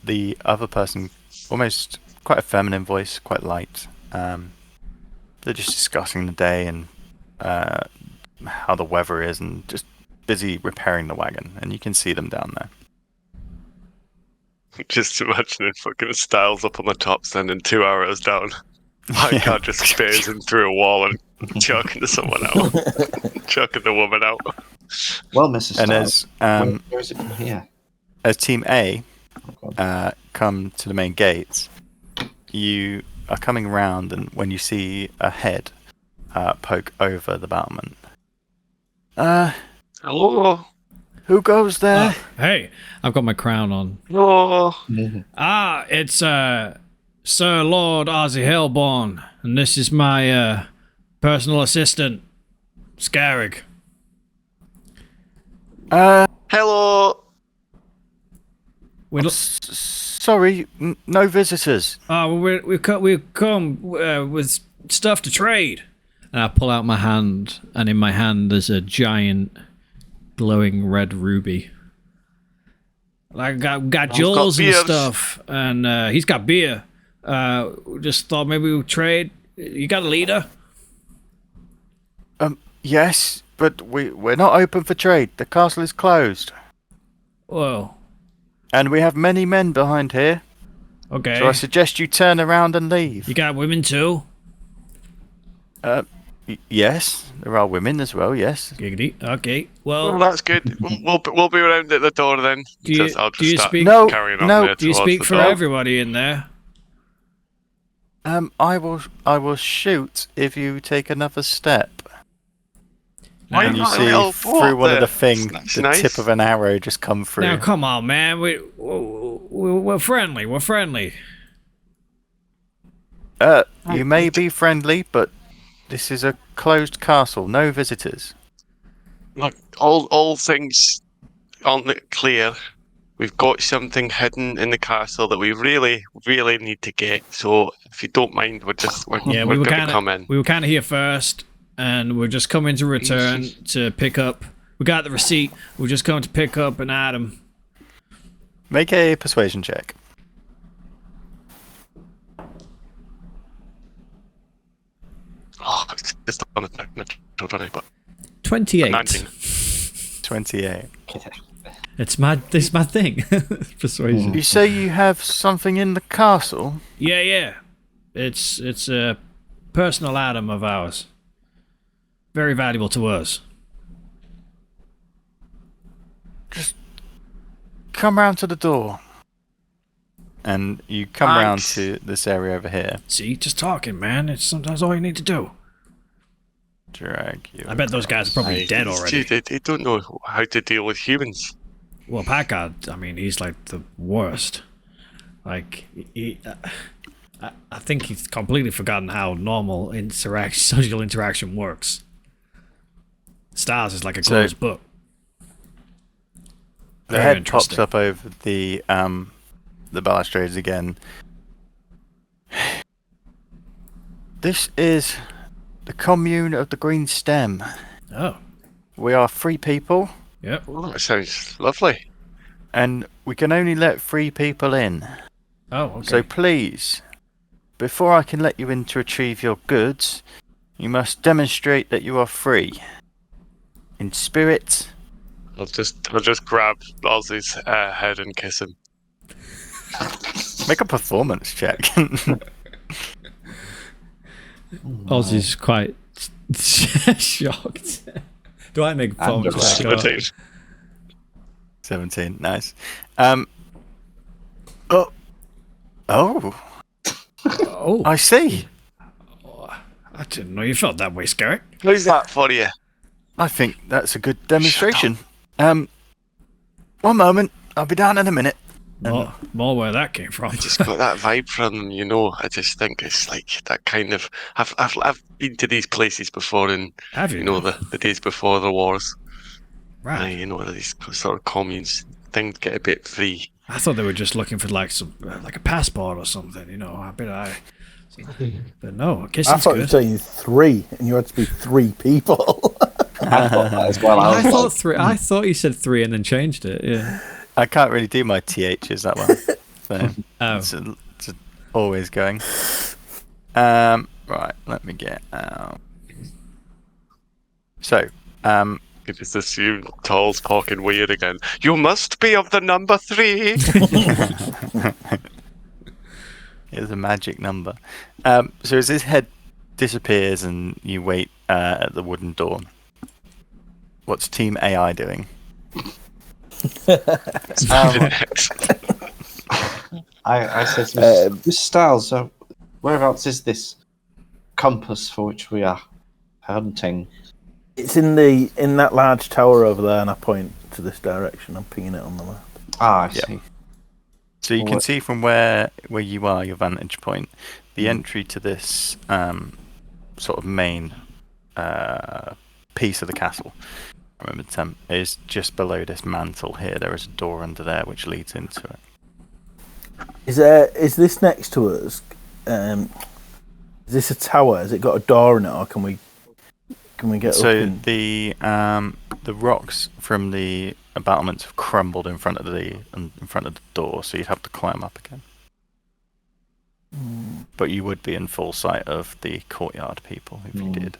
the other person, almost quite a feminine voice, quite light. They're just discussing the day and how the weather is, and just busy repairing the wagon, and you can see them down there. Just imagining fucking Styles up on the top sending 2 arrows down. My God just spears him through a wall and choking someone out. Choking the woman out. Well, Mrs. Styles, And where is it from here? as Team A Oh, God. come to the main gates, you are coming around, and when you see a head poke over the battlement. Hello? Who goes there? Hey, I've got my crown on. Hello? It's Sir Lord Ozzy Hellborn, and this is my personal assistant, Scarrig. Hello? Sorry, no visitors. We come with stuff to trade. And I pull out my hand, and in my hand there's a giant glowing red ruby. I got jewels and beers. stuff, and he's got beer. Just thought maybe we'd trade. You got a leader? Yes, but we're not open for trade. The castle is closed. Whoa. And we have many men behind here. Okay. So I suggest you turn around and leave. You got women too? Yes, there are women as well, yes. Giggity. Okay. Well, Well, that's good. We'll be around at the door then. Do you- I'll do you start speak- carrying on No, there do you towards speak the for door. everybody in there? I will shoot if you take another step. Why And you not a see little through boat one of there? the things, That's the nice. tip of an arrow just come through. Now, come on, man. We're friendly. We're friendly. You may be friendly, but this is a closed castle. No visitors. Look, all things aren't clear. We've got something hidden in the castle that we really, really need to get. So, if you don't mind, we're Yeah, we're we were going kind to come in. of here first, and we're just coming to return to pick up. We got the receipt. We're just coming to pick up an item. Make a persuasion check. Oh, it's just on a natural 20, but 28. 19. 28. It's my thing. Persuasion. You say you have something in the castle? Yeah. It's a personal item of ours. Very valuable to us. Come round to the door. And you come Thanks. round to this area over here. See, just talking, man. It's sometimes all you need to do. Drag you. I bet those guys are probably dead already. They don't know how to deal with humans. Well, Packard, I mean, he's like the worst. Like, I think he's completely forgotten how normal social interaction works. Stars is like a closed book. The Very head interesting. pops up over the balustrades again. This is the commune of the Green Stem. Oh, We are free people, yep. Oh, that sounds lovely. and we can only let free people in. Oh, okay. So please, before I can let you in to retrieve your goods, you must demonstrate that you are free. In spirit. I'll just grab Ozzy's head and kiss him. Make a performance check. Ozzy's quite shocked. Do I make a phone I'm check? 17. 17, nice. Oh, Oh, I see. I didn't know you felt that way, Scarrick. How's that for you? I think that's a good demonstration. One moment. I'll be down in a minute. More where that came from. I just got that vibe from them, you know. I just think it's like that kind of. I've been to these places before, and Have you? you know the days before the wars. Right. You know these sort of communes things get a bit free. I thought they were just looking for like some like a passport or something, you know. But no, I kissing's thought you were good. saying 3, and you had to be 3 people. I thought that as well. I was thought like, 3. I thought you said 3 and then changed it. Yeah. I can't really do my THs that well. So Oh. it's always going. Right, let me get out. So, You just assume Tall's talking weird again. You must be of the number 3. it's a magic number. So as his head disappears and you wait at the wooden door, what's Team AI doing? I said to Mr. Styles, whereabouts is this compass for which we are hunting? It's in that large tower over there, and I point to this direction. I'm pinging it on the map. Ah, I Yeah. see. So you can What- see from where you are, your vantage point, the entry to this sort of main piece of the castle. I remember the term is just below this mantle here. There is a door under there which leads into it. Is this next to us? Is this a tower? Has it got a door in it, or can we get up? So In? the rocks from the battlements have crumbled in front of the door, so you'd have to climb up again. But you would be in full sight of the courtyard people if you did.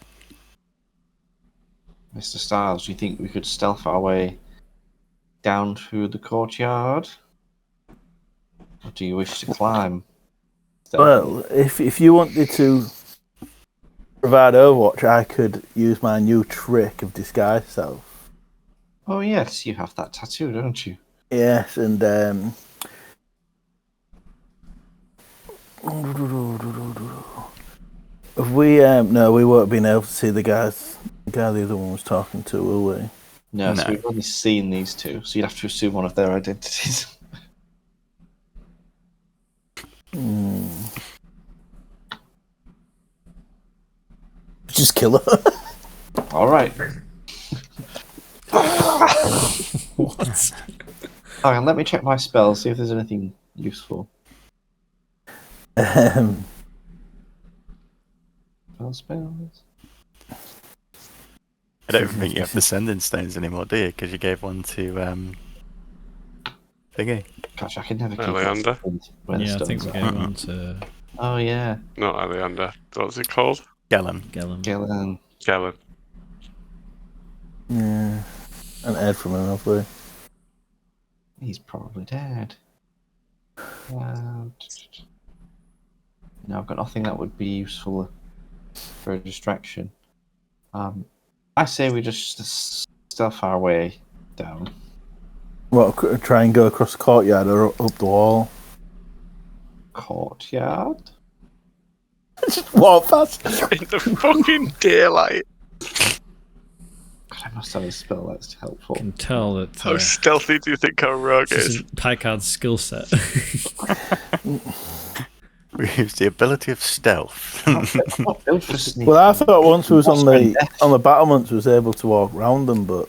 Mr. Styles, do you think we could stealth our way down through the courtyard? Or do you wish to climb? Well, if you wanted to provide Overwatch, I could use my new trick of disguise self. Oh yes, you have that tattoo, don't you? Yes, and if we no, we won't be able to see the guy the other one was talking to, will we? No, No. so we've only seen these two, so you'd have to assume one of their identities. Just kill her. All right. What? Oh, and let me check my spells, see if there's anything useful. Spells. I don't think you have the sending stones anymore, do you? Because you gave one to Thingy. Gosh, I can never keep Oleander? up with where the Yeah, I think stones we are. gave one to Oh yeah, Not Oleander. What's it called? Gellin. Gellum. Gillen. Gellin. Yeah, an Ed from him, have we? He's probably dead. No, I've got nothing that would be useful for a distraction. I say we just stealth our way down. What? Try and go across the courtyard or up the wall? Courtyard? Walk fast. In the fucking daylight. God, I must have a spell that's helpful. Can tell that How stealthy do you think our rogue this is? is Picard's skill set. We use the ability of stealth. Not built for sneaking. Well, I thought once we was on What's the battlements, we was able to walk round them, but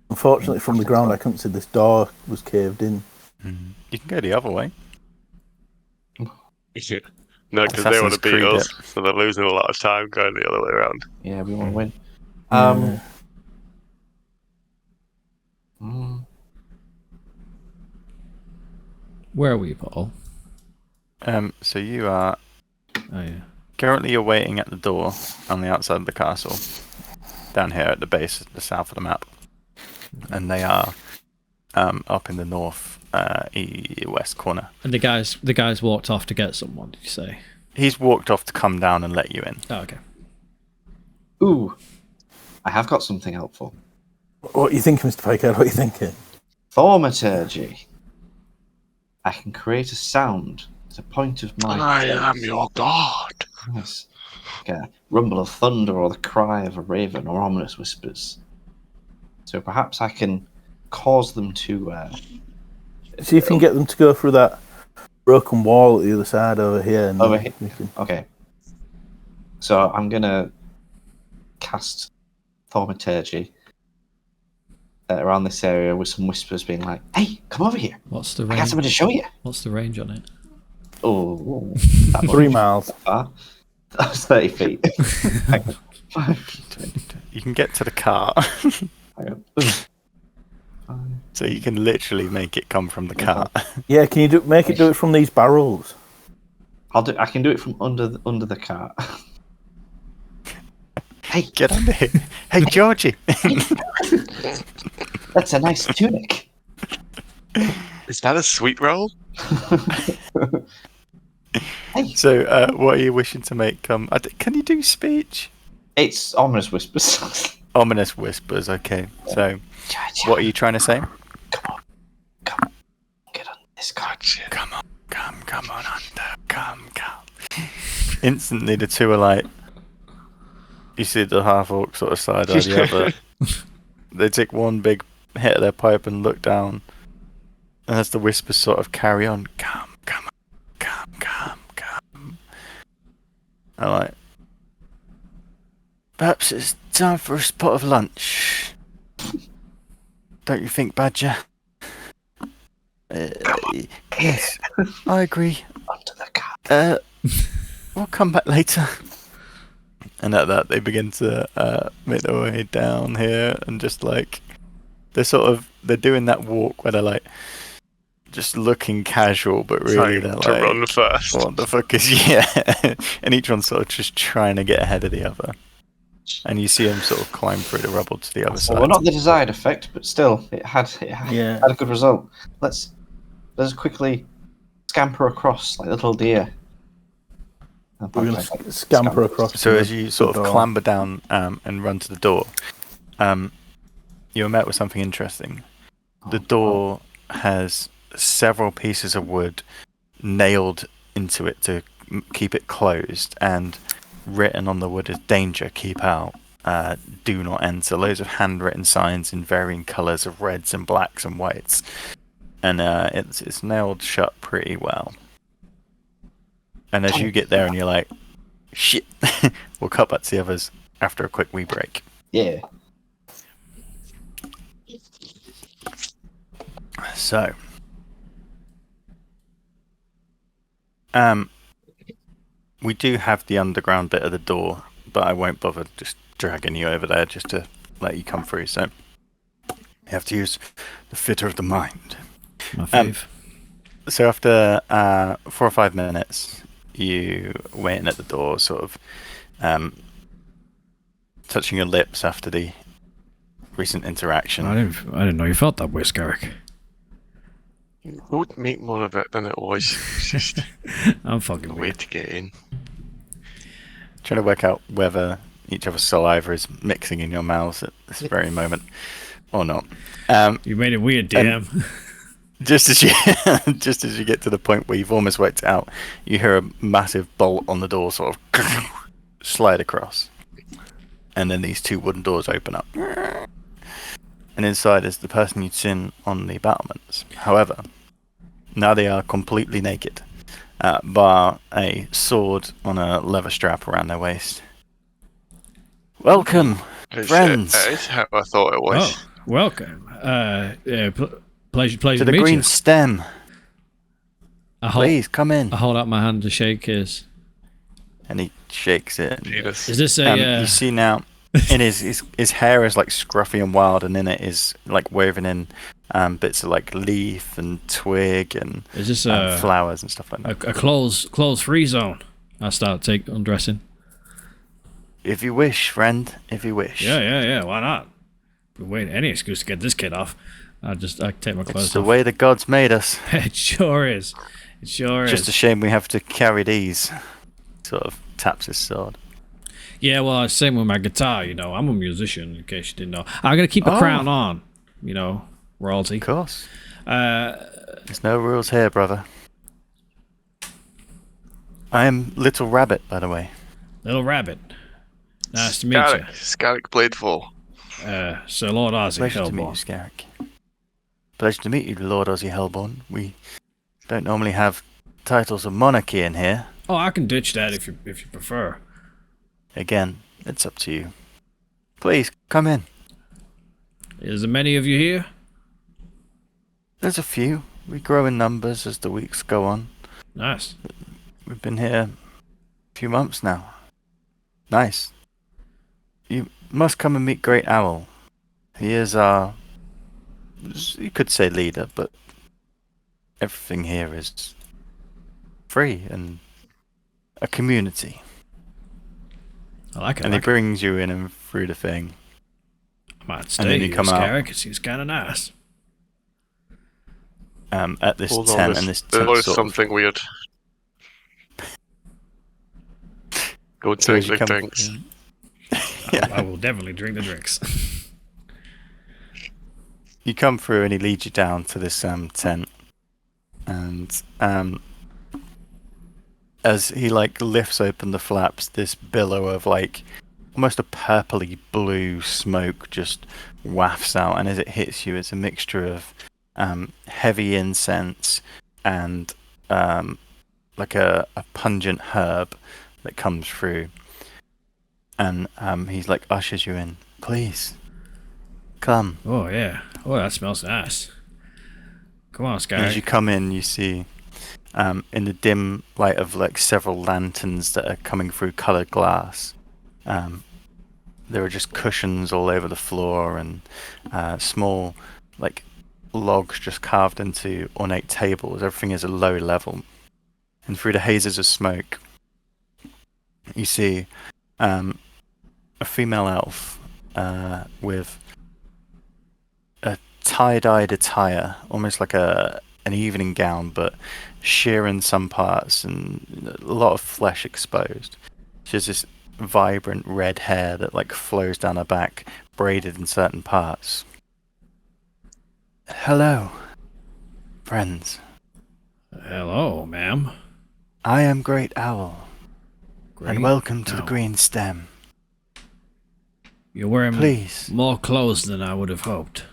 unfortunately, from the ground, I couldn't see this door was caved in. You can go the other way. No, because they want to Assassin's beat Creed us, so they're losing a lot of time going the other way around. Yeah, we want to win. Where are we, Paul? So you are Oh yeah. currently you're waiting at the door on the outside of the castle, down here at the base, the south of the map, and they are up in the north west corner. And the guys walked off to get someone. Did you say? He's walked off to come down and let you in. Oh, okay. Ooh, I have got something helpful. What are you thinking, Mr. Picard? What are you thinking? Thaumaturgy. I can create a sound at a point of my I choice. am your god. Yes. Like a rumble of thunder or the cry of a raven or ominous whispers. So perhaps I can cause them to... See if you can get them to go through that broken wall at the other side over here. And Over then here. we can- Okay. So I'm going to cast Thaumaturgy around this area with some whispers being like, hey, come over here. What's the I got range? something to show you. What's the range on it? Oh, that 3 miles. far. That was 30 feet. Hang on. 5, You can get to the car, hang on. so you can literally make it come from the car. Yeah, can you make it do it from these barrels? I can do it from under the cart. Hey, Get under here. Hey, Georgie. that's a nice tunic. Is that a sweet roll? Hey, So, what are you wishing to make come? Can you do speech? it's ominous whispers. Ominous whispers. Okay. So, what are you trying to say? Come on, get on this cart. Come on, come on under, come. Instantly, the two are like, you see the half orc sort of side eye the other. They take one big hit of their pipe and look down, and as the whispers sort of carry on, come. I'm like, perhaps it's time for a spot of lunch. Don't you think, Badger? Yes, I agree. Under the cart. We'll come back later. And at that, they begin to make their way down here, and just like they're doing that walk where they're like just looking casual, but really Trying they're to like, run first. what the fuck is yeah? And each one's sort of just trying to get ahead of the other. And you see them sort of climb through the rubble to the other side. Well, not the desired effect, but still, it had Yeah. a good result. Let's quickly scamper across like little deer. We're going to scamper across. So to as the- you the sort of door. clamber down and run to the door, you're met with something interesting. The door has several pieces of wood nailed into it to keep it closed, and written on the wood is "Danger, keep out, do not enter." Loads of handwritten signs in varying colours of reds and blacks and whites, and it's nailed shut pretty well. And as you get there and you're like, shit, we'll cut back to the others after a quick wee break. Yeah. So, we do have the underground bit of the door, but I won't bother just dragging you over there just to let you come through. So, you have to use the fitter of the mind. My fave. So after 4 or 5 minutes, you waiting at the door, sort of touching your lips after the recent interaction. I didn't know you felt that way, Scarrick. It would make more of it than it was. It's just I'm fucking a way weird. to get in. Trying to work out whether each other's saliva is mixing in your mouths at this very moment or not. You made it weird, DM. Just as you get to the point where you've almost worked it out, you hear a massive bolt on the door sort of slide across, and then these 2 wooden doors open up, and inside is the person you'd seen on the battlements. However, now they are completely naked, bar a sword on a leather strap around their waist. Welcome, friends, That is how I thought it was. Oh, welcome. Pleasure to to the meet green you. stem. Please come in. I hold out my hand to shake his. And he shakes it. And, Penis. Is this a? you see now, in his hair is like scruffy and wild, and in it is like woven in bits of like leaf and twig and Is this flowers and stuff like that. a clothes free zone? I start undressing. If you wish, friend. If you wish. Yeah. Why not? Wait, any excuse to get this kid off. I take my clothes It's the off. way the gods made us. It sure is. It sure Just is. a shame we have to carry these. Sort of taps his sword. Yeah, well, same with my guitar. You know, I'm a musician. In case you didn't know, I gotta keep a crown on. You know, royalty. Of course. There's no rules here, brother. I am Little Rabbit, by the way. Little Rabbit. Nice to meet you. Scarrick Bladeful. Sir Lord Ozzy Pleasure to meet you, Hellborn. Scarrick. Pleasure to meet you, Lord Ozzy Hellborn. We don't normally have titles of monarchy in here. Oh, I can ditch that if you prefer. Again, it's up to you. Please, come in. Is there many of you here? There's a few. We grow in numbers as the weeks go on. Nice. We've been here a few months now. Nice. You must come and meet Great Owl. He is our, you could say, leader, but everything here is free and a community. I like it. And he brings you in and through the thing. I might and stay then you here, come out. Scarrick. It seems kind of nice. At this Hold on, tent, and this there's tent sort of something weird. Go So as drink you the come drinks. through- I will definitely drink the drinks. You come through and he leads you down to this tent, and as he like lifts open the flaps, this billow of like almost a purpley blue smoke just wafts out, and as it hits you, it's a mixture of heavy incense and like a pungent herb that comes through, and he's like ushers you in. Please, come. Oh yeah. Oh, that smells nice. Come on, And as you Scarrick. come in, you see in the dim light of like several lanterns that are coming through coloured glass, there are just cushions all over the floor and small like logs just carved into ornate tables. Everything is at low level, and through the hazes of smoke, you see a female elf with a tie-dyed attire, almost like an evening gown, but sheer in some parts and a lot of flesh exposed. She has this vibrant red hair that like flows down her back, braided in certain parts. Hello, friends. Hello, ma'am. I am Great Owl, Great. and welcome to the Owl. Green Stem. You're wearing Please, more clothes than I would have hoped.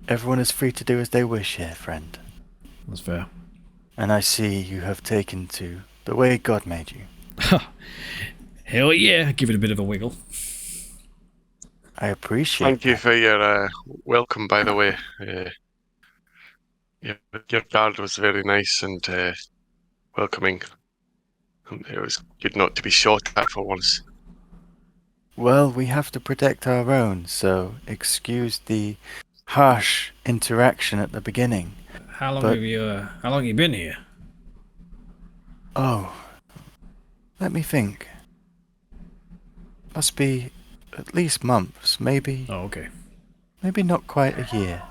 everyone is free to do as they wish here, friend. That's fair. And I see you have taken to the way God made you. Hell yeah. Give it a bit of a wiggle. I appreciate Thank you that. for your welcome, by the way. Your guard was very nice and welcoming. It was good not to be shot at for once. Well, we have to protect our own, so excuse the harsh interaction at the beginning. How long But- have you been here? Oh, let me think. Must be at least months, maybe Oh, okay. not quite a year.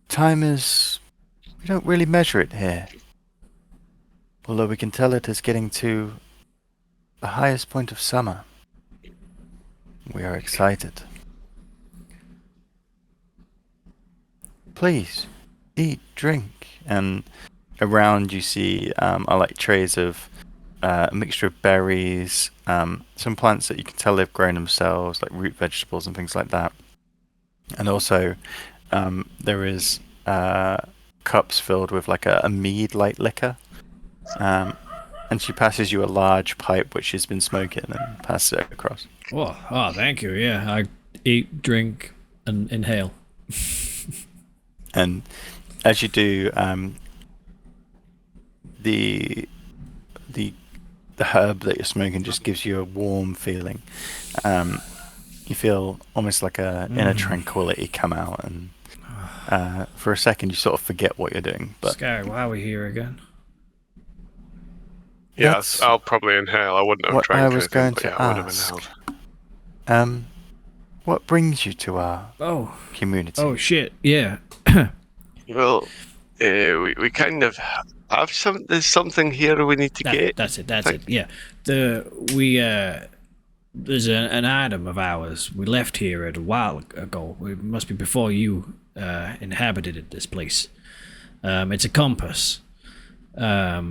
Time is... we don't really measure it here. Although we can tell it is getting to the highest point of summer. We are excited. Please, eat, drink. And around you see are like trays of a mixture of berries, some plants that you can tell they've grown themselves, like root vegetables and things like that. And also there is cups filled with like a mead-like liquor. And she passes you a large pipe which she's been smoking and passes it across. Oh, thank you. Yeah, I eat, drink, and inhale. And as you do, the herb that you're smoking just gives you a warm feeling. You feel almost like a inner tranquility come out, and for a second you sort of forget what you're doing. But Sky, why are we here again? Yeah, That's I'll probably inhale. I wouldn't have what drank I was anything, going but to yeah, I would have ask. inhaled. What brings you to our Oh, community? oh shit. Yeah. Well, we kind of have there's something here we need to get. That's it. Thank- Yeah. there's an item of ours. We left here a while ago. It must be before you inhabited this place. It's a compass. But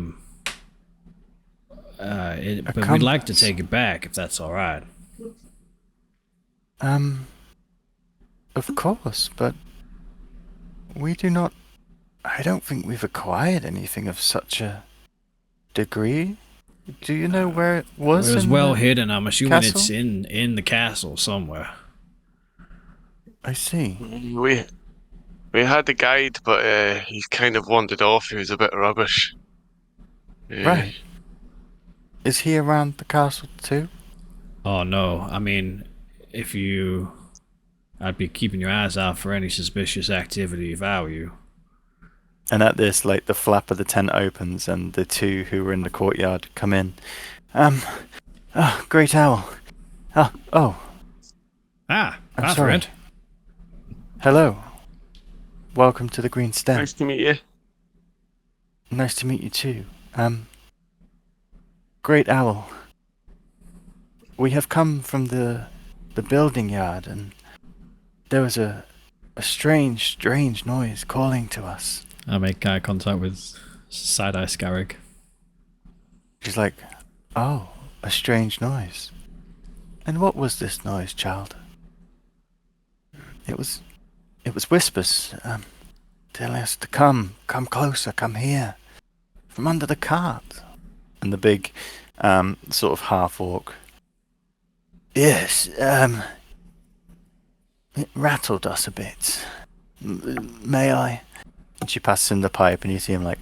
we'd like to take it back if that's all right. Of course, but we do not. I don't think we've acquired anything of such a degree. Do you know where it was? It was in well the hidden. I'm assuming castle? it's in the castle somewhere. I see. We had a guide, but he's kind of wandered off. He was a bit rubbish. Right. Is he around the castle too? Oh no! I mean, I'd be keeping your eyes out for any suspicious activity if I were you. And at this, like, the flap of the tent opens and the two who were in the courtyard come in. Great Owl. Oh, Ah, I'm hi, sorry. friend. Hello. Welcome to the Green Stem. Nice to meet you. Nice to meet you too. Great Owl. We have come from the building yard, and there was a strange noise calling to us. I make eye contact with Side-Eye Scarrig. She's like, oh, a strange noise. And what was this noise, child? It was whispers, telling us to come closer, come here, from under the cart. And the big, sort of half-orc. Yes, it rattled us a bit. May I? And she passes him the pipe, and you see him like,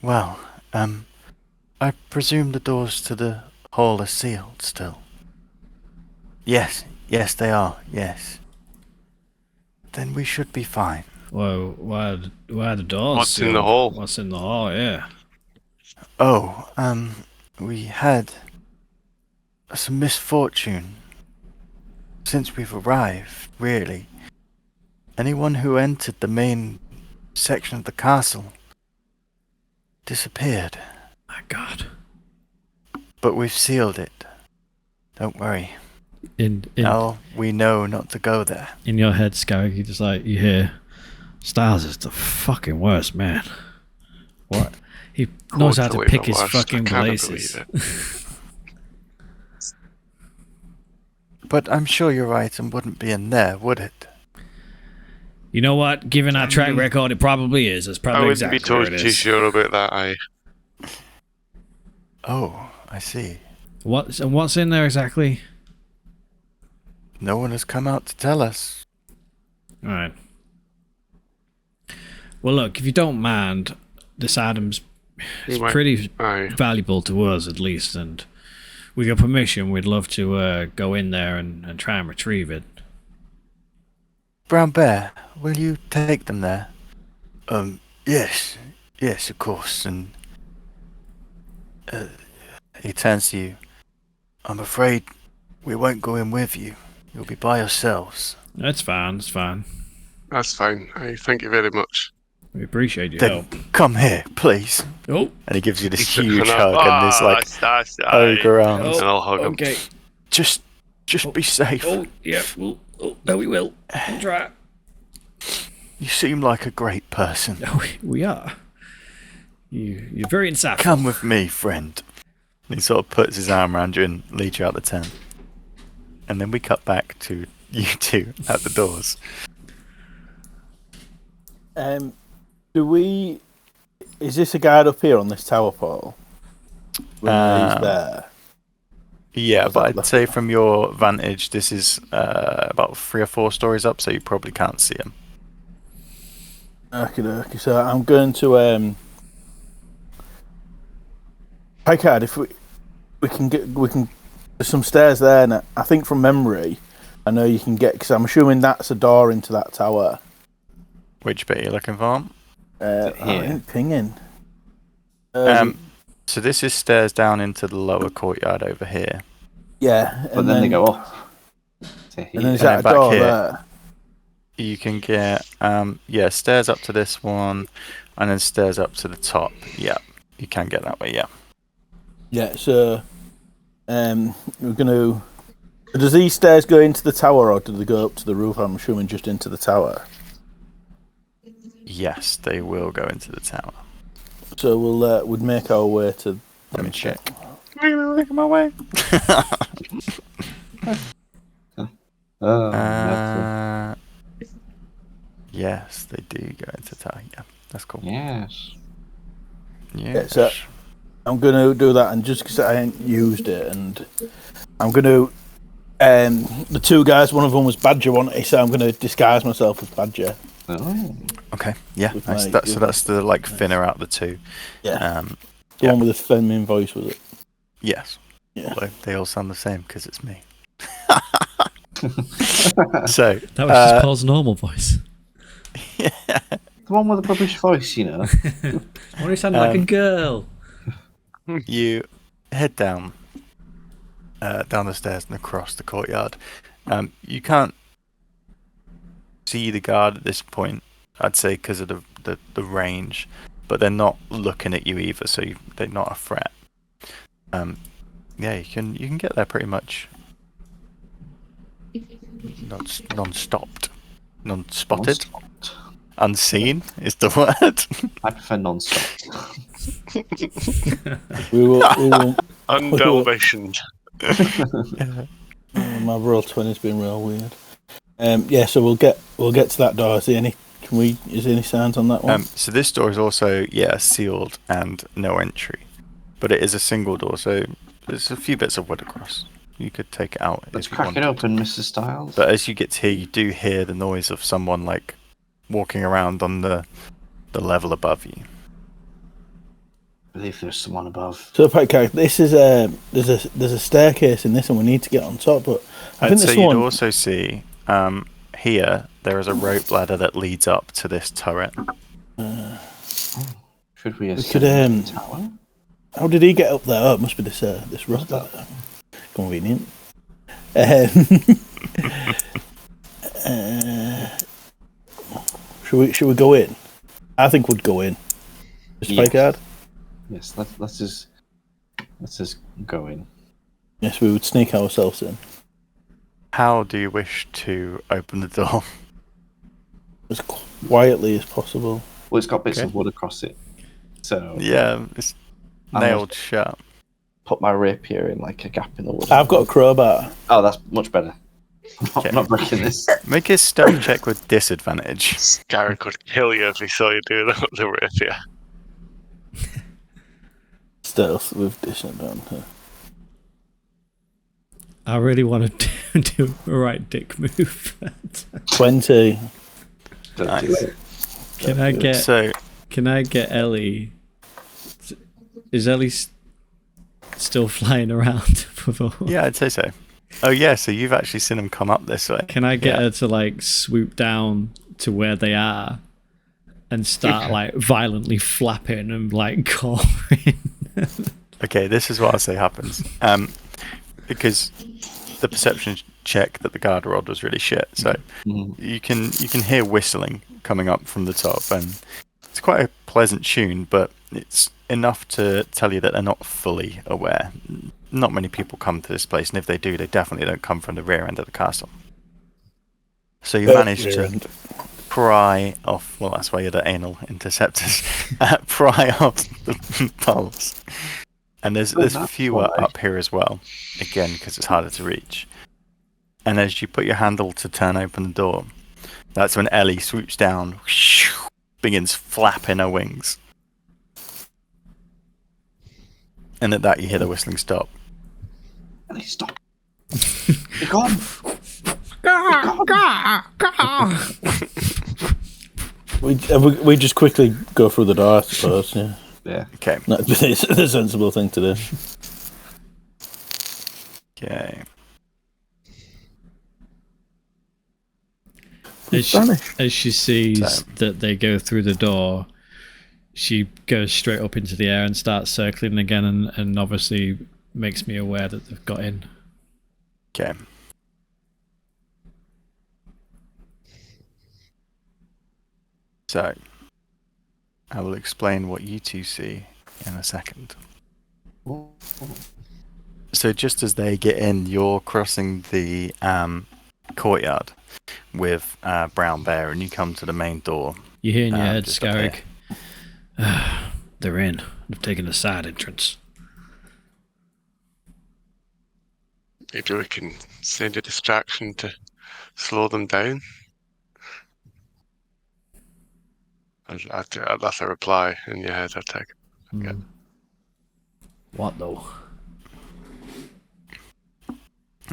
Well, I presume the doors to the hall are sealed still. Yes, they are, yes. Then we should be fine. Well, why are the doors What's in sealed? the hall? What's in the hall? Yeah. Oh, we had some misfortune since we've arrived, really. Anyone who entered the main section of the castle disappeared. My God. But we've sealed it. Don't worry. In Now we know not to go there. in your head, Scarrig, you hear, Styles is the fucking worst man. What? He knows how to Totally pick the his worst. fucking I can't places. believe it. But I'm sure you're right and wouldn't be in there, would it? You know what? Given our track record, it probably is. It's I probably wouldn't exactly be where too it is. sure about that. Oh, I see. What's in there exactly? No one has come out to tell us. All right. Well, look, if you don't mind, this item's it's Right. pretty Aye. valuable to us, at least, and with your permission, we'd love to go in there and try and retrieve it. Brown Bear, will you take them there? Yes, of course. And he turns to you. I'm afraid we won't go in with you. You'll be by yourselves. That's fine. It's fine. That's fine. Thank you very much. We appreciate your Then help. come here, please. Oh, And he gives you this And huge I- hug and this like that's ogre arms. And I'll hug him. okay. Just be safe. Oh, yeah. No, we will. We'll try. You seem like a great person. No, we are. You're very insightful. Come with me, friend. And he sort of puts his arm around you and leads you out the tent. And then we cut back to you two at the doors. Is this a guide up here on this tower portal? When he's there. Yeah, Was but that I'd left say behind? from your vantage, this is about 3 or 4 stories up, so you probably can't see him. Okay. So I'm going to Picard. If we can there's some stairs there, and I think from memory, I know you can get because I'm assuming that's a door into that tower. Which bit are you looking for? I Here. ain't pinging. So this is stairs down into the lower courtyard over here. Yeah, But then they go up to And then here. there's And that then back door here. there. You can get stairs up to this one, and then stairs up to the top. Yeah, you can get that way. Yeah. Yeah, so we're going to... Does these stairs go into the tower, or do they go up to the roof? I'm assuming just into the tower. Yes, they will go into the tower. So we'd make our way to... Let me check. Making my way. Yes, they do go into the tower. Yeah, that's cool. Yes. Yeah. So I'm going to do that, and just because I ain't used it, and I'm going to... the two guys, one of them was Badger, wasn't he? So I'm going to disguise myself as Badger. Oh. Okay. Yeah. With Nice. my- So that's the like thinner out the two. Yeah. The Yeah. one with the feminine voice, was it? Yes. Yeah. Although they all sound the same because it's me. So That was just Paul's normal voice. yeah. The one with the rubbish voice, you know. Why do you sound like a girl? You head down the stairs and across the courtyard. You can't see the guard at this point, I'd say, because of the range, but they're not looking at you either, so they're not a threat. Yeah, you can get there pretty much non-stopped, non-spotted, unseen is the word. I prefer non-stop. We will Undelevisioned. my roll 20's been real weird. Yeah, so we'll get to that door. Is there any signs on that one? So this door is also sealed and no entry, but it is a single door, so there's a few bits of wood across. You could take it out. Let's if you crack it wanted. open, Mr. Styles. But as you get here, you do hear the noise of someone like walking around on the level above you. I believe there's someone above. So, this is there's a staircase in this, and we need to get on top. But I think So this you'd one. also see here there is a rope ladder that leads up to this turret. Should we could, ascend the tower? How did he get up there? Oh, it must be this rope ladder. Convenient. Should we go in? I think we'd go in. Just play card. Yes, let's just go in. Yes, we would sneak ourselves in How do you wish to open the door? as quietly as possible. Well, it's got bits Okay. of wood across it, so Yeah, it's nailed shut. put my rapier in like a gap in the wood. I've got a crowbar. Oh, that's much better. Okay. I'm not breaking this. Make a stealth check with disadvantage. Garrick would kill you if he saw you do that with the rapier. Stealth with disadvantage. I really want to do a right dick move. 20. Don't do it. Can I get Ellie? Is Ellie still flying around? Yeah, I'd say so. Oh yeah, so you've actually seen them come up this way. Can I get her to like swoop down to where they are and start like violently flapping and like cawing? Okay, this is what I'll say happens. Because the perception check that the guard rolled was really shit, so you can hear whistling coming up from the top, and it's quite a pleasant tune, but it's enough to tell you that they're not fully aware. Not many people come to this place, and if they do, they definitely don't come from the rear end of the castle. So you manage to pry off, well, that's why you're the anal interceptors, pry off the poles. And there's fewer up here as well, again, because it's harder to reach. And as you put your handle to turn open the door, that's when Ellie swoops down, begins flapping her wings. And at that you hear the whistling stop. Ellie, stop. You're gone. We just quickly go through the door, I suppose. Yeah. Yeah. Okay. It's the sensible thing to do. Okay. As she sees that they go through the door, she goes straight up into the air and starts circling again, and obviously makes me aware that they've got in. Okay. So, I will explain what you two see in a second. So just as they get in, you're crossing the courtyard with Brown Bear, and you come to the main door. You hear in your head, just up here. Scarrick. They're in. They've taken the side entrance. Maybe we can send a distraction to slow them down. That's a reply in your head, I take it. Yeah. What though?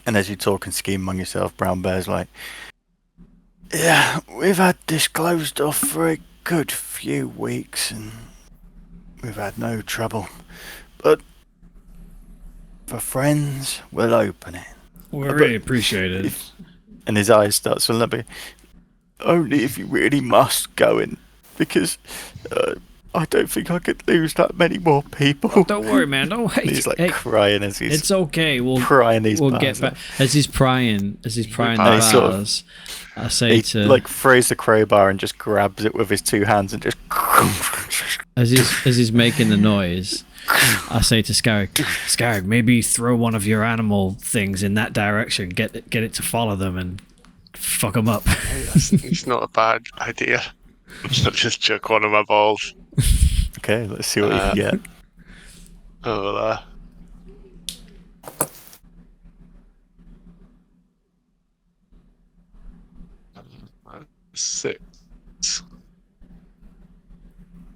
And as you talk and scheme among yourself, Brown Bear's like, yeah, we've had this closed off for a good few weeks and we've had no trouble. But for friends, we'll open it. We really appreciate it. And his eyes start swelling up. Only if you really must go in, because I don't think I could lose that many more people. Oh, don't worry, man. Don't wait. He's like crying as he's It's okay. We'll prying these We'll bars get back. up. As he's prying the He sort of- bars, I say He to like throws the crowbar and just grabs it with his two hands and just. as he's making the noise, I say to Scarrick, maybe throw one of your animal things in that direction. Get it to follow them and fuck them up. It's not a bad idea. I'll just chuck one of my balls. Okay, let's see what you can get. Oh, 6.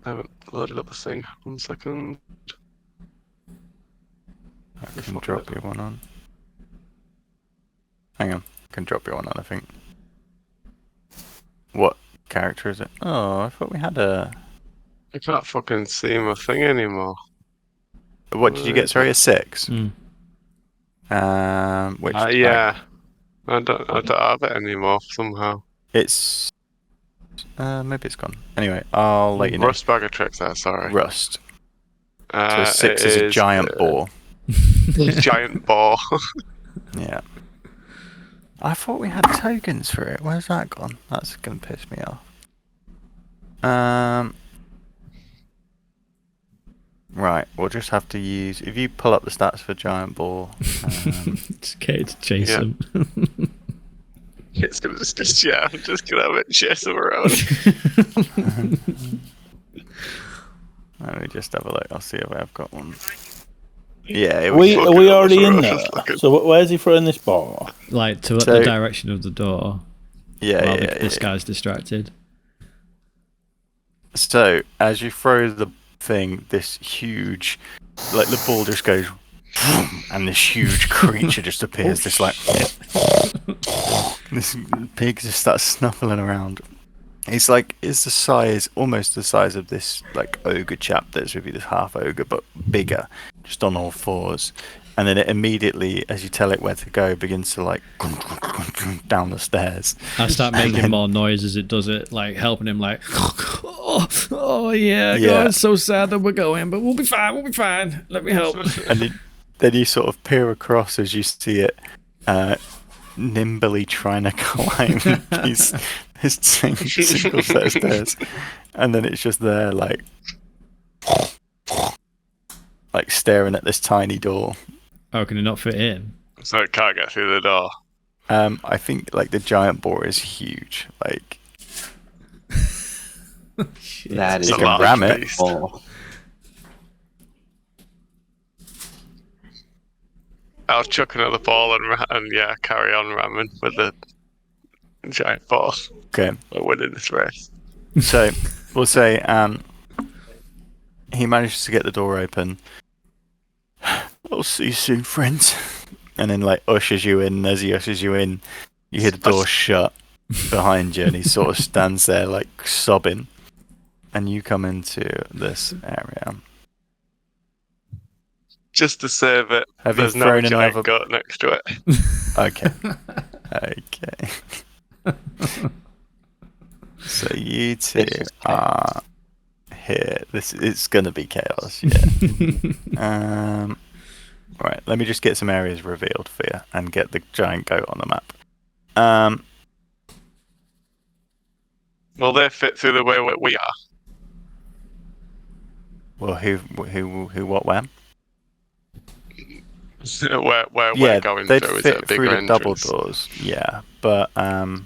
I haven't loaded up the thing. 1 second. I can drop you one on. Hang on, I can drop you one on, I think. What character is it? Oh, I thought we had a... I can't fucking see my thing anymore. What did you get? Sorry, a 6? Mm. Which... Yeah. I don't have it anymore somehow. It's... maybe it's gone. Anyway, I'll let you know. Rust bag of tricks there, sorry. Rust. So a 6 is a giant boar. Giant boar. Yeah. I thought we had tokens for it. Where's that gone? That's gonna piss me off. Right, we'll just have to use... If you pull up the stats for giant boar... It's okay to chase Yeah. him. It's just, yeah, I'm just gonna have it chase him around. Let me just have a look. I'll see if I've got one. Yeah, Are we already in there? Looking. So where's he throwing this ball? Like to So- the direction of the door. Yeah, while yeah, this yeah. guy's distracted. So, as you throw the thing, this huge... Like, the ball just goes... And this huge creature just appears. This, like... This pig just starts snuffling around. It's like... It's the size... Almost the size of this, like, ogre chap that's with you. This half ogre, but bigger. Just on all fours. And then it immediately, as you tell it where to go, begins to, like... Down the stairs. I start And making then- more noise as it does it, like helping him, like, oh yeah, Yeah. God, it's so sad that we're going, but we'll be fine. Let me help. And then you sort of peer across as you see it nimbly trying to climb this single set of stairs. And then it's just there, like staring at this tiny door. Oh, can it not fit in? So it can't get through the door. I think, like, the giant boar is huge. Like, That is It's a you can large ram it. beast. Oh, I'll chuck another ball and yeah, carry on ramming with the giant ball. Okay, We're winning this race. so we'll say he manages to get the door open. I'll see you soon, friends. And then, like, ushers you in. As he ushers you in, you hear the door shut behind you, and he sort of stands there, like, sobbing. And you come into this area. Just to save it, Have you there's no thrown giant another? goat next to it. Okay. Okay. So you two This is are here. It's gonna be chaos. Yeah. Right. Let me just get some areas revealed for you and get the giant goat on the map. Will they fit through the way we are? Well, who, what, where? where we're Yeah, going they'd through is a fit through bigger the double entrance. doors. Yeah, but No.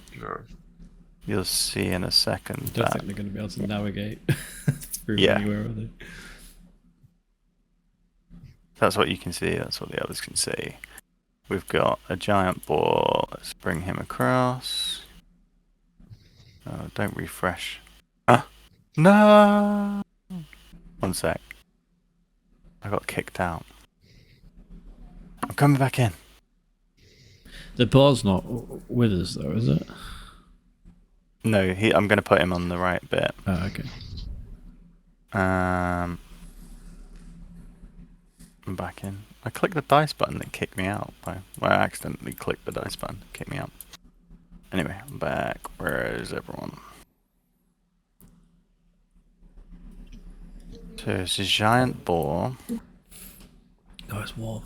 you'll see in a I second don't that. think they're going to be able to navigate through Yeah. anywhere, are they? That's what you can see. That's what the others can see. We've got a giant boar. Let's bring him across. Oh, don't refresh. No! One sec. I got kicked out. I'm coming back in. The boar's not with us, though, is it? No, I'm going to put him on the right bit. Oh, okay. I'm back in. I clicked the dice button that kicked me out. I accidentally clicked the dice button, kicked me out. Anyway, I'm back. Where is everyone? So it's a giant boar. Oh, it's warm.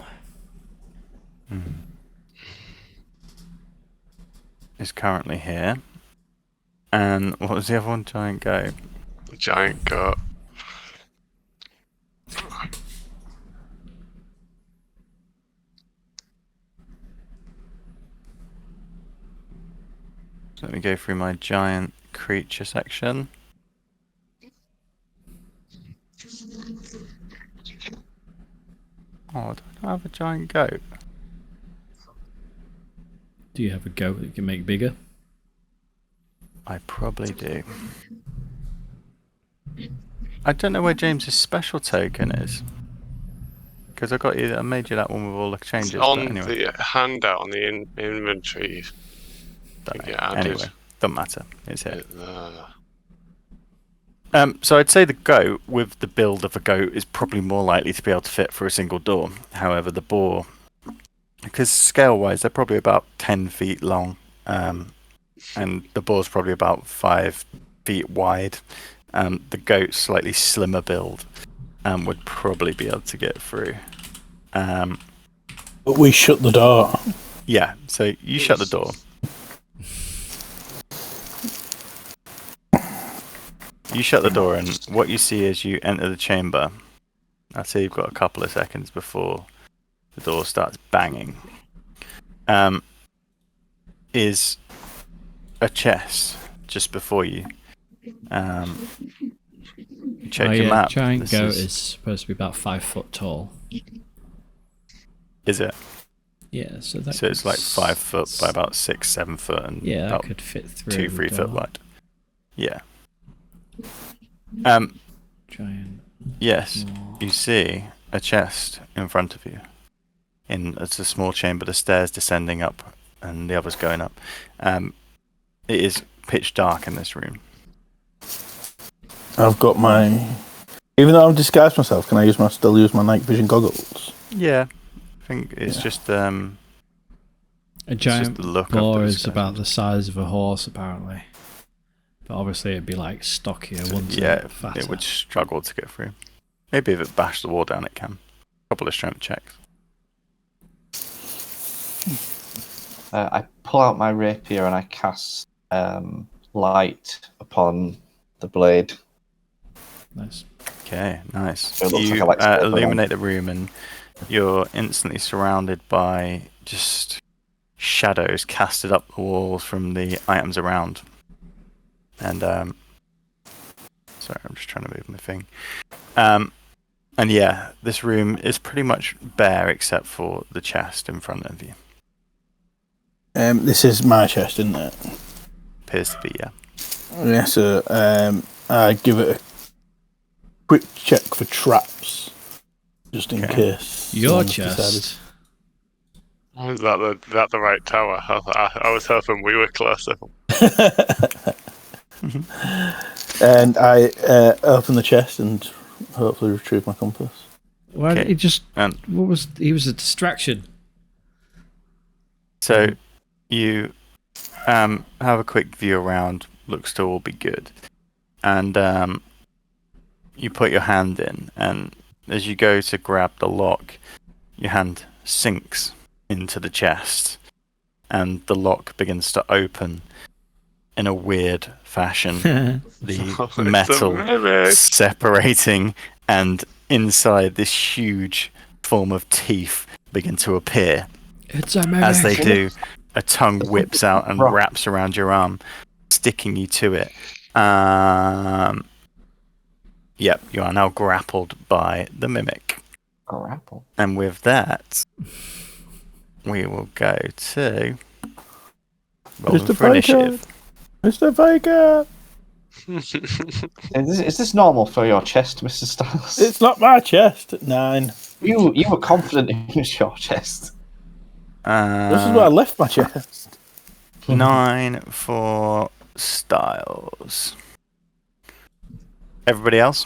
Is currently here. And what was the other one? Giant goat. Giant goat. So let me go through my giant creature section. Oh, do I have a giant goat? Do you have a goat that you can make bigger? I probably do. I don't know where James's special token is. Because I made you that one with all the changes. It's on but anyway. the handout on the inventory. Don't know. Yeah, I did. Anyway, doesn't matter. It's here. It, So I'd say the goat, with the build of a goat, is probably more likely to be able to fit through a single door. However, the boar, because scale-wise, they're probably about 10 feet long, and the boar's probably about 5 feet wide. The goat's slightly slimmer build, would probably be able to get through. But we shut the door. Yeah, so you shut the door. You shut the door, and what you see as you enter the chamber, I'd say you've got a couple of seconds before the door starts banging, is a chest just before you. You check your map. Giant This goat is supposed to be about 5 foot tall. Is it? Yeah, so that So it's like 5 foot by about 6, 7 foot, and yeah, that about could fit through 2, the 3 foot door. wide. Yeah. Giant. Yes, More. you see a chest in front of you. It's a small chamber, the stairs descending up, and the others going up. It is pitch dark in this room. I've got my. Even though I've disguised myself, can I still use my night vision goggles? Yeah, I think it's just A just giant the look of boar the is about disguise. the size of a horse, apparently. But obviously, it'd be like stockier, wouldn't Yeah, it? Fatter. it would struggle to get through. Maybe if it bashed the wall down, it can. Couple of strength checks. I pull out my rapier and I cast light upon the blade. Nice. Okay, nice. So it looks You like I like split the illuminate the room, and you're instantly surrounded by just shadows casted up the walls from the items around. And sorry, I'm just trying to move my thing. And yeah, this room is pretty much bare except for the chest in front of you. This is my chest, isn't it? Appears to be, yeah. Yeah, so I give it a quick check for traps, just in Okay. case. Your someone's chest. is that the right tower? I was hoping we were closer. And I open the chest and hopefully retrieve my compass. Why did Okay. he just? And He was a distraction. so you have a quick view around, looks to all be good. And you put your hand in, and as you go to grab the lock, your hand sinks into the chest, and the lock begins to open in a weird fashion. The It's a metal mimic. separating and inside this huge form of teeth begin to appear. It's a As they mimic. do, a tongue whips out and Rock. wraps around your arm, sticking you to it. Yep, you are now grappled by the mimic. Grapple. And with that, we will go to rolling Mr. for initiative. Mr. Faker! Is this normal for your chest, Mr. Styles? It's not my chest. 9. You were confident it was your chest. This is where I left my chest. 9 for Styles. Everybody else?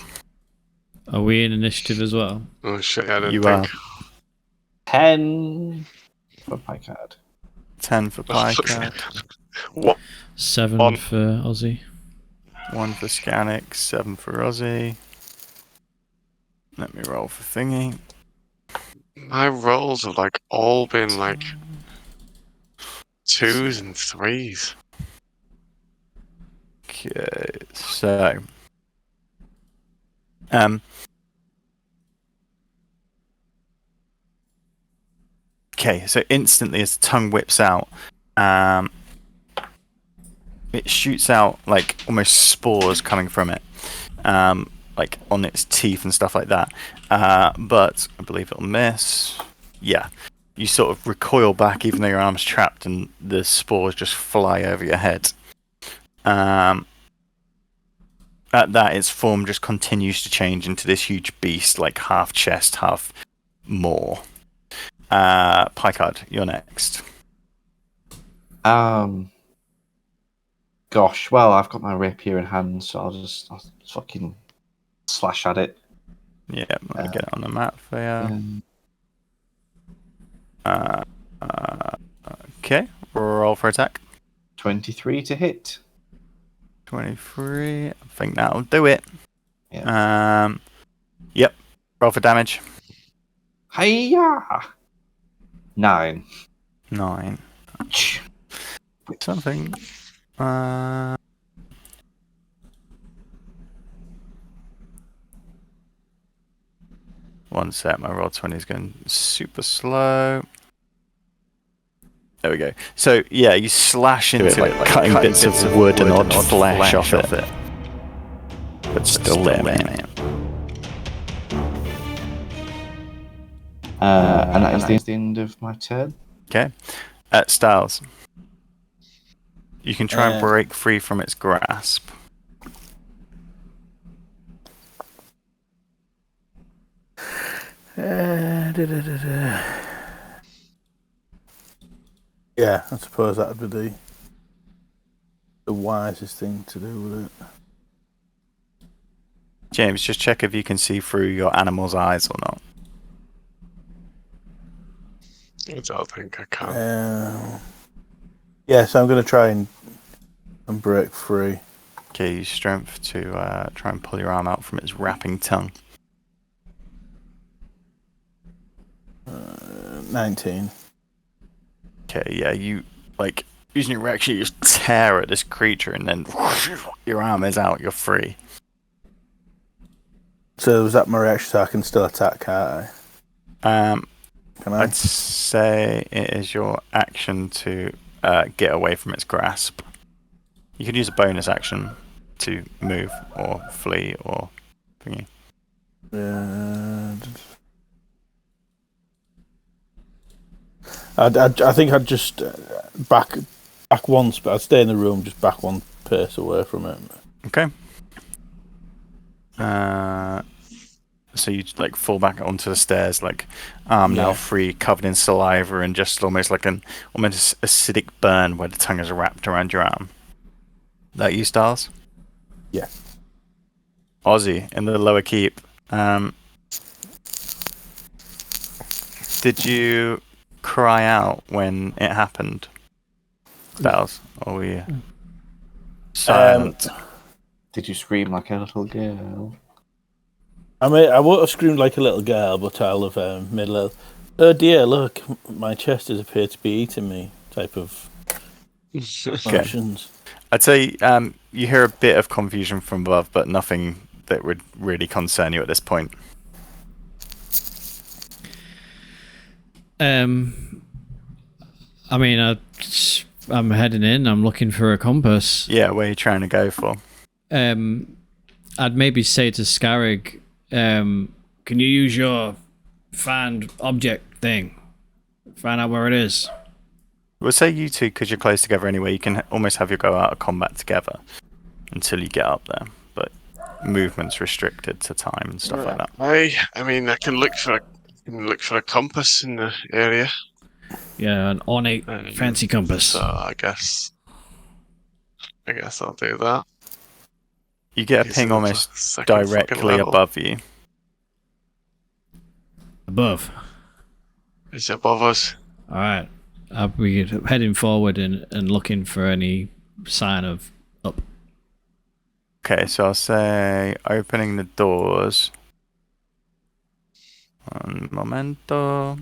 Are we in initiative as well? Oh shit! I didn't You think. 10 for Picard. 10 for Piker, What? 7 On. for Aussie. 1 for Scanix, 7 for Aussie. Let me roll for Thingy. My rolls have like all been like 2s and 3s. Okay, so okay, so instantly as the tongue whips out, it shoots out like almost spores coming from it, like on its teeth and stuff like that. But I believe it'll miss. Yeah, you sort of recoil back even though your arm's trapped, and the spores just fly over your head. At that, its form just continues to change into this huge beast, like half chest, half maw. Picard, you're next. Gosh, well, I've got my rapier in hand, so I'll fucking slash at it. Yeah, let me get it on the map for you. Okay, roll for attack. 23 to hit. 23. I think that'll do it. Yeah. Yep. Roll for damage. Hiya! 9. 9. Something. One sec. My roll 20 is going super slow. There we go. So yeah, you slash into it, like cutting bits of wood and odd flesh off it. But still there, man. And that is the end of my turn. Okay. Styles. You can try and break free from its grasp. Yeah, I suppose that would be the wisest thing to do with it. James, just check if you can see through your animal's eyes or not. I don't think I can. Yeah, so I'm going to try and break free. Okay, use strength to try and pull your arm out from its wrapping tongue. 19. Okay, yeah, you, like, using your reaction, you just tear at this creature and then your arm is out, you're free. So was that my reaction, so I can still attack, can't I? Can I? I'd say it is your action to get away from its grasp. You could use a bonus action to move or flee or thingy. I think I'd just back once, but I'd stay in the room, just back one pace away from it. Okay. So you like fall back onto the stairs, like arm now free, covered in saliva, and just almost like an almost acidic burn where the tongue is wrapped around your arm. That you, Styles? Yeah. Aussie in the lower keep. Did you cry out when it happened, Styles? Or were you silent? Did you scream like a little girl? I mean, I won't have screamed like a little girl, but I'll have made a little, oh dear, look, my chest has appeared to be eating me type of motions. I'd say you hear a bit of confusion from above, but nothing that would really concern you at this point. I mean, I'm heading in. I'm looking for a compass. Yeah, where are you trying to go for? I'd maybe say to Scarrig, can you use your find object thing? Find out where it is. We'll say you two, because you're close together anyway, you can almost have you go out of combat together until you get up there. But movement's restricted to time and stuff like that. I mean, I can look for a compass in the area. Yeah, an ornate, fancy compass. So I guess I'll do that. You get a ping almost directly above you. Above. It's above us. All right. I'll be heading forward and looking for any sign of up. Okay, so I'll say opening the doors. Un momento.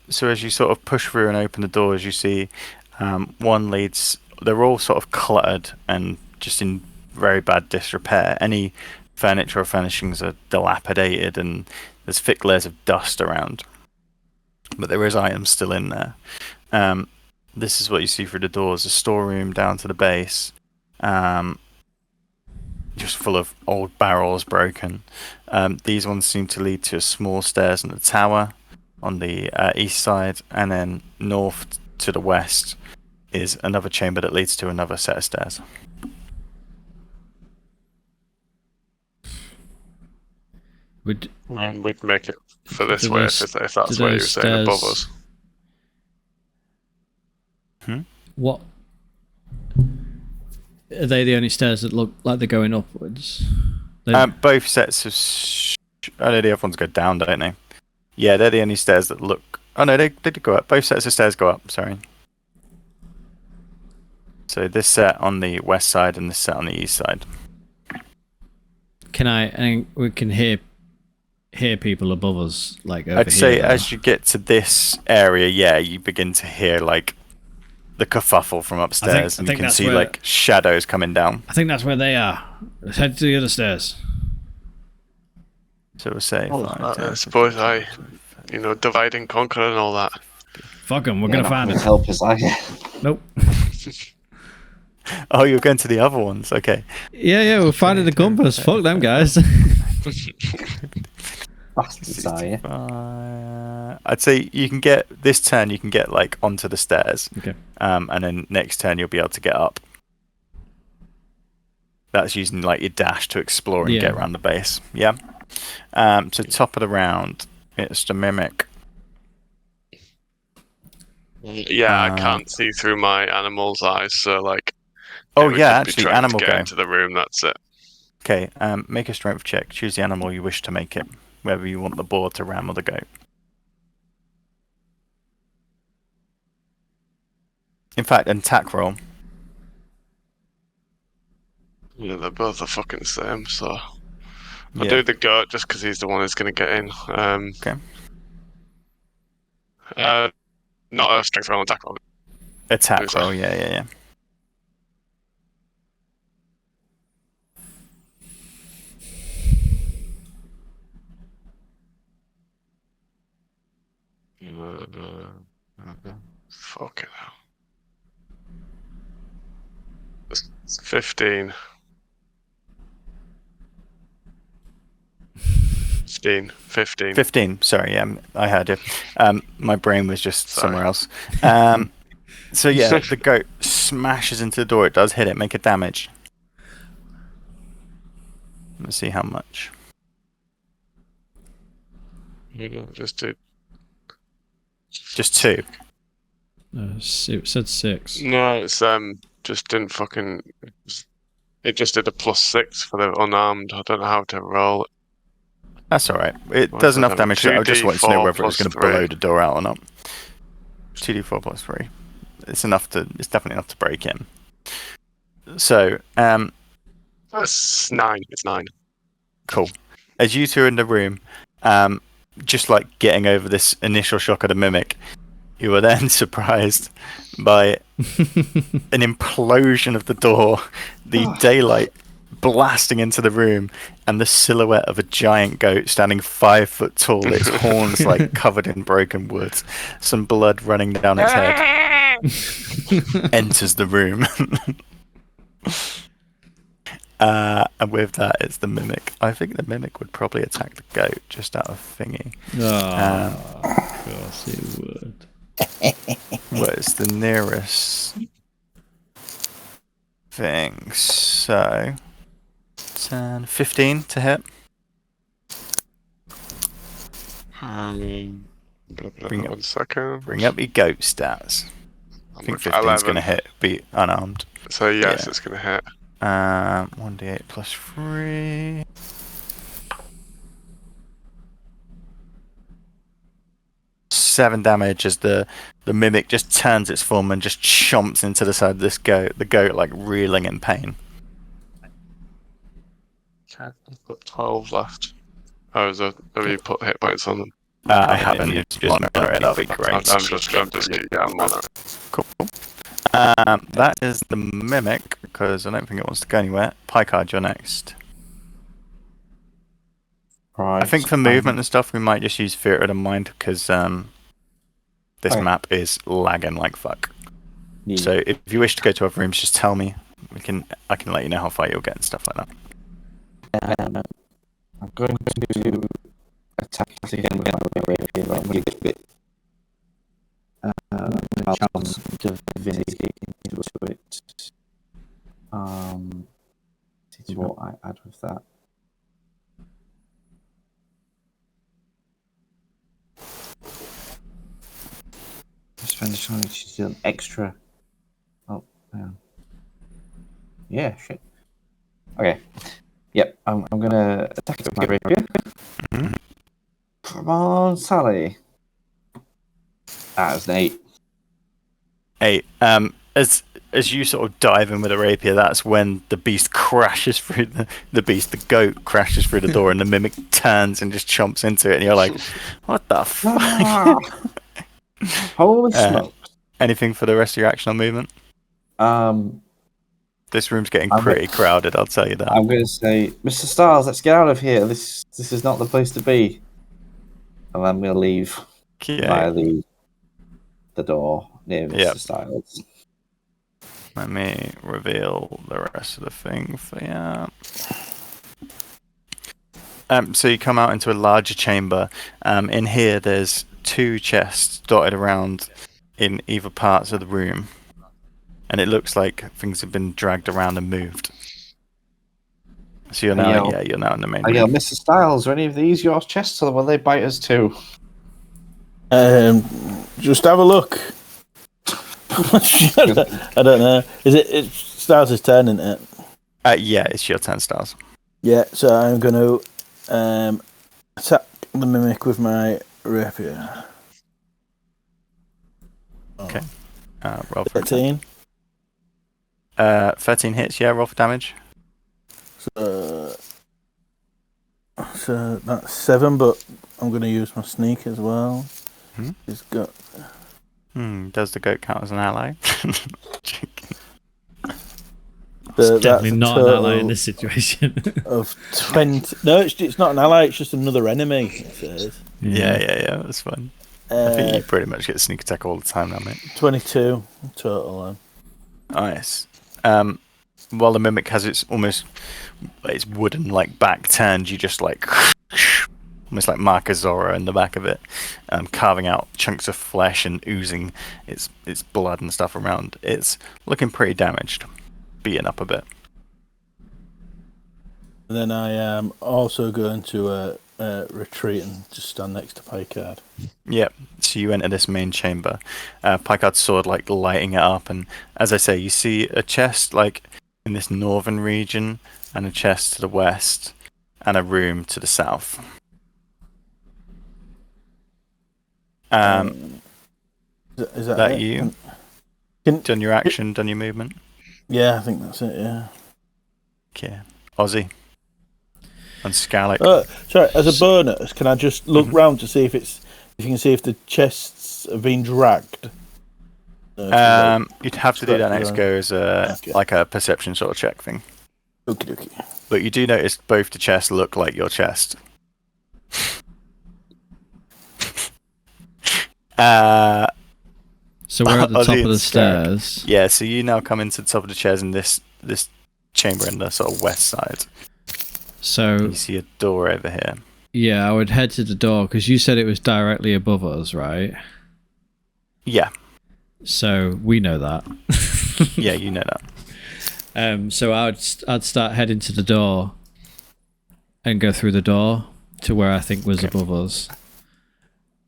So as you sort of push through and open the doors, you see one leads. They're all sort of cluttered and just in very bad disrepair. Any furniture or furnishings are dilapidated, and there's thick layers of dust around. But there is items still in there. This is what you see through the doors: a storeroom down to the base, just full of old barrels, broken. These ones seem to lead to small stairs in the tower on the east side, and then north to the west is another chamber that leads to another set of stairs. We'd make it for this way if that's where you're saying above us. What? Are they the only stairs that look like they're going upwards? Both sets of... Oh no, the other ones go down, don't they? Yeah, they're the only stairs that look... Oh no, they did go up. Both sets of stairs go up, sorry. So this set on the west side and this set on the east side. And we can hear people above us, like over I'd say here, as you get to this area, yeah, you begin to hear like the kerfuffle from upstairs, and you can see like shadows coming down. I think that's where they are. Let's head to the other stairs. So we'll say I suppose divide and conquer and all that. Fuck them, we're gonna find it. Help us, Nope. Oh, you're going to the other ones, okay. Yeah, we're finding the compass. Fuck them guys. Bastards, are you? I'd say you can get this turn. You can get like onto the stairs. Okay. And then next turn you'll be able to get up. That's using like your dash to explore and get around the base. Yeah. So top of the round, it's the mimic. Yeah, I can't see through my animal's eyes, so like. Oh yeah, actually, animal to go into the room. That's it. Okay. Make a strength check. Choose the animal you wish to make it. Whether you want the boar to ram or the goat. In fact, an attack roll. Yeah, they're both the fucking same, so I'll do the goat just because he's the one who's going to get in. Okay. Not a strength roll, attack roll. Attack roll, yeah. Fucking hell. It's 15. 15. Sorry, I heard you. My brain was just somewhere else. So yeah, the goat smashes into the door. It does hit it. Make a damage. Let's see how much. Just two. Just two. It said 6. No, it's just didn't fucking. It just did a +6 for the unarmed. I don't know how to roll it. That's all right. It does enough damage. I just wanted to know whether it was going to blow the door out or not. 2d4 plus 3. It's enough to. It's definitely enough to break in. So, That's 9. It's 9. Cool. As you two are in the room, just like getting over this initial shock of the mimic, you are then surprised by an implosion of the door, the daylight blasting into the room, and the silhouette of a giant goat standing 5 foot tall, its horns like covered in broken wood, some blood running down its head, enters the room. And with that, it's the mimic. I think the mimic would probably attack the goat just out of thingy. Of course it would. Where's the nearest thing? So 10, 15 to hit. Bring up- 1 second. Bring up your goat stats. I think 15's going to hit. Be unarmed. So yes, Yeah. it's going to hit. 1d8 plus 3. Seven damage as the mimic just turns its form and just chomps into the side of this goat. The goat like reeling in pain. I've got 12 left. Oh, have you put hit points on them? I haven't. You just monitor it. That'll be great. I'm just I'm monitoring. Cool. That is the mimic because I don't think it wants to go anywhere. Picard, you're next. Right. I think for movement and stuff, we might just use Theatre of the Mind because this Okay. map is lagging like fuck. Yeah. So if you wish to go to other rooms, just tell me. I can let you know how far you'll get and stuff like that. I'm going to attack it again with my rapier. I'm going to get a chance divinity into it. This is what I add with that. Spend the time to do an extra. Oh, hang on. Yeah, shit. Okay. Yep, I'm gonna attack it with my rapier. Mhm. Come on, Sally. That was an 8. 8. As you sort of dive in with a rapier, that's when the beast crashes through the goat crashes through the door, and the mimic turns and just chomps into it, and you're like, "What the fuck?" Holy smoke! Anything for the rest of your action or movement? This room's getting pretty crowded, I'll tell you that. I'm going to say, Mr. Styles, let's get out of here. This is not the place to be. And I'm going to leave via the door near Mr. Styles. Let me reveal the rest of the thing for you. So you come out into a larger chamber. In here, there's 2 chests dotted around in either parts of the room. And it looks like things have been dragged around and moved. So you're now, you're now in the main room. Mr. Styles, are any of these your chests, or will they bite us too? Just have a look. I don't know. It's Styles' turn, isn't it? Yeah, it's your turn, Styles. Yeah, so I'm going to attack the mimic with my rapier. Okay. Roll for 13. 13 hits, yeah, roll for damage. So that's 7, but I'm going to use my sneak as well. He's got. Does the goat count as an ally? It's definitely not an ally in this situation. Of 20. No, it's not an ally, it's just another enemy, it says. Yeah, that's fine. I think you pretty much get sneak attack all the time now, mate. 22 total then. Nice. While the mimic has its wooden like back turned, you just like almost like Marcus Zora in the back of it, carving out chunks of flesh and oozing its blood and stuff around. It's looking pretty damaged, beaten up a bit. And then I am also going to retreat and just stand next to Picard. Yep. So you enter this main chamber. Picard's sword like lighting it up, and as I say, you see a chest like in this northern region, and a chest to the west, and a room to the south. Is that that it? you? Can- Done your action, done your movement? Yeah, I think that's it, yeah. Okay. Ozzy. And Scalec. Sorry, as a bonus, can I just look round to see if you can see if the chests have been dragged? You'd have to do that next go as like a perception sort of check thing. Okie dokie. But you do notice both the chests look like your chest. So we're at the top of the stairs. Yeah, so you now come into the top of the chairs in this chamber in the sort of west side. So you see a door over here. Yeah, I would head to the door because you said it was directly above us, right? Yeah. So we know that. Yeah, you know that. So I'd start heading to the door and go through the door to where I think was above us.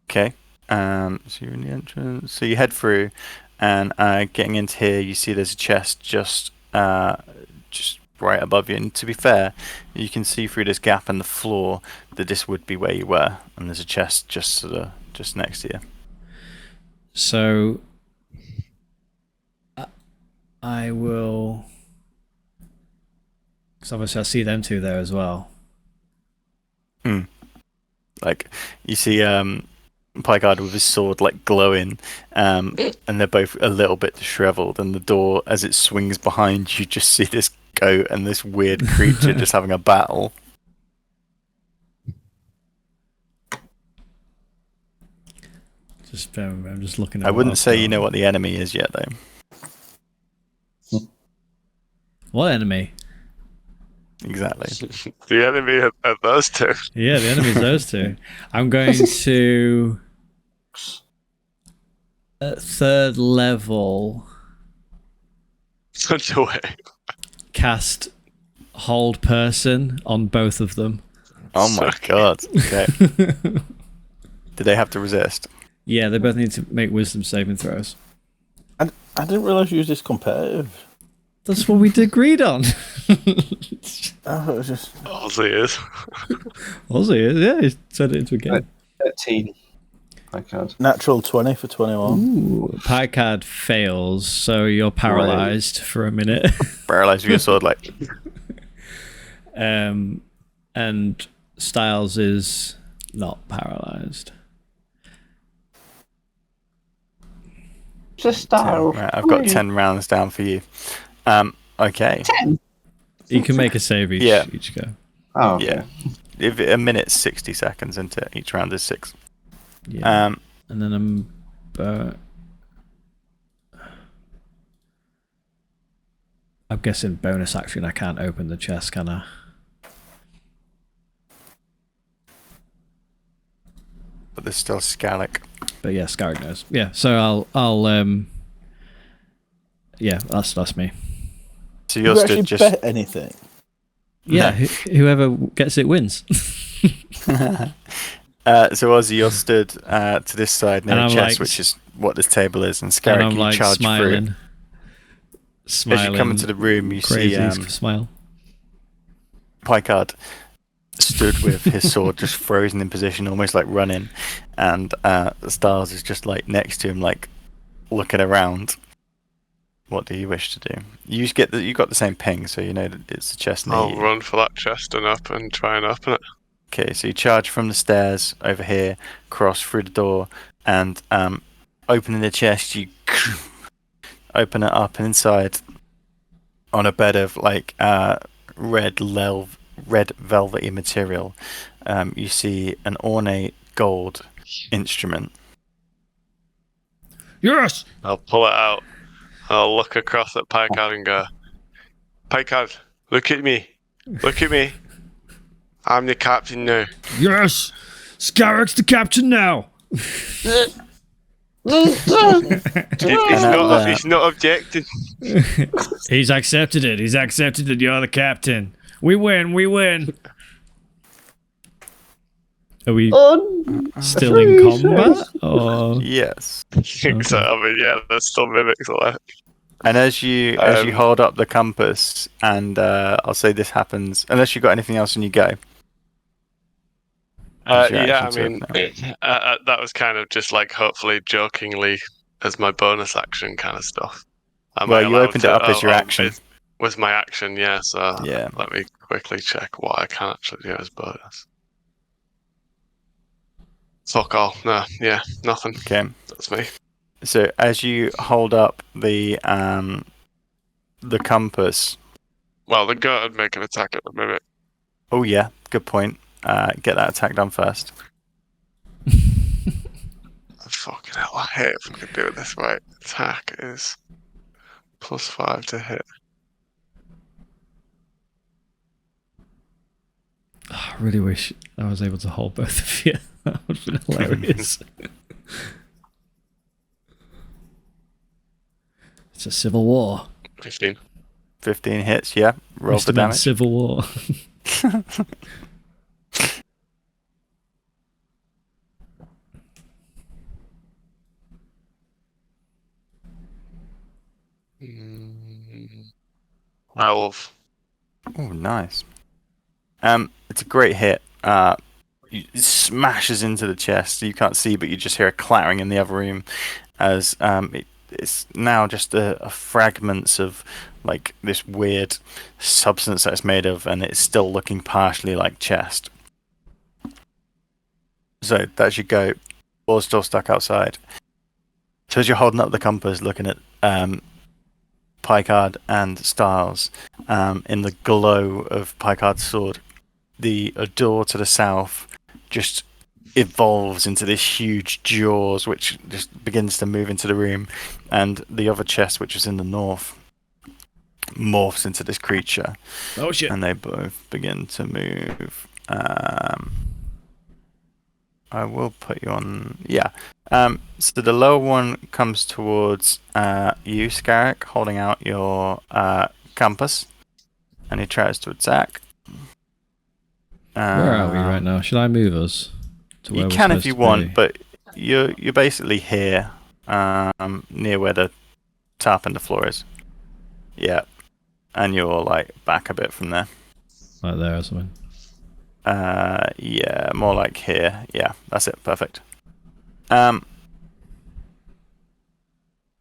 Okay. So you're in the entrance. So you head through, and getting into here, you see there's a chest just right above you. And to be fair, you can see through this gap in the floor that this would be where you were, and there's a chest just next to you. So I will, because obviously I see them two there as well. Like you see Pygard with his sword like glowing, and they're both a little bit disheveled, and the door as it swings behind you just see this goat and this weird creature just having a battle. I'm just looking at I wouldn't say you know what the enemy is yet though. What enemy? Exactly. The enemy are those two. Yeah, the enemy's those two. I'm going to at third level Such a way. cast hold person on both of them. Oh my god. Okay. Did they have to resist? Yeah, they both need to make wisdom saving throws. I didn't realise you was this competitive. That's what we agreed on. Oh, it was just... Ozzy is. Ozzy is, yeah, he turned it into a game. 13. Picard. Natural 20 for 21. Ooh, Picard fails, so you're paralyzed for a minute. Paralyzed with your sword, like. And Styles is not paralyzed. Just Styles. Right, I've got 10 rounds down for you. Okay. 10? You can make a save each go. Oh, okay. Yeah. If a minute's 60 seconds into each round is 6. Yeah. And then I'm. I'm guessing bonus action. I can't open the chest, can I? But there's still Scalec. But yeah, Scarrick knows. Yeah, so I'll yeah, that's me. So You you're actually stood just. bet anything? Yeah, whoever gets it wins. So Ozzy, you're stood to this side near And a I'm chest, like- which is what this table is, and And Scarrick, I'm you like charge smiling. through. Smiling. As you come into the room, you crazy see smile. Picard stood with his sword just frozen in position, almost like running, and Styles is just like next to him, like looking around. What do you wish to do? You got the same ping, so you know that it's the chest near I'll you. run for that chest and up and try and open it. Okay, so you charge from the stairs over here, cross through the door, and opening the chest, you open it up, and inside, on a bed of like red velvety material, you see an ornate gold instrument. Yes. I'll pull it out. I'll look across at Picard and go, Picard, look at me. Look at me. I'm the captain now. Yes. Scarrick's the captain now. He's not objecting. He's accepted it. He's accepted that you're the captain. We win. We win. Are we still in combat? Or... Yes. So, I mean, yeah, there's still mimics left. And as you hold up the compass, and I'll say this happens unless you've got anything else when you go. Yeah, I mean, that was kind of just like hopefully jokingly as my bonus action kind of stuff. Well, you opened it up as your action. was my action, yeah. So Yeah. let me quickly check what I can actually do as bonus. Fuck all. No, yeah, nothing. Okay. That's me. So as you hold up the compass. Well, the goat would make an attack at the minute. Oh yeah, good point. Get that attack done first. Fucking hell, I hate if I could do it this way. Attack is +5 to hit. I really wish I was able to hold both of you. That would have been hilarious. It's a civil war. 15. 15 hits, yeah. Roll Must for have been damage. civil war. Mm, 12. Oh, nice. It's a great hit. It smashes into the chest. You can't see, but you just hear a clattering in the other room as it's now just a fragments of like this weird substance that it's made of, and it's still looking partially like chest. So that's your go. Ball's still stuck outside. So as you're holding up the compass, looking at Picard and Styles, in the glow of Picard's sword, the door to the south just evolves into this huge jaws, which just begins to move into the room, and the other chest, which is in the north, morphs into this creature. Oh shit. And they both begin to move. I will put you on. Yeah. So the lower one comes towards you, Scarrick, holding out your compass, and he tries to attack. Where are we right now? Should I move us to where You we're can if supposed you to want, be? but you're basically here, near where the tap and the floor is. Yeah, and you're like back a bit from there. Like there or something. Yeah, more like here. Yeah, that's it. Perfect.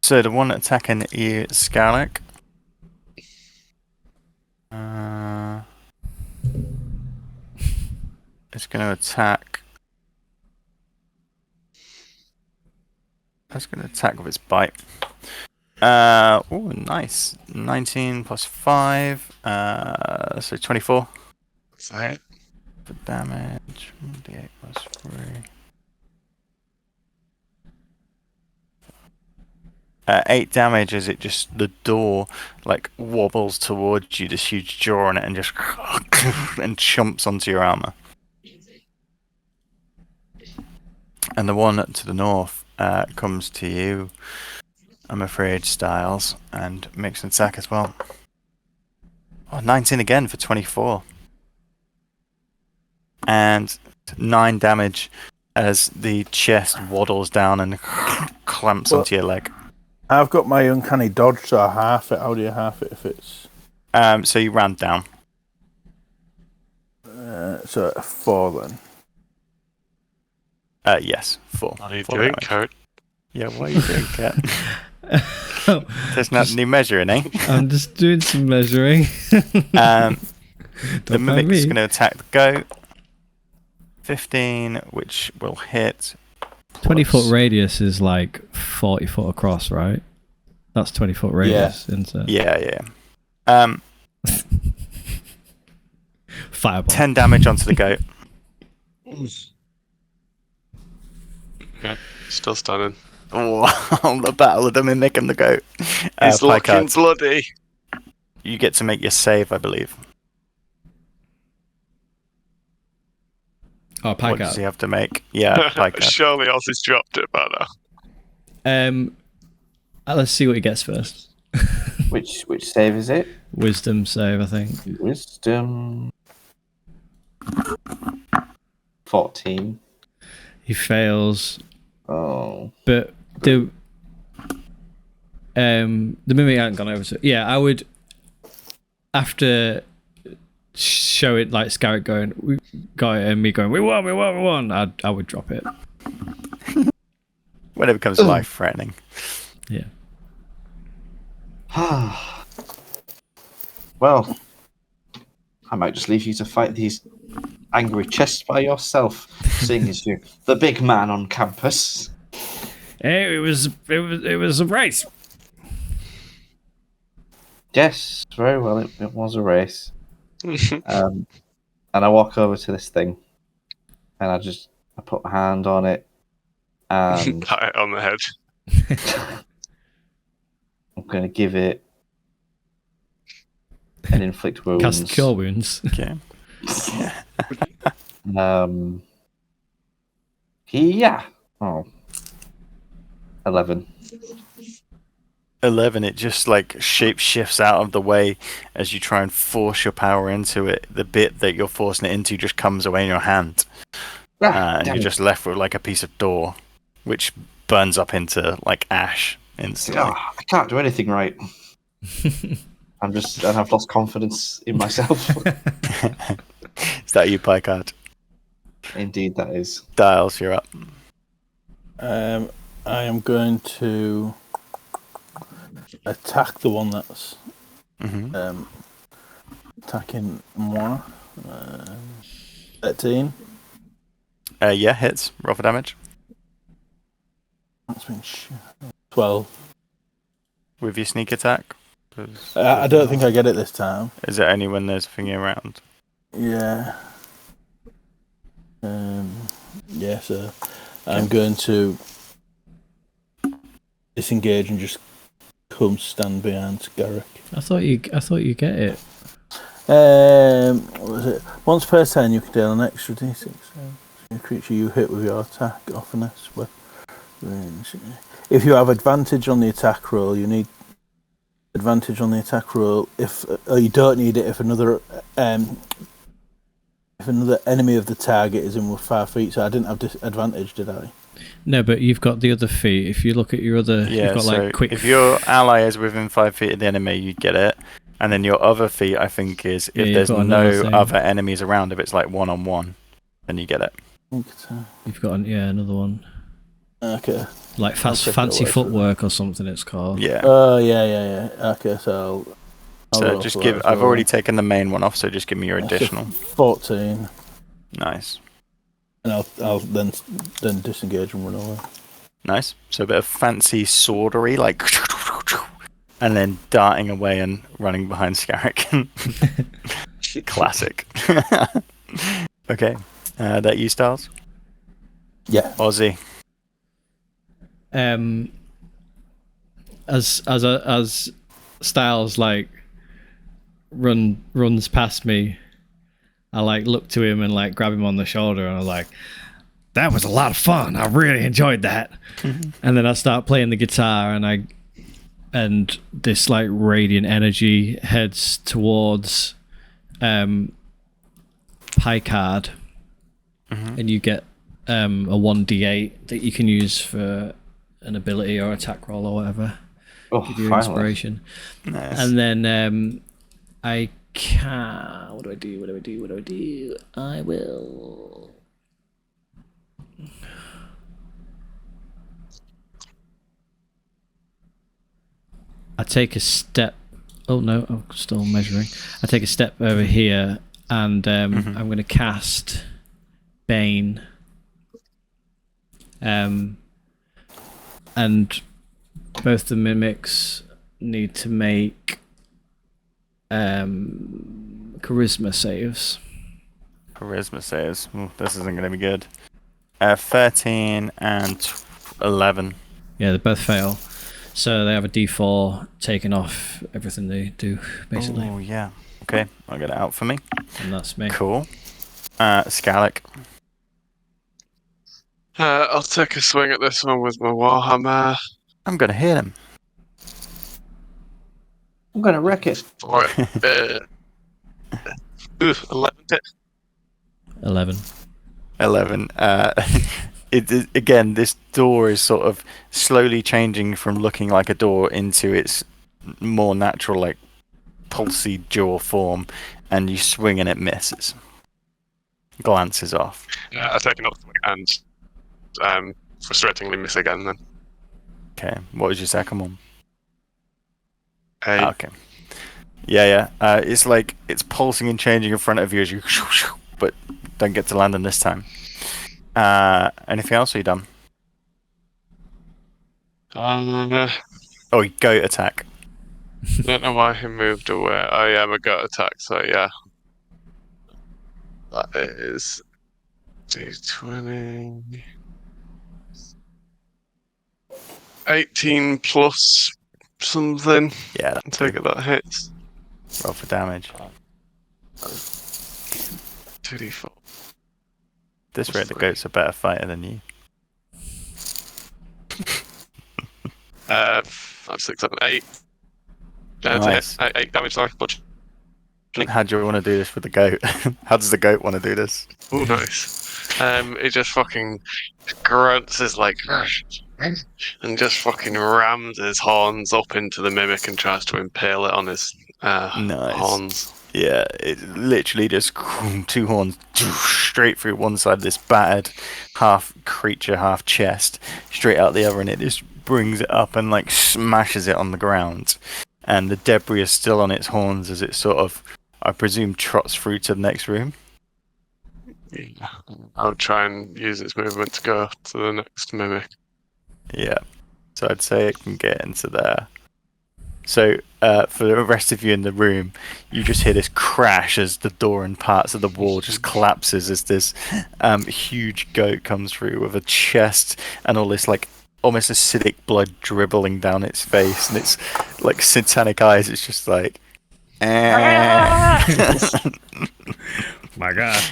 So the one attacking you, Scarlick. It's going to attack. It's going to attack with its bite. Oh, nice. 19 plus 5. So 24 That's it. for damage. D8 plus 3. 8 damage as it just, the door like wobbles towards you, this huge jaw on it, and just and chomps onto your armor. And the one to the north comes to you, I'm afraid, Styles, and makes an attack as well. Oh, 19 again for 24. And 9 damage as the chest waddles down and clamps onto your leg. I've got my uncanny dodge, so I half it. How do you half it if it's... So you ran down. So 4 then. Yes, 4. What are you 4 doing, damage. Kurt? Yeah, what are you doing, Cat? Oh, There's not any measuring, eh? I'm just doing some measuring. The Don't mind mimic's me. going to attack the goat. 15, which will hit. 20-foot radius is like 40 foot across, right? That's 20-foot radius, isn't it? Yeah. Fireball. 10 damage onto the goat. Okay, still stunning. Oh, the battle of the mimic and the goat. He's looking Picard, bloody. you get to make your save, I believe. Oh, What does Picard. he have to make? Yeah, Picard. Surely Ozzy's dropped it by now. Let's see what he gets first. Which save is it? Wisdom save, I think. Wisdom. 14. He fails, Oh. but the mimic hadn't gone over to. Yeah, I would, after show it like Scarrett going, we got it, and me going, we won. I would drop it. When it becomes life-threatening. Yeah. Well, I might just leave you to fight these angry chests by yourself, seeing as you're the big man on campus. Hey, it was a race. Yes, very well. It was a race. And I walk over to this thing, and I put my hand on it, and Pat it on the head. I'm going to give it an inflict wounds. Cast cure wounds. Okay. Yeah. Oh. 11. 11, it just like shape shifts out of the way as you try and force your power into it. The bit that you're forcing it into just comes away in your hand. And you're just left with like a piece of door, which burns up into like ash instantly. Oh, I can't do anything right. And I've lost confidence in myself. Is that you, Picard? Indeed, that is. Dials, you're up. I am going to attack the one that's attacking moi. 13. Yeah, hits. Roll for damage. That's been 12. With your sneak attack. I don't think I get it this time. Is it only when there's a thingy around? Yeah. Yeah, so I'm going to disengage and just come stand behind Garrick. I thought you get it. What was it? Once per turn, you can deal an extra d6. A creature you hit with your attack often with range. If you have advantage on the attack roll, you need advantage on the attack roll. If you don't need it if another enemy of the target is in with 5 feet. So I didn't have disadvantage, did I? No, but you've got the other feat. If you look at your other, Yeah, you've got so like quick. if your ally is within 5 feet of the enemy, you get it. And then your other feat, I think, is if you've there's got no another thing. other enemies around, if it's like 1-on-1, then you get it. You've got another one. Okay. Like check it fancy away for footwork or something. It's called. Yeah. Oh yeah. Okay, so I'll So roll just for give. that as I've well. already taken the main one off, so just give me your That's a additional. 14, Nice. and I'll then disengage and run away. Nice. So a bit of fancy swordery, like, and then darting away and running behind Scarrick. Classic. Okay. That you, Styles? Yeah. Ozzy. As Styles like runs past me, I like look to him and like grab him on the shoulder, and I'm like, that was a lot of fun. I really enjoyed that. And then I start playing the guitar, and this like radiant energy heads towards Picard, and you get a 1d8 that you can use for an ability or attack roll or whatever. Oh, Give you finally. inspiration. Nice. And then I can. What do I do? I will. I take a step. Oh no, I'm still measuring. I take a step over here, and I'm going to cast Bane. And both the mimics need to make charisma saves. Charisma saves. Ooh, this isn't going to be good. 13 and 11. Yeah, they both fail. So they have a D4 taken off everything they do, basically. Oh, yeah. Okay, I'll get it out for me. And that's me. Cool. Scarlick. I'll take a swing at this one with my Warhammer. I'm going to hit him. I'm going to wreck it. 11 hit. 11. 11. Again, this door is sort of slowly changing from looking like a door into its more natural, like, pulsy jaw form, and you swing and it misses. Glances off. I take another swing and frustratingly miss again then. Okay, what was your second one? Hey. Okay. Yeah. It's like it's pulsing and changing in front of you as you, but don't get to land on this time. Anything else? Are you done? I Oh, goat attack. don't know why he moved away. Oh yeah, my gut attack. So yeah, that is D20. 18 plus something. Yeah, I take it that hits. roll for damage. 2d4. This rate, the goat's a better fighter than you. 5, 6, 7, 8. Nice. 8 damage, sorry. How do you want to do this with the goat? How does the goat want to do this? Oh, nice. It just fucking grunts his like, and just fucking rams his horns up into the mimic and tries to impale it on his Nice. horns. Yeah, it literally just two horns straight through one side of this battered half creature, half chest, straight out the other, and it just brings it up and like smashes it on the ground. And the debris is still on its horns as it sort of, I presume, trots through to the next room. Yeah. I'll try and use its movement to go to the next mimic. Yeah. So I'd say it can get into there. So for the rest of you in the room, you just hear this crash as the door and parts of the wall just collapses as this huge goat comes through with a chest and all this like almost acidic blood dribbling down its face, and it's like satanic eyes. It's just like, My God.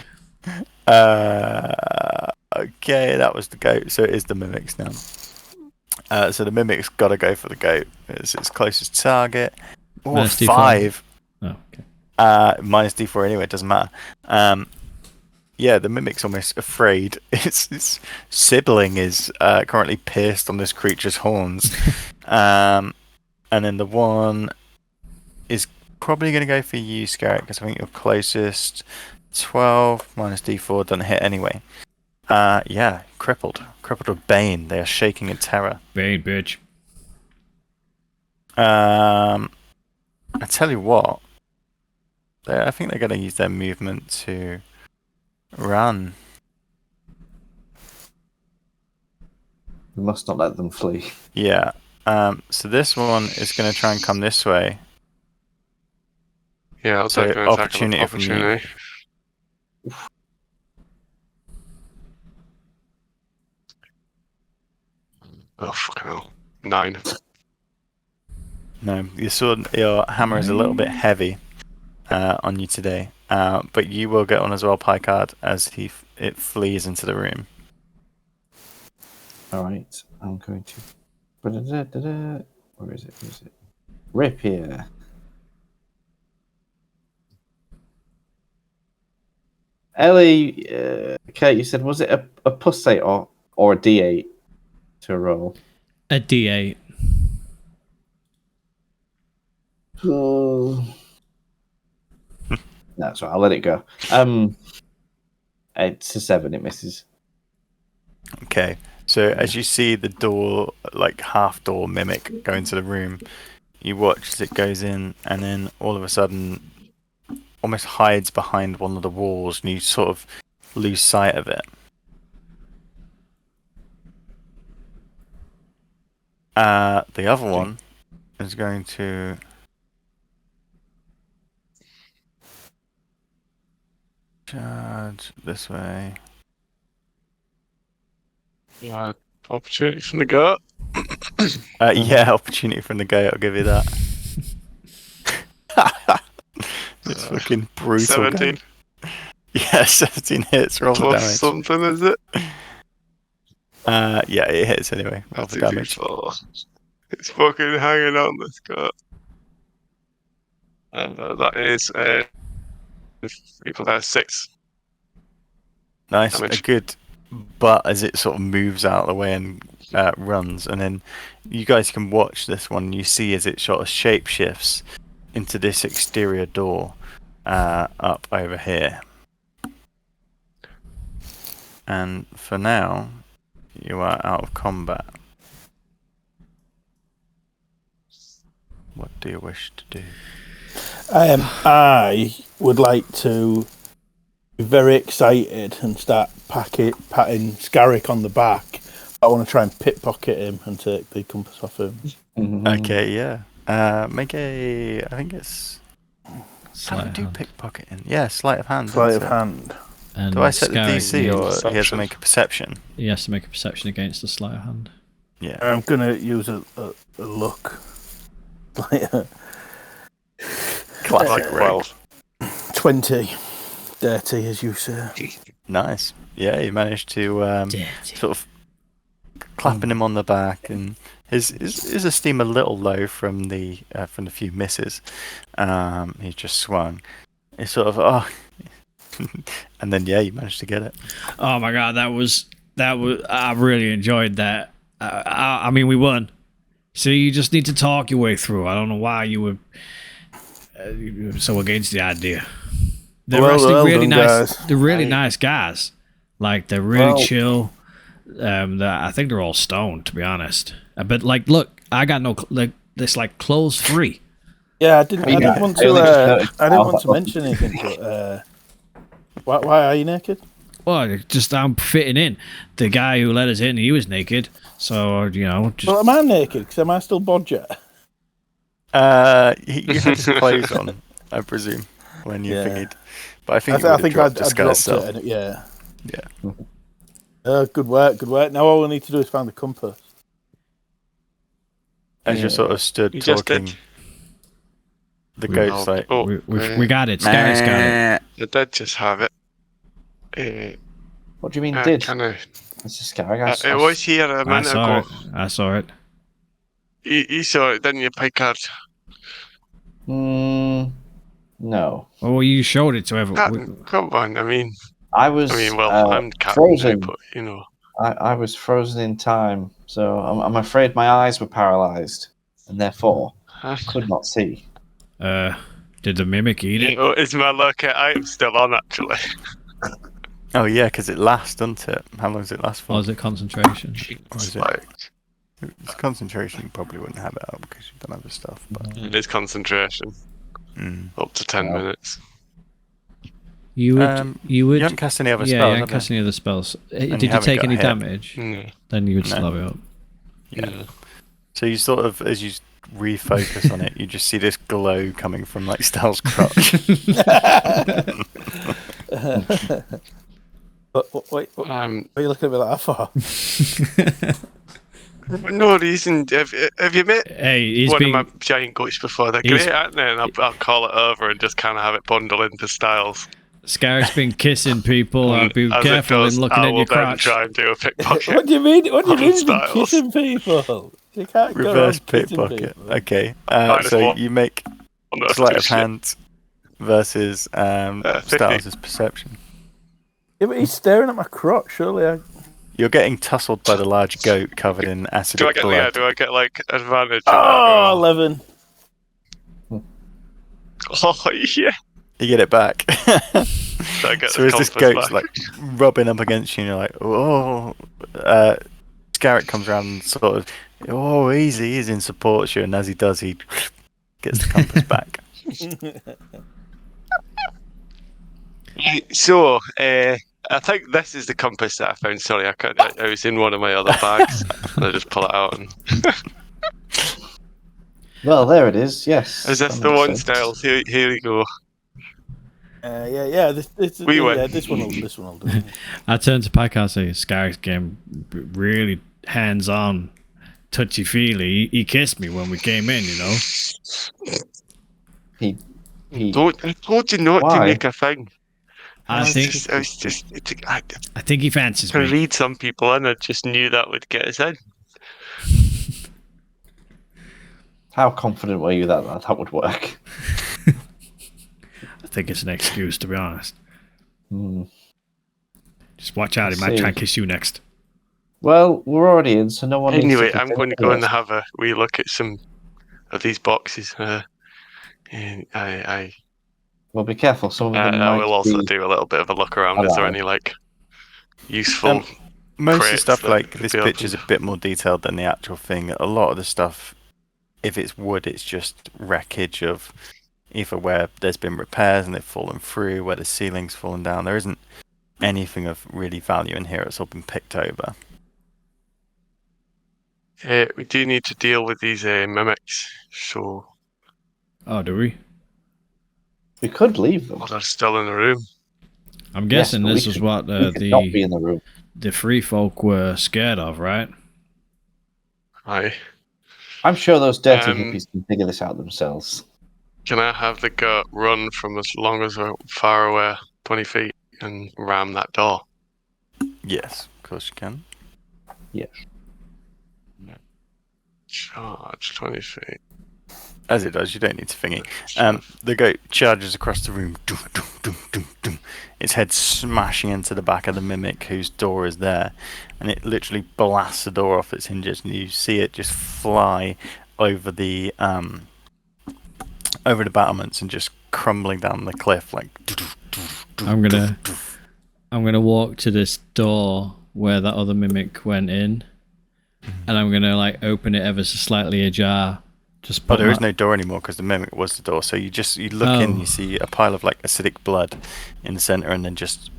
Okay, that was the goat. So it is the mimics now. So the mimic's got to go for the goat. It's its closest target. Oh, Minus D4. 5. Oh, okay. Minus D4 anyway. It doesn't matter. Yeah, the mimic's almost afraid. Its sibling is currently pierced on this creature's horns. And then the one is probably going to go for you, Scarrett, because I think you're closest. 12 minus D4 doesn't hit anyway. Yeah, crippled with Bane. They are shaking in terror. Bane, bitch. I tell you what, I think they're going to use their movement to run. We must not let them flee. Yeah. So this one is going to try and come this way. Yeah, I'll So take an attack on opportunity from you. opportunity. Oh, fucking hell. 9. No, your hammer is a little bit heavy on you today. But you will get one as well, Picard, as it flees into the room. Alright, I'm going to. Where is it? Rapier. Ellie, Kate, you said, was it a plus 8 or a d8 to roll? A D8. That's right, I'll let it go. It's a 7, it misses. Okay. So as you see the door, like half door mimic go into the room, you watch as it goes in, and then all of a sudden almost hides behind one of the walls, and you sort of lose sight of it. The other one is going to charge this way. Yeah, opportunity from the gut. Yeah, opportunity from the gate, I'll give you that. It's fucking brutal. 17 Yeah, 17 hits, roll the plus damage. something, is it? Yeah, it hits anyway. Roll That's the damage. 2d4. It's fucking hanging on this gut. And that is 6. Nice, Damage. a good butt as it sort of moves out of the way and runs, and then you guys can watch this one. You see as it sort of shape shifts into this exterior door up over here. And for now, you are out of combat. What do you wish to do? I would like to be very excited and start patting Scarrick on the back. I want to try and pickpocket him and take the compass off him. Okay, yeah. Make a. I think it's. How do we do pickpocketing? Yeah, sleight of hand. Sleight of that's it. hand. And Do I set the Scarrick DC or needs- he has to make a perception? He has to make a perception against the sleight of hand. Yeah. I'm gonna use a look. Classic Like rogue. 20. Dirty, as you say. Nice. Yeah, you managed to sort of clapping him on the back, and his esteem a little low from the few misses. He just swung. It's sort of and then you managed to get it. Oh my god, that was I really enjoyed that. I mean, we won. So you just need to talk your way through. I don't know why you were so against the idea. They're actually really nice. Guys. They're really nice guys. Like they're really chill. I think they're all stoned, to be honest. But like, look, I got no this like clothes free. Yeah, I didn't want to mention anything. But, why are you naked? Well, just I'm fitting in. The guy who let us in, he was naked. So just. Well, am I naked? Because am I still bodger? You had his clothes on, I presume, when you figured. But I think I dropped it. Yeah. Good work. Now all we need to do is find the compass. As you sort of stood talking, the goat's like, we got it. Scarrick's got it. I did just have it. What do you mean did? It's a Scarrick. It was here a minute ago. I saw it. You saw it, didn't you, Picard? No. Well, you showed it to everyone. Come on, I mean, I'm Captain frozen. Now, but I was frozen in time, so I'm afraid my eyes were paralyzed, and therefore could not see. Did the mimic eat it? Is my luck? I'm still on, actually. Oh yeah, because it lasts, doesn't it? How long does it last for? Or is it concentration? Or is it's concentration? You probably wouldn't have it up because you've done other stuff. But it is concentration. Up to 10 minutes. You would. You haven't cast any other spells. Yeah, you haven't cast any other spells. Did you take any damage? No. Then you would slow it up. Yeah. So you sort of, as you refocus on it, you just see this glow coming from like Stel's crotch. Wait, what are you looking at me like that for? No reason. Have you met one of my giant goats before? They're great, aren't they? And I'll call it over and just kind of have it bundle into Styles. Scarrick's been kissing people. I'll be careful in looking at your crotch. Try and do a pickpocket. What do you mean? What do you mean he's been kissing people? You can't reverse pickpocket. Okay. So you make sleight of hand versus Styles' perception. Yeah, but he's staring at my crotch. Surely You're getting tussled by the large goat covered in acidic blood. Yeah, do I get like advantage? Oh, 11. Oh yeah. You get it back. So as this goat's back? like rubbing up against you, and you're like, oh. Scarrick comes around and sort of, oh, easy, and supports you, and as he does, he gets the compass back. So, I think this is the compass that I found. Sorry, I was in one of my other bags, and I just pull it out. And well, there it is. Yes. Is this the one, Styles? Here we go. Yeah. This one will do. I turned to Packer and say, Scarrick's game really hands-on, touchy-feely. He kissed me when we came in, He. I told you not to make a thing. I think he fancies me. To read some people in, I just knew that would get us in. How confident were you that would work? I think it's an excuse, to be honest. Hmm. Just watch out, he might try and kiss you next. Well, we're already in, so no one. Anyway, I'm going to go and have a wee look at some of these boxes. And I Well, be careful. Some of them. I will also do a little bit of a look around. Is there any like useful? Most of the stuff like this picture's a bit more detailed than the actual thing. A lot of the stuff, if it's wood, it's just wreckage of either where there's been repairs and they've fallen through, where the ceiling's fallen down. There isn't anything of really value in here. It's all been picked over. We do need to deal with these mimics, so Oh, do we? We could leave them. well, they're still in the room. I'm guessing but this we is could- what we could not be in the room. the free folk were scared of, right? Aye. I'm sure those dirty Um, hippies can figure this out themselves. Can I have the goat run from as long as we're far away, 20 feet, and ram that door? Yes, of course you can. Yes. Charge 20 feet. As it does, you don't need to thingy. The goat charges across the room. Doom, doom, doom, doom, doom. Its head smashing into the back of the mimic whose door is there, and it literally blasts the door off its hinges, and you see it just fly over the battlements and just crumbling down the cliff like. I'm gonna walk to this door where that other mimic went in, and I'm gonna like open it ever so slightly ajar. Just Oh, put there is my- no door anymore because the mimic was the door. So you look in, you see a pile of like acidic blood in the center, and then just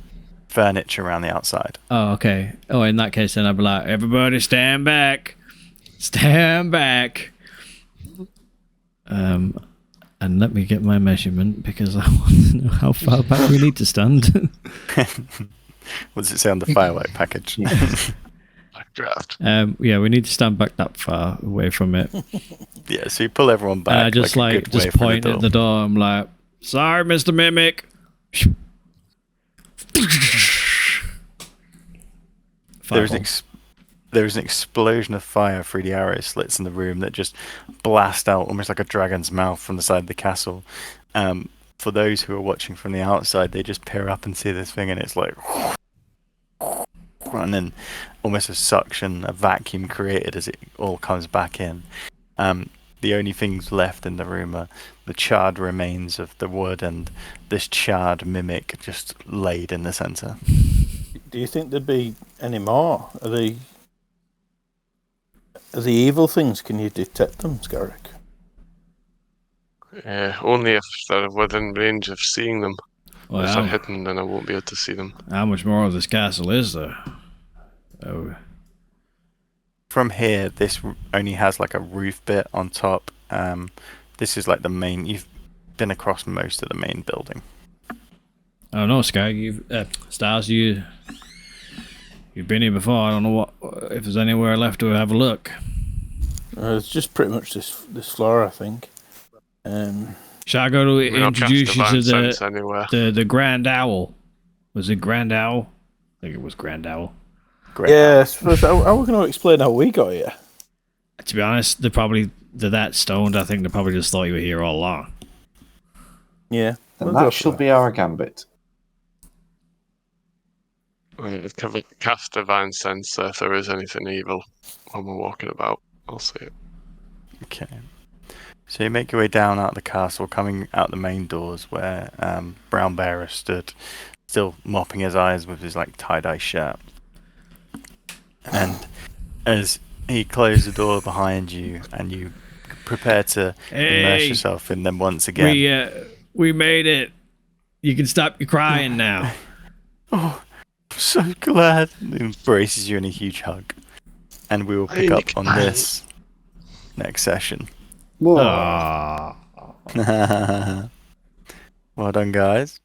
furniture around the outside. Oh, okay. Oh, in that case, then I'd be like, everybody stand back. Stand back. And let me get my measurement because I want to know how far back we need to stand. What does it say on the firework package? Draft. Yeah, we need to stand back that far away from it. Yeah, so you pull everyone back. And I just a good way just from point at the door. I'm like, sorry, Mr. Mimic. There's an explosion of fire through the arrow slits in the room that just blast out almost like a dragon's mouth from the side of the castle. For those who are watching from the outside, they just peer up and see this thing, and it's like, and then almost a suction, a vacuum created as it all comes back in. The only things left in the room are the charred remains of the wood and this charred mimic just laid in the center. Do you think there'd be any more? Are the evil things? Can you detect them, Scarrick? Only if they're within range of seeing them. Well, If they're hidden, then I won't be able to see them. how much more of this castle is there? Oh, From here, this only has like a roof bit on top. This is like the main. You've been across most of the main building. I don't know, Sky. Stars, you've been here before. I don't know if there's anywhere left to have a look. It's just pretty much this floor, I think. Shall I go to We're not introduce you to cast divine sense anywhere. the Grand Owl? Was it Grand Owl? I think it was Grand Owl. Great. Yeah, I suppose. How are we going to explain how we got here? To be honest, they're that stoned. I think they probably just thought you were here all along. Yeah, And we'll go that for shall be our gambit. Cast divine sense, so if there is anything evil when we're walking about, I'll see it. Okay. So you make your way down out of the castle, coming out the main doors where Brown Bearer stood, still mopping his eyes with his like tie-dye shirt. And as he closed the door behind you, and you prepare to immerse Hey, yourself in them once again. we made it. You can stop your crying now. Oh, I'm so glad. He embraces you in a huge hug. And we will pick up on this next session. Whoa. Aw. Well done, guys.